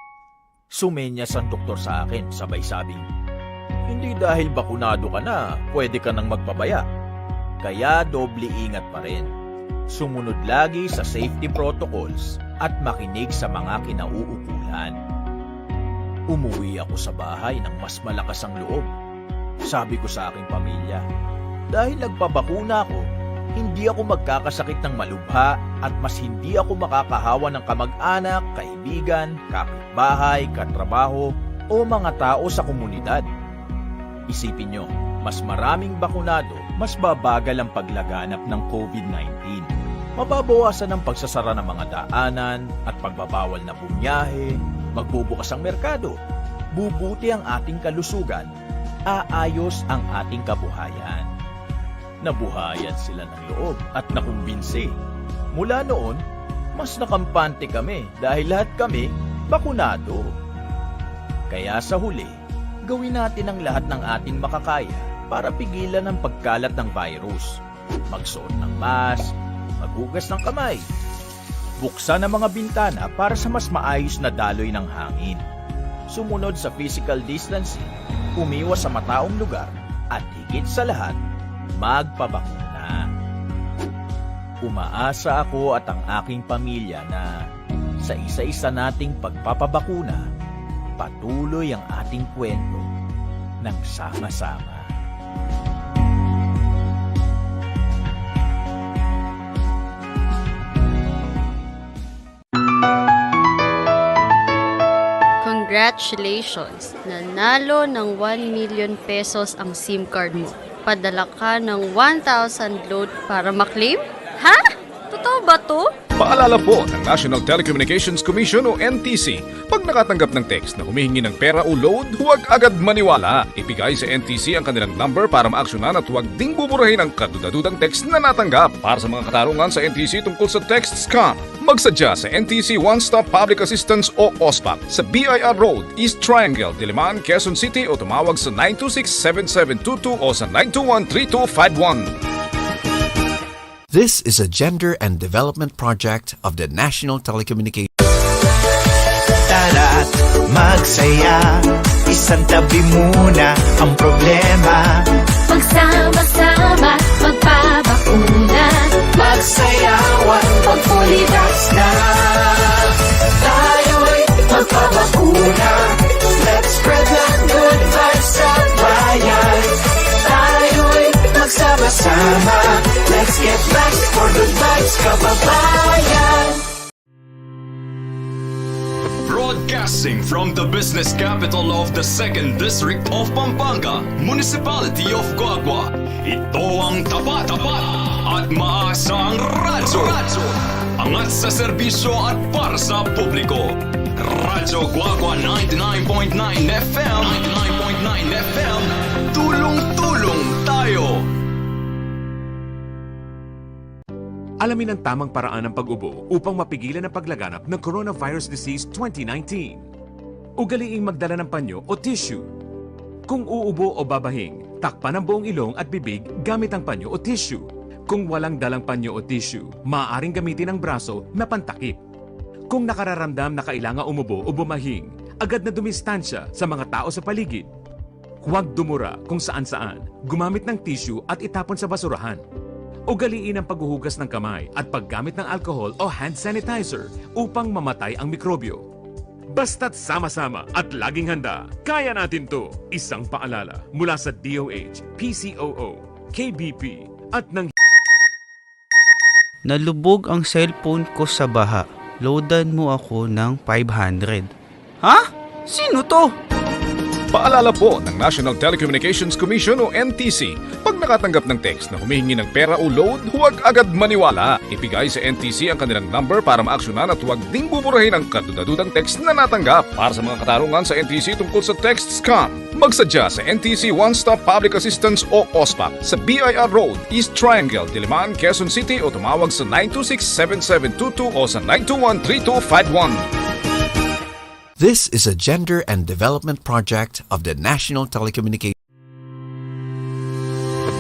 Sumenyas ang doktor sa akin, sabay sabing, hindi dahil bakunado ka na, pwede ka nang magpabaya. Kaya doble ingat pa rin. Sumunod lagi sa safety protocols at makinig sa mga kinauukulan. Umuwi ako sa bahay ng mas malakas ang loob. Sabi ko sa aking pamilya, dahil nagpabakuna ako, hindi ako magkakasakit ng malubha at mas hindi ako makakahawa ng kamag-anak, kaibigan, kapitbahay, katrabaho o mga tao sa komunidad. Isipin nyo, mas maraming bakunado, mas babagal ang paglaganap ng COVID-19. Mababawasan ang pagsasara ng mga daanan at pagbabawal na bumiyahe, magbubukas ang merkado, bubuti ang ating kalusugan, aayos ang ating kabuhayan. Nabuhayan sila ng loob at nakumbinsi. Mula noon, mas nakampante kami dahil lahat kami bakunado. Kaya sa huli, gawin natin ang lahat ng ating makakaya para pigilan ang pagkalat ng virus. Magsuot ng mask, maghugas ng kamay, buksan ang mga bintana para sa mas maayos na daloy ng hangin. Sumunod sa physical distancing, umiwas sa mataong lugar, at higit sa lahat, magpabakuna. Umaasa ako at ang aking pamilya na sa isa-isa nating pagpapabakuna, patuloy ang ating kwento ng sama-sama. Congratulations! Nanalo ng 1 million pesos ang SIM card mo. Padala ka ng 1,000 load para maklaim? Ha? Totoo ba to? Paalala po ng National Telecommunications Commission o NTC, pag nakatanggap ng text na humihingi ng pera o load, huwag agad maniwala. Ibigay sa NTC ang kanilang number para maaksyonan at huwag ding buburahin ang kadudadudang text na natanggap. Para sa mga katarungan sa NTC tungkol sa text scam, magsadya sa NTC One Stop Public Assistance o OSPAP sa BIR Road, East Triangle, Diliman, Quezon City o tumawag sa 926-7722 o sa 921-3251. This is a gender and development project of the National Telecommunications. Tara't magsaya, isang tabi muna ang problema. Magsama-sama, magpabakuna. Magsayawan, pag-fully vax na. Tayo'y magpabakuna. Let's spread the good vibes sa bayan. Tayo'y magsama-sama. Let's get vaxxed for good vibes, kababayan. Broadcasting from the business capital of the 2nd District of Pampanga, Municipality of Guagua, ito ang tapat-tapat at maasang radyo. Angat sa serbisyo at para sa publiko. Radyo Guagua 99.9 FM, 99.9 FM. Tulong-tulong tayo. Alamin ang tamang paraan ng pag-ubo upang mapigilan ang paglaganap ng Coronavirus Disease 2019. Ugaliing magdala ng panyo o tissue. Kung uubo o babahing, takpan ang buong ilong at bibig gamit ang panyo o tissue. Kung walang dalang panyo o tissue, maaaring gamitin ang braso na pantakip. Kung nakararamdam na kailangan umubo o bumahing, agad na dumistansya sa mga tao sa paligid. Huwag dumura kung saan-saan, gumamit ng tissue at itapon sa basurahan. Ugaliin ang paghuhugas ng kamay at paggamit ng alcohol o hand sanitizer upang mamatay ang mikrobyo. Basta't sama-sama at laging handa, kaya natin to! Isang paalala mula sa DOH, PCOO, KBP at ng Nalubog ang cellphone ko sa baha. Loadan mo ako ng 500. Ha? Sino to? Paalala po ng National Telecommunications Commission o NTC, pag nakatanggap ng text na humihingi ng pera o load, huwag agad maniwala. Ibigay sa NTC ang kanilang number para maaksyonan at huwag ding buburahin ang kadudadudang text na natanggap. Para sa mga katarungan sa NTC tungkol sa text scam, magsadya sa NTC One Stop Public Assistance o OSPAP sa BIR Road, East Triangle, Diliman, Quezon City o tumawag sa 926-7722 o sa 921-3251. This is a gender and development project of the National Telecommunications.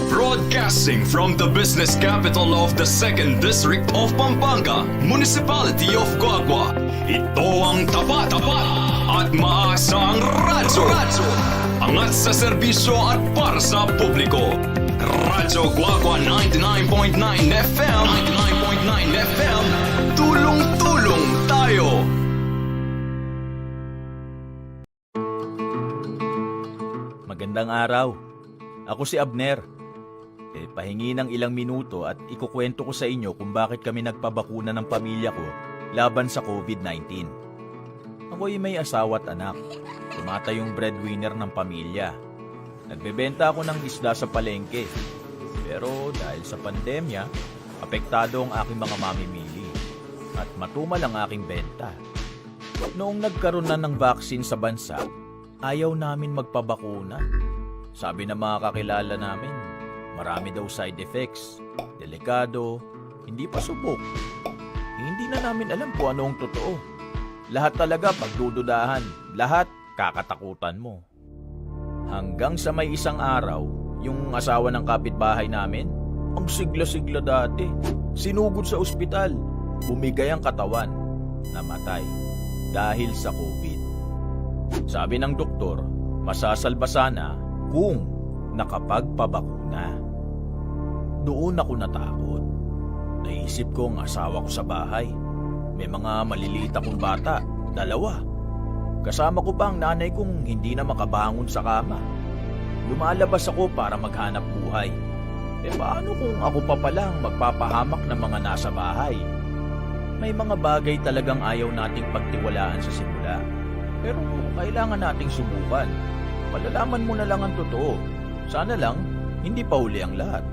Broadcasting from the business capital of the 2nd District of Pampanga, Municipality of Guagua. Ito ang tapat-tapat at maasang radyo. Angat sa serbisyo at para sa publiko. Radyo Guagua 99.9 FM. 99.9 FM. Tulong-tulong tayo. Magandang araw. Ako si Abner. Pahingi ng ilang minuto at ikukwento ko sa inyo kung bakit kami nagpabakuna ng pamilya ko laban sa COVID-19. Ako'y may asawa at anak. Tumatayong breadwinner ng pamilya. Nagbebenta ako ng isda sa palengke. Pero dahil sa pandemya, apektado ang aking mga mamimili at matumal ang aking benta. Noong nagkaroon na ng vaccine sa bansa, ayaw namin magpabakuna. Sabi ng mga kakilala namin, marami daw side effects, delikado, hindi pa subok. Hindi na namin alam kung ano ang totoo. Lahat talaga pagdududahan, lahat kakatakutan mo. Hanggang sa may isang araw, yung asawa ng kapitbahay namin, ang sigla-sigla dati, sinugod sa ospital, bumigay ang katawan, namatay dahil sa COVID. Sabi ng doktor, masasalba sana kung nakapagpabakuna. Doon ako natakot. Naisip ko ang asawa ko sa bahay. May mga maliliit akong bata, 2. Kasama ko pa ang nanay kong hindi na makabangon sa kama. Lumalabas ako para maghanap buhay. Paano kung ako pa palang magpapahamak ng mga nasa bahay? May mga bagay talagang ayaw nating pagtiwalaan sa simula. Pero kailangan nating subukan. Malalaman mo na lang ang totoo. Sana lang, hindi pa huli ang lahat.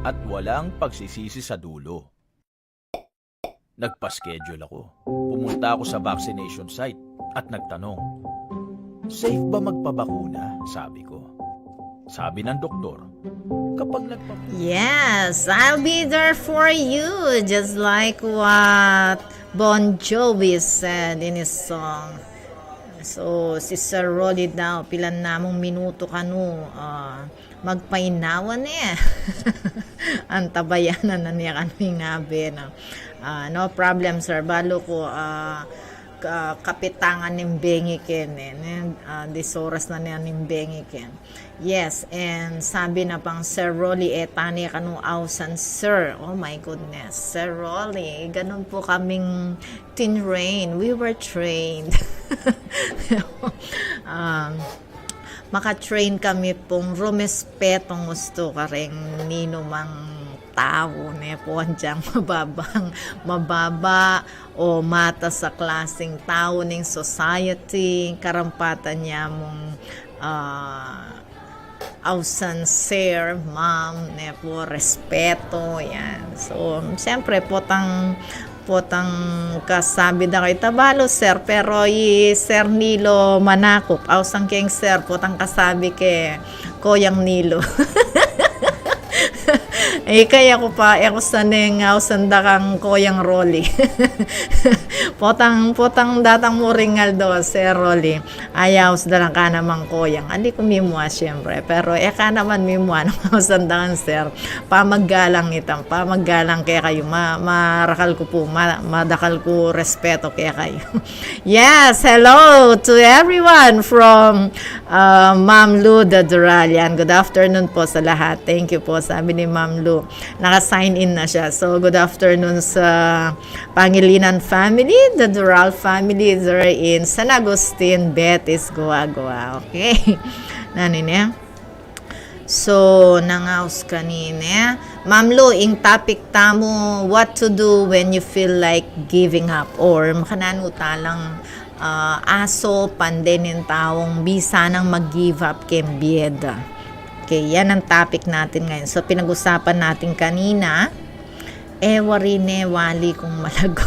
At walang pagsisisi sa dulo. Nagpa-schedule ako. Pumunta ako sa vaccination site at nagtanong, safe ba magpabakuna? Sabi ko. Sabi ng doktor, kapag nagpabakuna... Yes, I'll be there for you. Just like what Bon Jovi said in his song. So, si Sir Rolly daw, pilan namong minuto kanu, magpainawan niya. Ang tabayanan na niya kami ngabi. No problem, sir. Balo ko, kapitangan ng bengikin. Dis oras na niya ng bengikin. Yes, and sabi na pang Sir Rolly, tani kanu ausan, sir. Oh my goodness, Sir Rolly, ganun po kaming tinrain. We were trained. Maka-train kami pong rumespetong gusto ka rin ninumang tao ne po andyang mababa o mata sa klaseng tao ng society, karampatan niya mong ausan sir, ma'am, ne po, respeto, yan. So, siyempre po potang kasabi da kay tabalo sir, pero Sir Nilo Manakop, ausang keng sir, potang kasabi ke Koyang Nilo. Kaya ko pa, ako saneng ausanda kang Koyang Rolly. potang datang mo ringal do, Sir Rolly. Ayaw sa dalang ka naman Koyang. Hindi ko mimua siyempre, pero ka naman mimua ng ausanda kang sir. Pamaggalang itang, pamaggalang kaya kayo. Marakal ko po, madakal ko respeto kaya kayo. Yes, hello to everyone from Ma'am Lu the Duralian. Good afternoon po sa lahat. Thank you po, sabi ni Ma'am Lu. Naka-sign in na siya. So, good afternoon sa Pangilinan family, the Dural family there in San Agustin, Betis, Goa. Okay. Nanin So, nangaus kanina. Ma'am Lu, ing topic tamo, what to do when you feel like giving up or makananutalang aso, pandenin taong bisa nang mag-give up kem bieda. Okay, yan ang topic natin ngayon. So, pinag-usapan natin kanina, warine wali kong malago.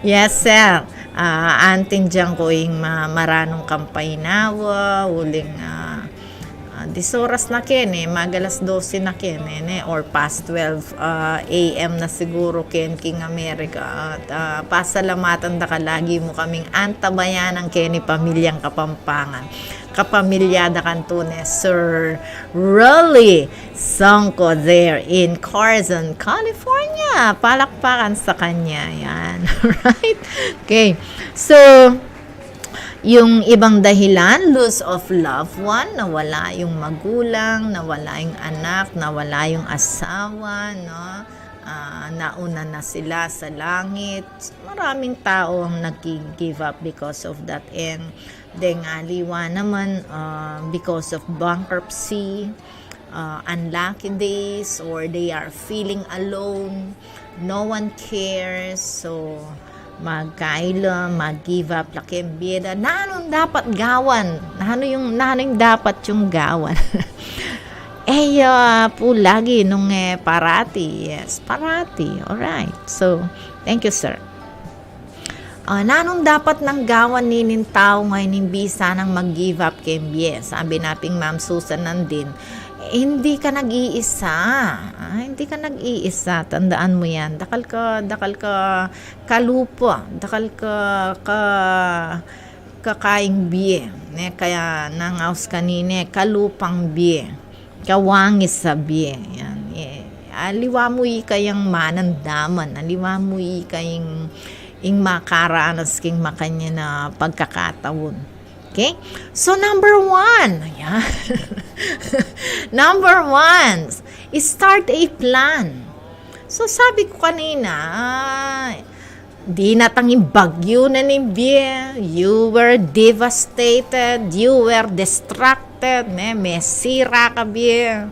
Yes, sir. Antin dyan ko yung maranong kampaynawa, uling 10 oras na magalas 12 na or past 12 AM na siguro king Amerika. At pasalamatan da ka lagi mo kaming antabayan ng pamilyang Kapampangan. Kapamilyada kantunes, Sir Rolly Songko there in Carson, California. Palakpakan sa kanya. Yan. Right? Okay. So, yung ibang dahilan, loss of loved one, nawala yung magulang, nawala yung anak, nawala yung asawa, no? Nauna na sila sa langit. Maraming tao ang nag-give up because of that. And then aliwa naman because of bankruptcy, unlucky days, or they are feeling alone, no one cares. So magkaila, mag-give up, laking bida. Nanong dapat gawan? Nano yung dapat yung gawan? Po lagi nung parati. Yes, parati. Alright. So, thank you, sir. Nanong dapat nang gawan ninin tao ngayon bisa nang mag-give up kem sabi naping Ma'am Susan nandin. Hindi ka nag-iisa. Hindi ka nag-iisa. Tandaan mo yan. Dakal ka kalupa. Dakal ka kakaing biye. Kaya nangaus kanine, kalupang biye. Kawangis sa biye. Yan. Aliwa mo kayang manandaman. Aliwa mo kayang makaranas king makanya na pagkakataon. Okay? So, number 1. Ayan. Number 1, start a plan. So, sabi ko kanina, di natanging bagyo na ni Bie. You were devastated. You were distracted. May sira ka, Bie.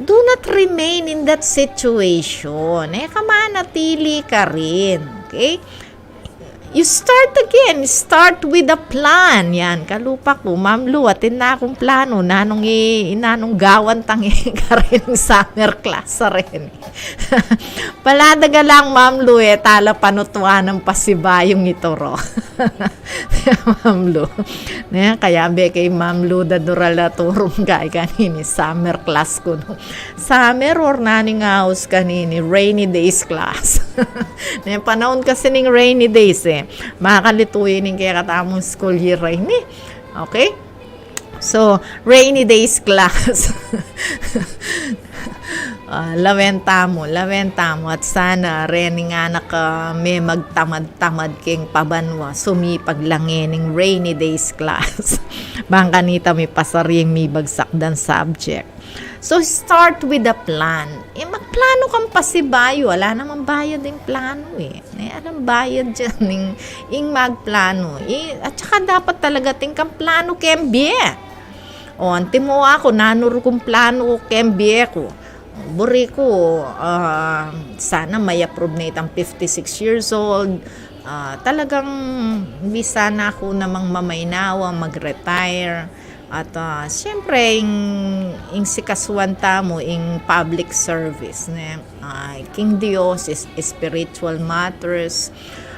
Do not remain in that situation. Kamanatili ka rin. Okay? You start again. Start with a plan. Yan. Kalupa ko. Ma'am Lu, atin na akong plano. Inanong gawan tangi ka rin summer class rin. Paladaga lang, Ma'am Lu, tala panutuan ng pasibayong ito ro. Ma'am Lu. Kaya kay Ma'am Lu da dural na turong kay kanini. Summer class ko. No? Summer or naning house kanini. Rainy days class. Panahon kasi ning rainy days makakalituin yung kaya katamong school year rainy. Okay? So, rainy days class. Lawenta mo at sana rin nga may magtamad-tamad king pabanwa sumipag langining rainy days class. Bang kanita may pasaring may bagsak dan subject. So, start with a plan. Magplano kang pasibayo. Wala namang bayad yung plano Anong bayad dyan yung magplano. At saka dapat talaga kang plano kembie. Anti mo ako, nanuro kong plano kembie ko. Buri ko, sana may approve na itang 56 years old. Talagang bisa na ako namang mamaynawa, mag-retire. At siyempre, yung sikasuan mo, yung public service, king Dios, is spiritual matters.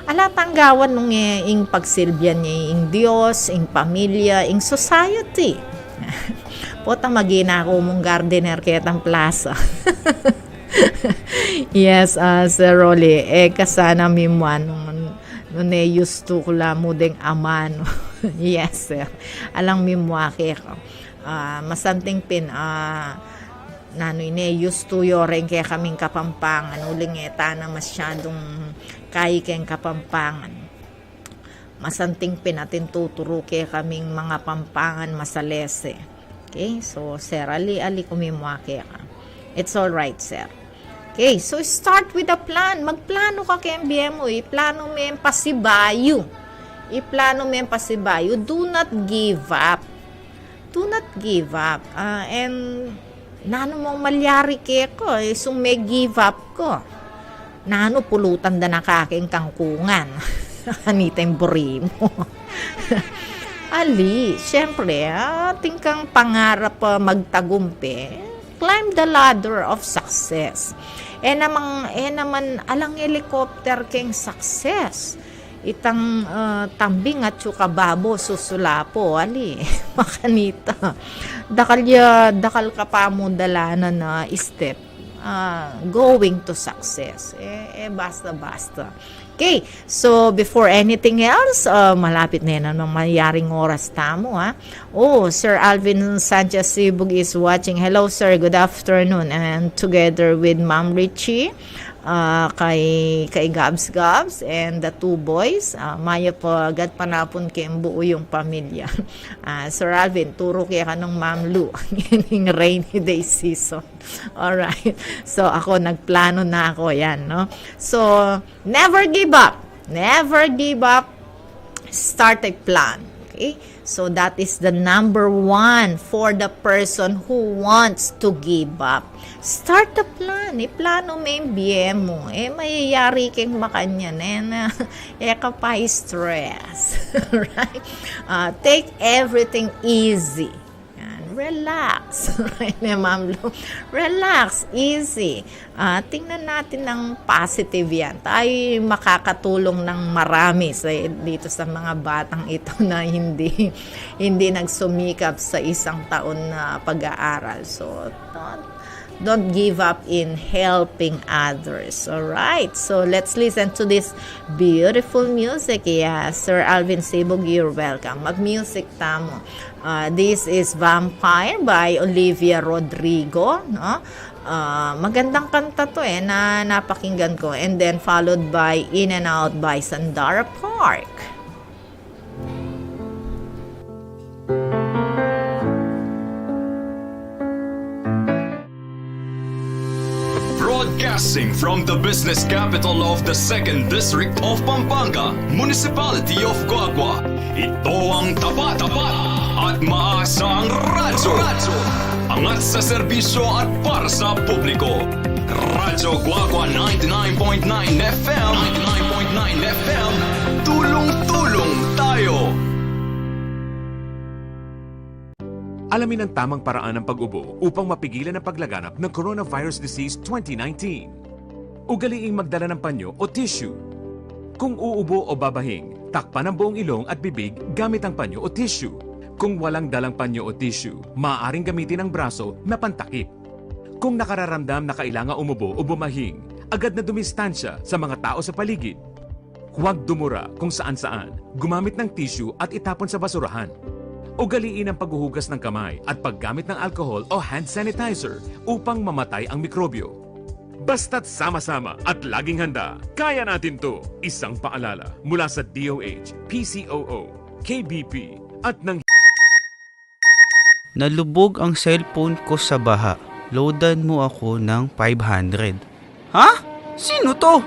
Alatanggawan nung yung pagsilbihan niya, yung Diyos, yung pamilya, yung society. Potang magina ako mong gardener ketang plaza. Yes, Sir Rolly. Kasana mimuan nung used to kula mo ding aman. Yes, sir. Alang mimwake ko. Masanting pin, used to yoreng kaya kaming Kapampangan. Uling na masyadong kaya kayang Kapampangan. Masanting pin natin tuturo kaya kaming mga Pampangan masalese. Okay, so sir, ali kumimwake ka. It's all right, sir. Okay, so start with a plan. Magplano ka kay MBM mo. Iplano mo yung pasibayo. Do not give up. Do not give up. And nano mong malyari kaya ko. So may give up ko. Nano pulutan da na kaking kangkungan. Anita yung buri mo. Ali, syempre, ating kang pangarap magtagumpi. Climb the ladder of success. Naman alang helicopter keng success. Itang tambing at tsukababo susulapo, ali. Makanita. Dakal ka pa mo dalanan na step. Going to success. Basta. Okay, so before anything else, malapit na yan ang mayaring oras tamo, ha? Oh, Sir Alvin Sanchez Sibug is watching. Hello, sir. Good afternoon. And together with Ma'am Richie, kay Gabs, and the two boys, maya po agad panapon kay buo yung pamilya. Sir Alvin, turo kaya ka ng Ma'am Lou. Yung rainy day season. Alright. So, ako, nagplano na ako. Yan, no? So, never give up. Never give up. Start a plan. Okay? So, that is the number one for the person who wants to give up. Start the plan. Plano mo yung BM mo. Mayayari kang makanyan. Ka pa stress. Right? Take everything easy. Relax. Right, Ma'am Lu? Relax. Easy. Tingnan natin ng positive yan. Tayo makakatulong ng marami dito sa mga batang ito na hindi nagsumikap sa isang taon na pag-aaral. So, don't give up in helping others. Alright, so let's listen to this beautiful music. Yeah, Sir Alvin Sibug, you're welcome. Mag-music tamo. This is Vampire by Olivia Rodrigo. No? Magandang kanta to na napakinggan ko. And then followed by In and Out by Sandara Park. Broadcasting from the business capital of the 2nd District of Pampanga, Municipality of Guagua. Ito ang tapat at maasang radyo. Angat sa serbisyo at para sa publiko. Radyo Guagua 99.9 FM. 99.9 FM. Tulong-tulong tayo. Alamin ang tamang paraan ng pag-ubo upang mapigilan ang paglaganap ng Coronavirus Disease 2019. Ugaliing magdala ng panyo o tissue. Kung uubo o babahing, takpan ang buong ilong at bibig gamit ang panyo o tissue. Kung walang dalang panyo o tissue, maaaring gamitin ang braso na pantakip. Kung nakararamdam na kailangan umubo o bumahing, agad na dumistansya sa mga tao sa paligid. Huwag dumura kung saan-saan, gumamit ng tissue at itapon sa basurahan. Ugaliin ang paghuhugas ng kamay at paggamit ng alcohol o hand sanitizer upang mamatay ang mikrobyo. Basta't sama-sama at laging handa, kaya natin to. Isang paalala mula sa DOH, PCOO, KBP at ng... Nalubog ang cellphone ko sa baha. Loadan mo ako ng 500. Ha? Sino to?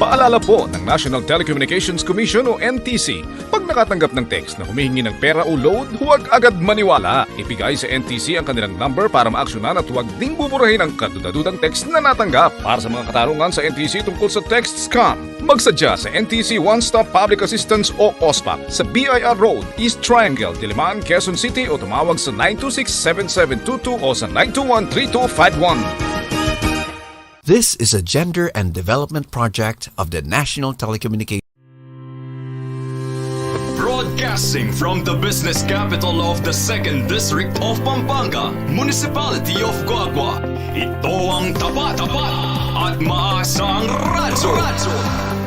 Paalala po ng National Telecommunications Commission o NTC, pag nakatanggap ng text na humihingi ng pera o load, huwag agad maniwala. Ibigay sa NTC ang kanilang number para maaksyonan at huwag ding buburahin ang kadudadudang text na natanggap. Para sa mga katarungan sa NTC tungkol sa text scam, Magsadya sa NTC One Stop Public Assistance o OSPAP sa BIR Road, East Triangle, Diliman, Quezon City o tumawag sa 926-7722 o sa 921-3251. This is a gender and development project of the National Telecommunications. Broadcasting from the business capital of the 2nd District of Pampanga, Municipality of Guagua. Ito ang tapat at maasang radyo.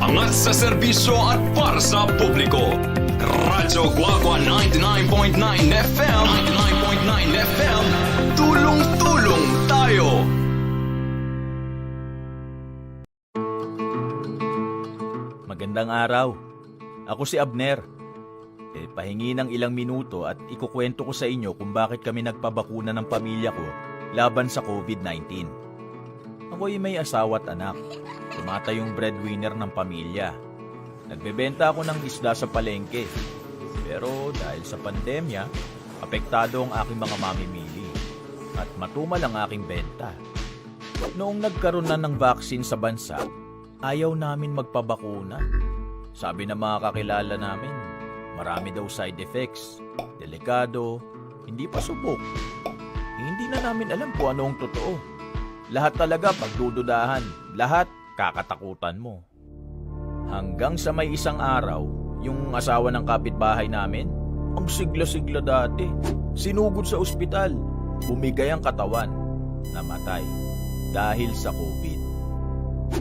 Angat sa serbisyo at para sa publiko. Radyo Guagua 99.9 FM. 99.9 FM. Tulong-tulong tayo. Magandang araw. Ako si Abner. Pahingi ng ilang minuto at ikukwento ko sa inyo kung bakit kami nagpabakuna ng pamilya ko laban sa COVID-19. Ako'y may asawa at anak. Tumatayong breadwinner ng pamilya. Nagbebenta ako ng isda sa palengke. Pero dahil sa pandemya, apektado ang aking mga mamimili. At matumal ang aking benta. Noong nagkaroon na ng vaccine sa bansa, ayaw namin magpabakuna. Sabi ng mga kakilala namin, marami daw side effects, delikado, hindi pa subok. Hindi na namin alam kung ano ang totoo. Lahat talaga pagdududahan, lahat kakatakutan mo. Hanggang sa may isang araw, yung asawa ng kapitbahay namin, ang sigla-sigla dati, sinugod sa ospital, bumigay ang katawan, namatay dahil sa COVID.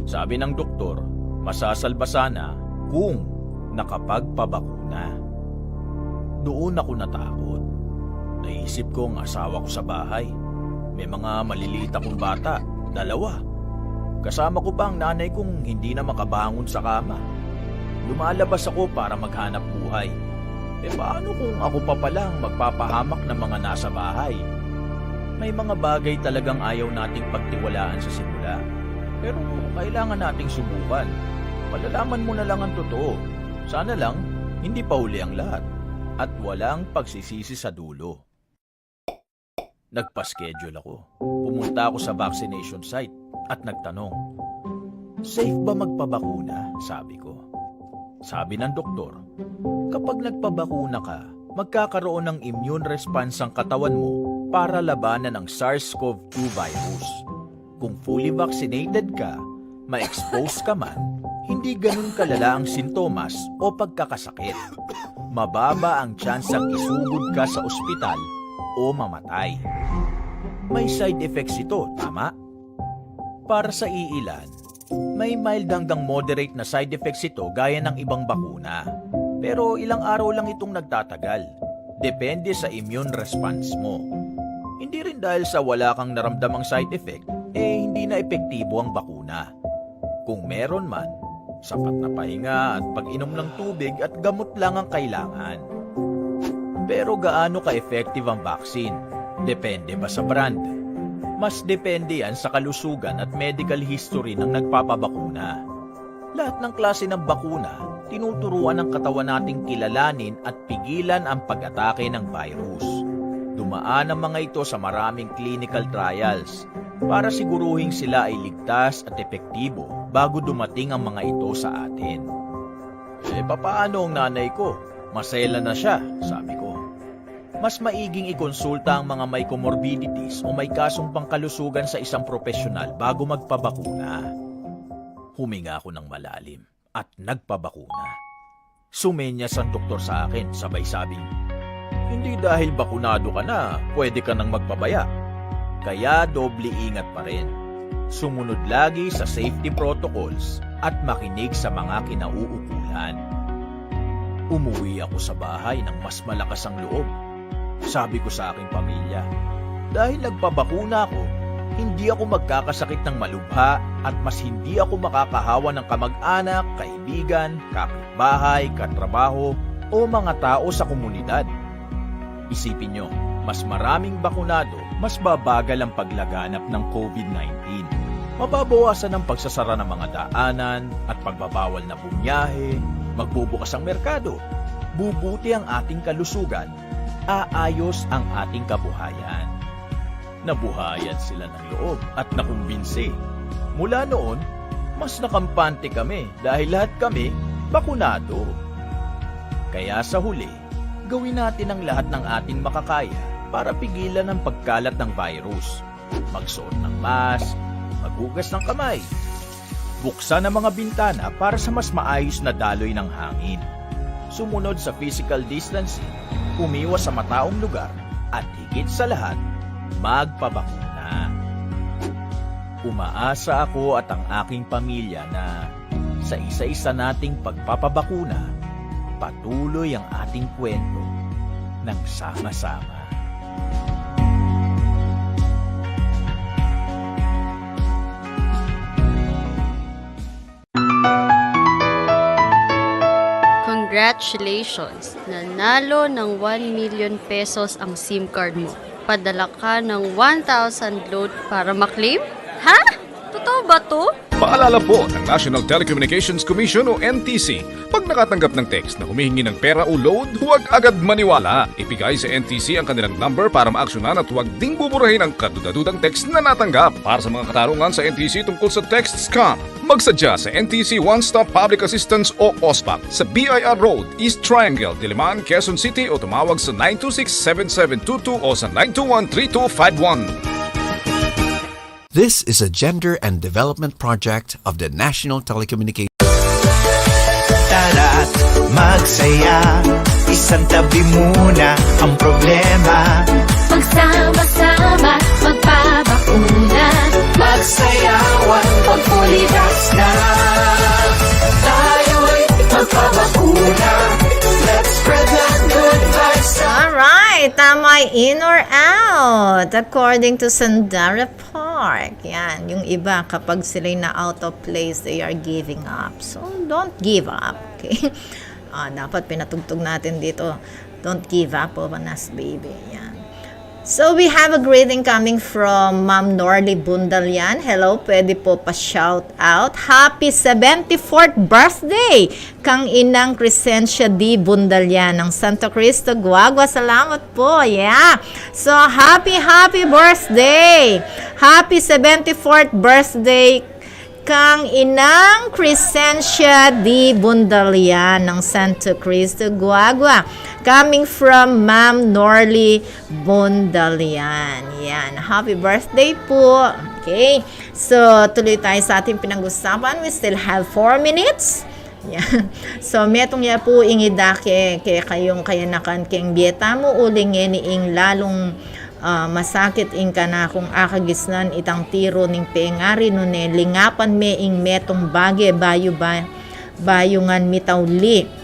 Sabi ng doktor, masasalba sana kung nakapagpabakuna. Doon ako natakot. Naisip ko ang asawa ko sa bahay. May mga maliliit akong bata, 2. Kasama ko pa ang nanay kong hindi na makabangon sa kama. Lumalabas ako para maghanap buhay. Paano kung ako pa palang magpapahamak ng mga nasa bahay? May mga bagay talagang ayaw nating pagtiwalaan sa simula. Pero kailangan nating subukan. Palalaman mo na lang ang totoo. Sana lang, hindi pa huli ang lahat. At walang pagsisisi sa dulo. Nagpa-schedule ako. Pumunta ako sa vaccination site at nagtanong, safe ba magpabakuna? Sabi ko. Sabi ng doktor, kapag nagpabakuna ka, magkakaroon ng immune response ang katawan mo para labanan ang SARS-CoV-2 virus. Kung fully vaccinated ka, ma-expose ka man, hindi ganun kalala ang sintomas o pagkakasakit. Mababa ang tsansang isugod ka sa ospital o mamatay. May side effects ito, tama? Para sa iilan, may mild hanggang moderate na side effects ito gaya ng ibang bakuna. Pero ilang araw lang itong nagtatagal. Depende sa immune response mo. Hindi rin dahil sa wala kang naramdamang side effect, hindi na epektibo ang bakuna. Kung meron man, sapat na pahinga at pag-inom ng tubig at gamot lang ang kailangan. Pero gaano ka-effective ang vaccine? Depende ba sa brand? Mas depende yan sa kalusugan at medical history ng nagpapabakuna. Lahat ng klase ng bakuna, tinuturuan ng katawan nating kilalanin at pigilan ang pag-atake ng virus. Dumaan ang mga ito sa maraming clinical trials para siguruhin sila ay ligtas at epektibo bago dumating ang mga ito sa atin. Papaano ang nanay ko? Masela na siya, sabi ko. Mas maiging ikonsulta ang mga may comorbidities o may kasong pangkalusugan sa isang profesional bago magpabakuna. Huminga ako ng malalim at nagpabakuna. Sumenyas ang doktor sa akin, sabay sabing, hindi dahil bakunado ka na, pwede ka nang magpabaya. Kaya doble ingat pa rin. Sumunod lagi sa safety protocols at makinig sa mga kinauukulan. Umuwi ako sa bahay ng mas malakas ang loob. Sabi ko sa aking pamilya, dahil nagpabakuna ako, hindi ako magkakasakit ng malubha at mas hindi ako makakahawa ng kamag-anak, kaibigan, kapitbahay, katrabaho o mga tao sa komunidad. Isipin nyo, mas maraming bakunado, mas babagal ang paglaganap ng COVID-19. Mababawasan ang pagsasara ng mga daanan at pagbabawal na bumiyahe, magbubukas ang merkado, bubuti ang ating kalusugan, aayos ang ating kabuhayan. Nabuhayan sila ng loob at nakumbinsi. Mula noon, mas nakampante kami dahil lahat kami bakunado. Kaya sa huli, gawin natin ang lahat ng ating makakaya para pigilan ang pagkalat ng virus. Magsuot ng mask, maghugas ng kamay, buksan ang mga bintana para sa mas maayos na daloy ng hangin. Sumunod sa physical distancing, umiwas sa mataong lugar, at higit sa lahat, magpabakuna. Umaasa ako at ang aking pamilya na sa isa-isa nating pagpapabakuna, patuloy ang ating kwento ng sama-sama. Congratulations! Nanalo ng 1 million pesos ang SIM card mo. Padala ka ng 1,000 load para maklaim? Ha? Totoo ba to? Paalala po ng National Telecommunications Commission o NTC, pag nakatanggap ng text na humihingi ng pera o load, huwag agad maniwala. Ibigay sa NTC ang kanilang number para maaksyonan at huwag ding buburahin ang kadudadudang text na natanggap. Para sa mga katarungan sa NTC tungkol sa text scam, magsadya sa NTC One Stop Public Assistance o OSPAP sa BIR Road, East Triangle, Diliman, Quezon City o tumawag sa 926-7722 o sa 921-3251. This is a gender and development project of the National Telecommunications. Tara't magsaya, isang tabi muna ang problema. Magsama-sama, magpabakuna. Magsayawan, pagpulitas na. Tayo'y magpabakuna. Let's spread the good vibes. Alright, tama in or out according to Sandara Park. Yan, yung iba kapag sila'y na out of place, they are giving up. So, don't give up, okay? Dapat pinatugtog natin dito. Don't give up, Panas baby. Yan. So, we have a greeting coming from Ma'am Norly Bundalyan. Hello, pwede po pa-shout out. Happy 74th birthday! Kang Inang Crescencia D. Bundalyan ng Santo Cristo, Guagua. Salamat po. Yeah. So, happy birthday! Happy 74th birthday, Kang Inang Crescencia D. Bundalyan ng Santo Cristo, Guagua. Coming from Ma'am Norly Bundalyan. Yan. Happy birthday po. Okay. So, tuloy tayo sa ating pinag-usapan. We still have 4 minutes. Yan. So, metong ya po ingidake kayong kayanakan keng bieta mo uling ing lalong masakit ing kana kung akagisnan itang tiro ning pengari no ne lingapan me ing metong bage bayungan mitawli.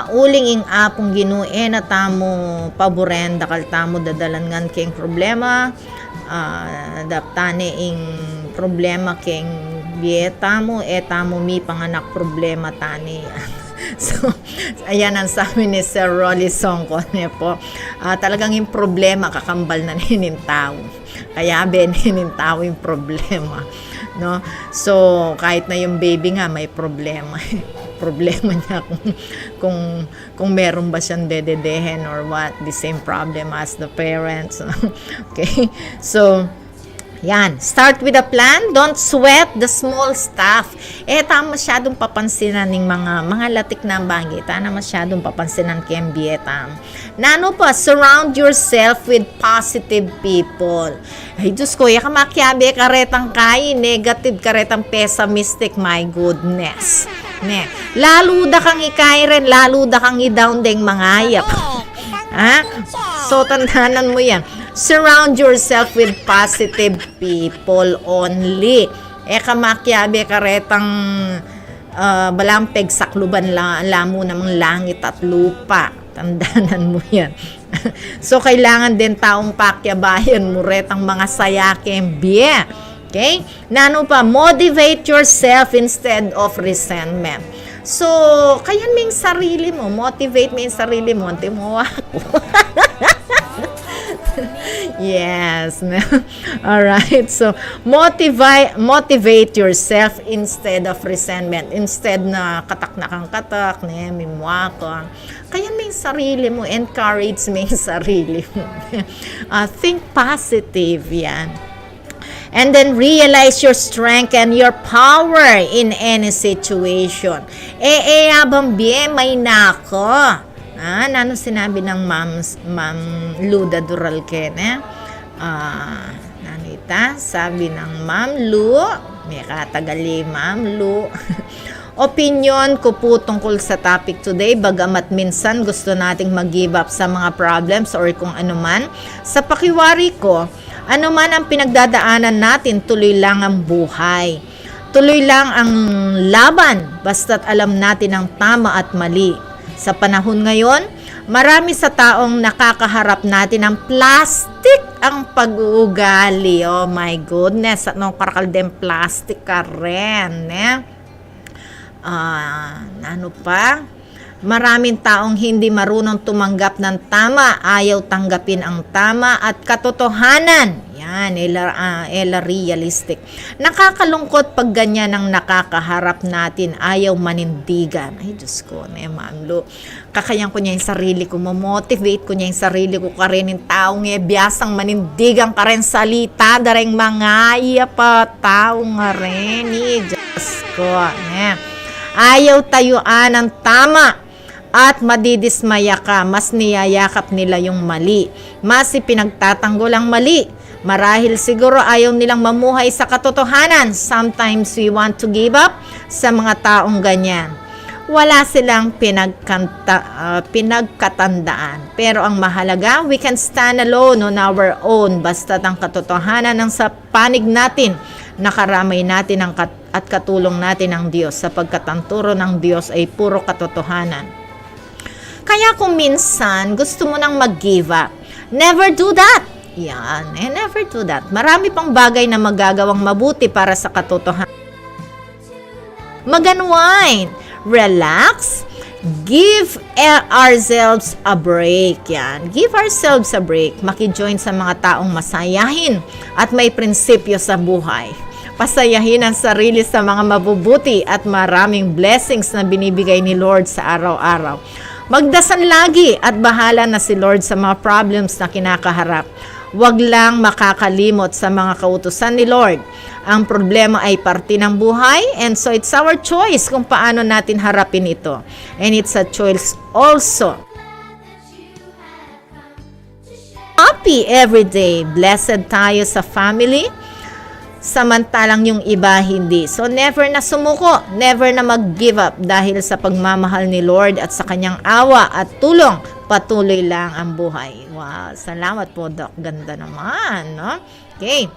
Uling ing apong ginuen na tamo paboren dakal tamo dadalangan keng problema daptane ing problema keng bieta mo tamo mi panganak problema tani. So, ayan ang sabi ni Sir Rolly Songko niya po. Talagang yung problema kakambal na ninintao. Kaya ninintao yung problema. No? So, kahit na yung baby nga may problema. Problema niya kung meron ba siyang dededehen or what. The same problem as the parents. Okay? So, yan. Start with a plan. Don't sweat the small stuff. Tama masyadong papansinan ng mga latik na bagay. Tama masyadong papansinan kay MBA. Nano pa, surround yourself with positive people. Ay, Diyos ko, yaka makyabe karetang kay, negative karetang pessimistic, my goodness. Ne. Lalo da kang ikairen, lalo da kang i-down ding mga ayap. Ha? So, tandanan mo yan. Surround yourself with positive people only. Kamakyabe karetang balampeg sakluban lamo namang langit at lupa. Tandanan mo yan. So, kailangan din taong pakyabayan mo retang mga sayakeng biye. Okay? Nano pa, motivate yourself instead of resentment. So, kaya may sarili mo. Motivate mo yung sarili mo. Ante mo ako. Yes. Alright. So, motivate yourself instead of resentment. Instead na katak na kang katak, mimwa ka. Kaya may sarili mo. Encourage mo yung sarili mo. Think positive. Yan. And then realize your strength and your power in any situation. Abang biye, may nako. Ano sinabi ng Ma'am Luda Duralquene? Nanita, sabi ng Ma'am Lu, may katagali Ma'am Lu. Opinion ko po tungkol sa topic today, bagamat minsan gusto nating mag-give up sa mga problems or kung ano man. Sa pakiwari ko, ano man ang pinagdadaanan natin, tuloy lang ang buhay. Tuloy lang ang laban, basta't alam natin ang tama at mali. Sa panahon ngayon, marami sa taong nakakaharap natin ng plastic ang pag-uugali. Oh my goodness, at nung karakaldem plastic ka rin, ano pa? Maraming taong hindi marunong tumanggap ng tama, ayaw tanggapin ang tama at katotohanan. Yan, ela realistic. Nakakalungkot pag ganyan ang nakakaharap natin, ayaw manindigan. Ay, Diyos ko, Ma'am Lu. Kakayan ko niya yung sarili ko, motivate ko niya yung sarili ko ka rin yung taong biyasang manindigan ka rin salita, daring mga iya pa taong nga rin. Diyos ko, ayaw tayuan ng tama at madidismaya ka, mas niyayakap nila yung mali, mas ipinagtatanggol ang mali. Marahil siguro ayaw nilang mamuhay sa katotohanan. Sometimes we want to give up sa mga taong ganyan. Wala silang pinagkatandaan. Pero ang mahalaga, we can stand alone on our own basta't ang katotohanan ng sa panig natin, nakaramay natin at katulong natin ang Diyos, sapagkat ang turo ng Diyos ay puro katotohanan. Kaya kung minsan gusto mo nang mag-give up, never do that. Yan, never do that. Marami pang bagay na magagawang mabuti para sa katotohanan. Mag-unwind, relax, give ourselves a break. Yan, give ourselves a break. Maki-join sa mga taong masayahin at may prinsipyo sa buhay. Pasayahin ang sarili sa mga mabubuti at maraming blessings na binibigay ni Lord sa araw-araw. Magdasal lagi at bahala na si Lord sa mga problems na kinakaharap. Huwag lang makakalimot sa mga kautusan ni Lord. Ang problema ay parte ng buhay, and so it's our choice kung paano natin harapin ito. And it's a choice also. Happy every day. Blessed tayo sa family, samantalang yung iba hindi. So never na sumuko, never na mag-give up dahil sa pagmamahal ni Lord at sa kanyang awa at tulong, patuloy lang ang buhay. Wow, salamat po, Doc. Ganda naman, no? Okay.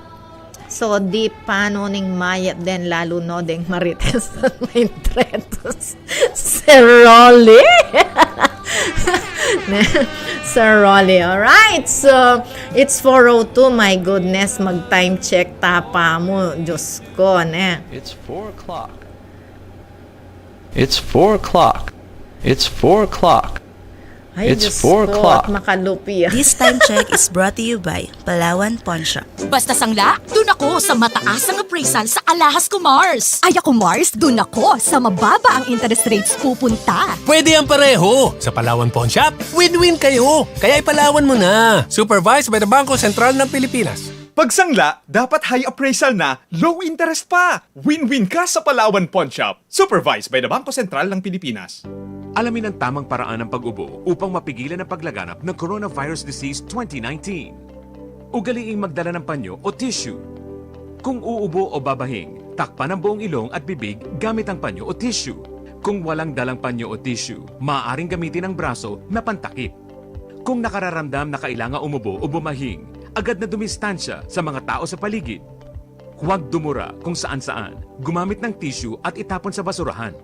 So, di paano ning mayat din lalo no ding marites at may tretos. Sir Rolly. Sir Rolly, alright. So, it's 4:02. My goodness, mag-time check tapa mo. Diyos ko, ne? It's 4 o'clock. It's 4 o'clock. It's 4 o'clock. Ay, It's Diyos 4 ko, o'clock. at makalupi. This time check is brought to you by Palawan Pawn Shop. Basta sangla, dun ako sa mataas ang appraisal sa Alahas Kumars. Ay ako Mars, dun ako sa mababa ang interest rates pupunta. Pwede ang pareho. Sa Palawan Pawn Shop, win-win kayo. Kaya ipalawan mo na. Supervised by the Bangko Sentral ng Pilipinas. Pagsangla, dapat high appraisal na, low interest pa. Win-win ka sa Palawan Pawn Shop. Supervised by the Bangko Sentral ng Pilipinas. Alamin ang tamang paraan ng pag-ubo upang mapigilan ang paglaganap ng Coronavirus Disease 2019. Ugaliing magdala ng panyo o tissue. Kung uubo o babahing, takpan ang buong ilong at bibig gamit ang panyo o tissue. Kung walang dalang panyo o tissue, maaaring gamitin ang braso na pantakip. Kung nakararamdam na kailangan umubo o bumahing, agad na dumistansya sa mga tao sa paligid. Huwag dumura kung saan-saan, gumamit ng tissue at itapon sa basurahan.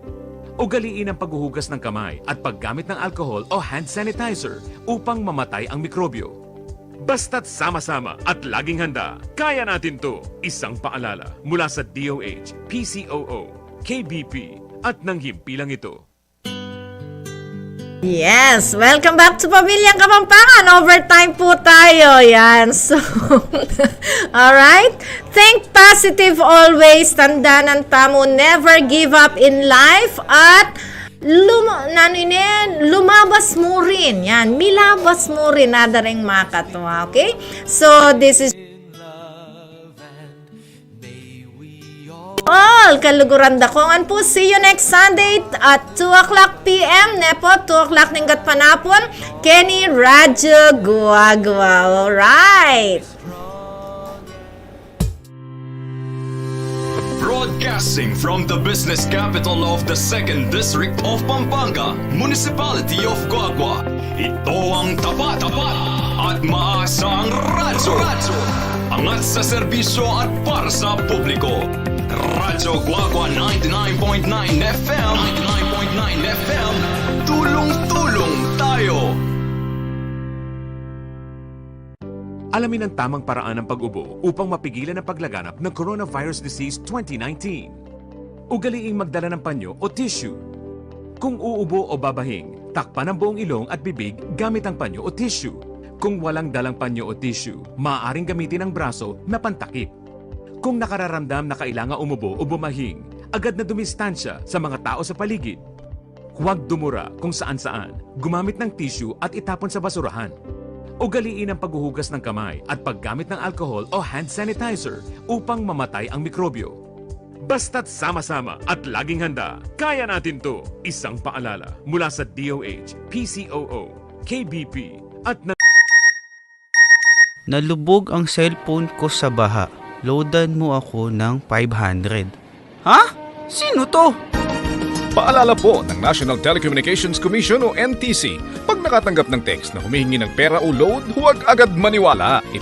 Ugaliin ang paghuhugas ng kamay at paggamit ng alcohol o hand sanitizer upang mamatay ang mikrobyo. Basta't sama-sama at laging handa, kaya natin to! Isang paalala mula sa DOH, PCOO, KBP at ng himpilang ito. Yes, welcome back to Pamilyang Kapampangan. Overtime po tayo. Yan. So, alright. Think positive always. Tandaan tamo, never give up in life. At lumabas mo rin. Yan, milabas mo rin. Nadaring makatwa. Okay? So, this is all, kaluguran dakongan po. See you next Sunday at 2 o'clock p.m. Nepo, 2 o'clock ninggat panapon. Kenny Radyo Guagua. Alright. Broadcasting from the business capital of the 2nd District of Pampanga, Municipality of Guagua. Ito ang tapat at maasang radyo. Angat sa serbisyo at para sa publiko. Radyo Guagua 99.9 FM. 99.9 FM. Tulong-tulong tayo. Alamin ang tamang paraan ng pag-ubo upang mapigilan ang paglaganap ng Coronavirus Disease 2019. Ugaliing magdala ng panyo o tissue. Kung uubo o babahing, takpan ang buong ilong at bibig gamit ang panyo o tissue. Kung walang dalang panyo o tissue, maaaring gamitin ang braso na pantakip. Kung nakararamdam na kailangan umubo o bumahing, agad na dumistansya sa mga tao sa paligid. Huwag dumura kung saan-saan, gumamit ng tissue at itapon sa basurahan. Ugaliin ang paghuhugas ng kamay at paggamit ng alcohol o hand sanitizer upang mamatay ang mikrobyo. Basta't sama-sama at laging handa, kaya natin to! Isang paalala mula sa DOH, PCOO, KBP at Nalubog ang cellphone ko sa baha. Loadan mo ako ng 500. Ha? Sino to? Paalala po ng National Telecommunications Commission o NTC, pag nakatanggap ng text na humihingi ng pera o load, huwag agad maniwala.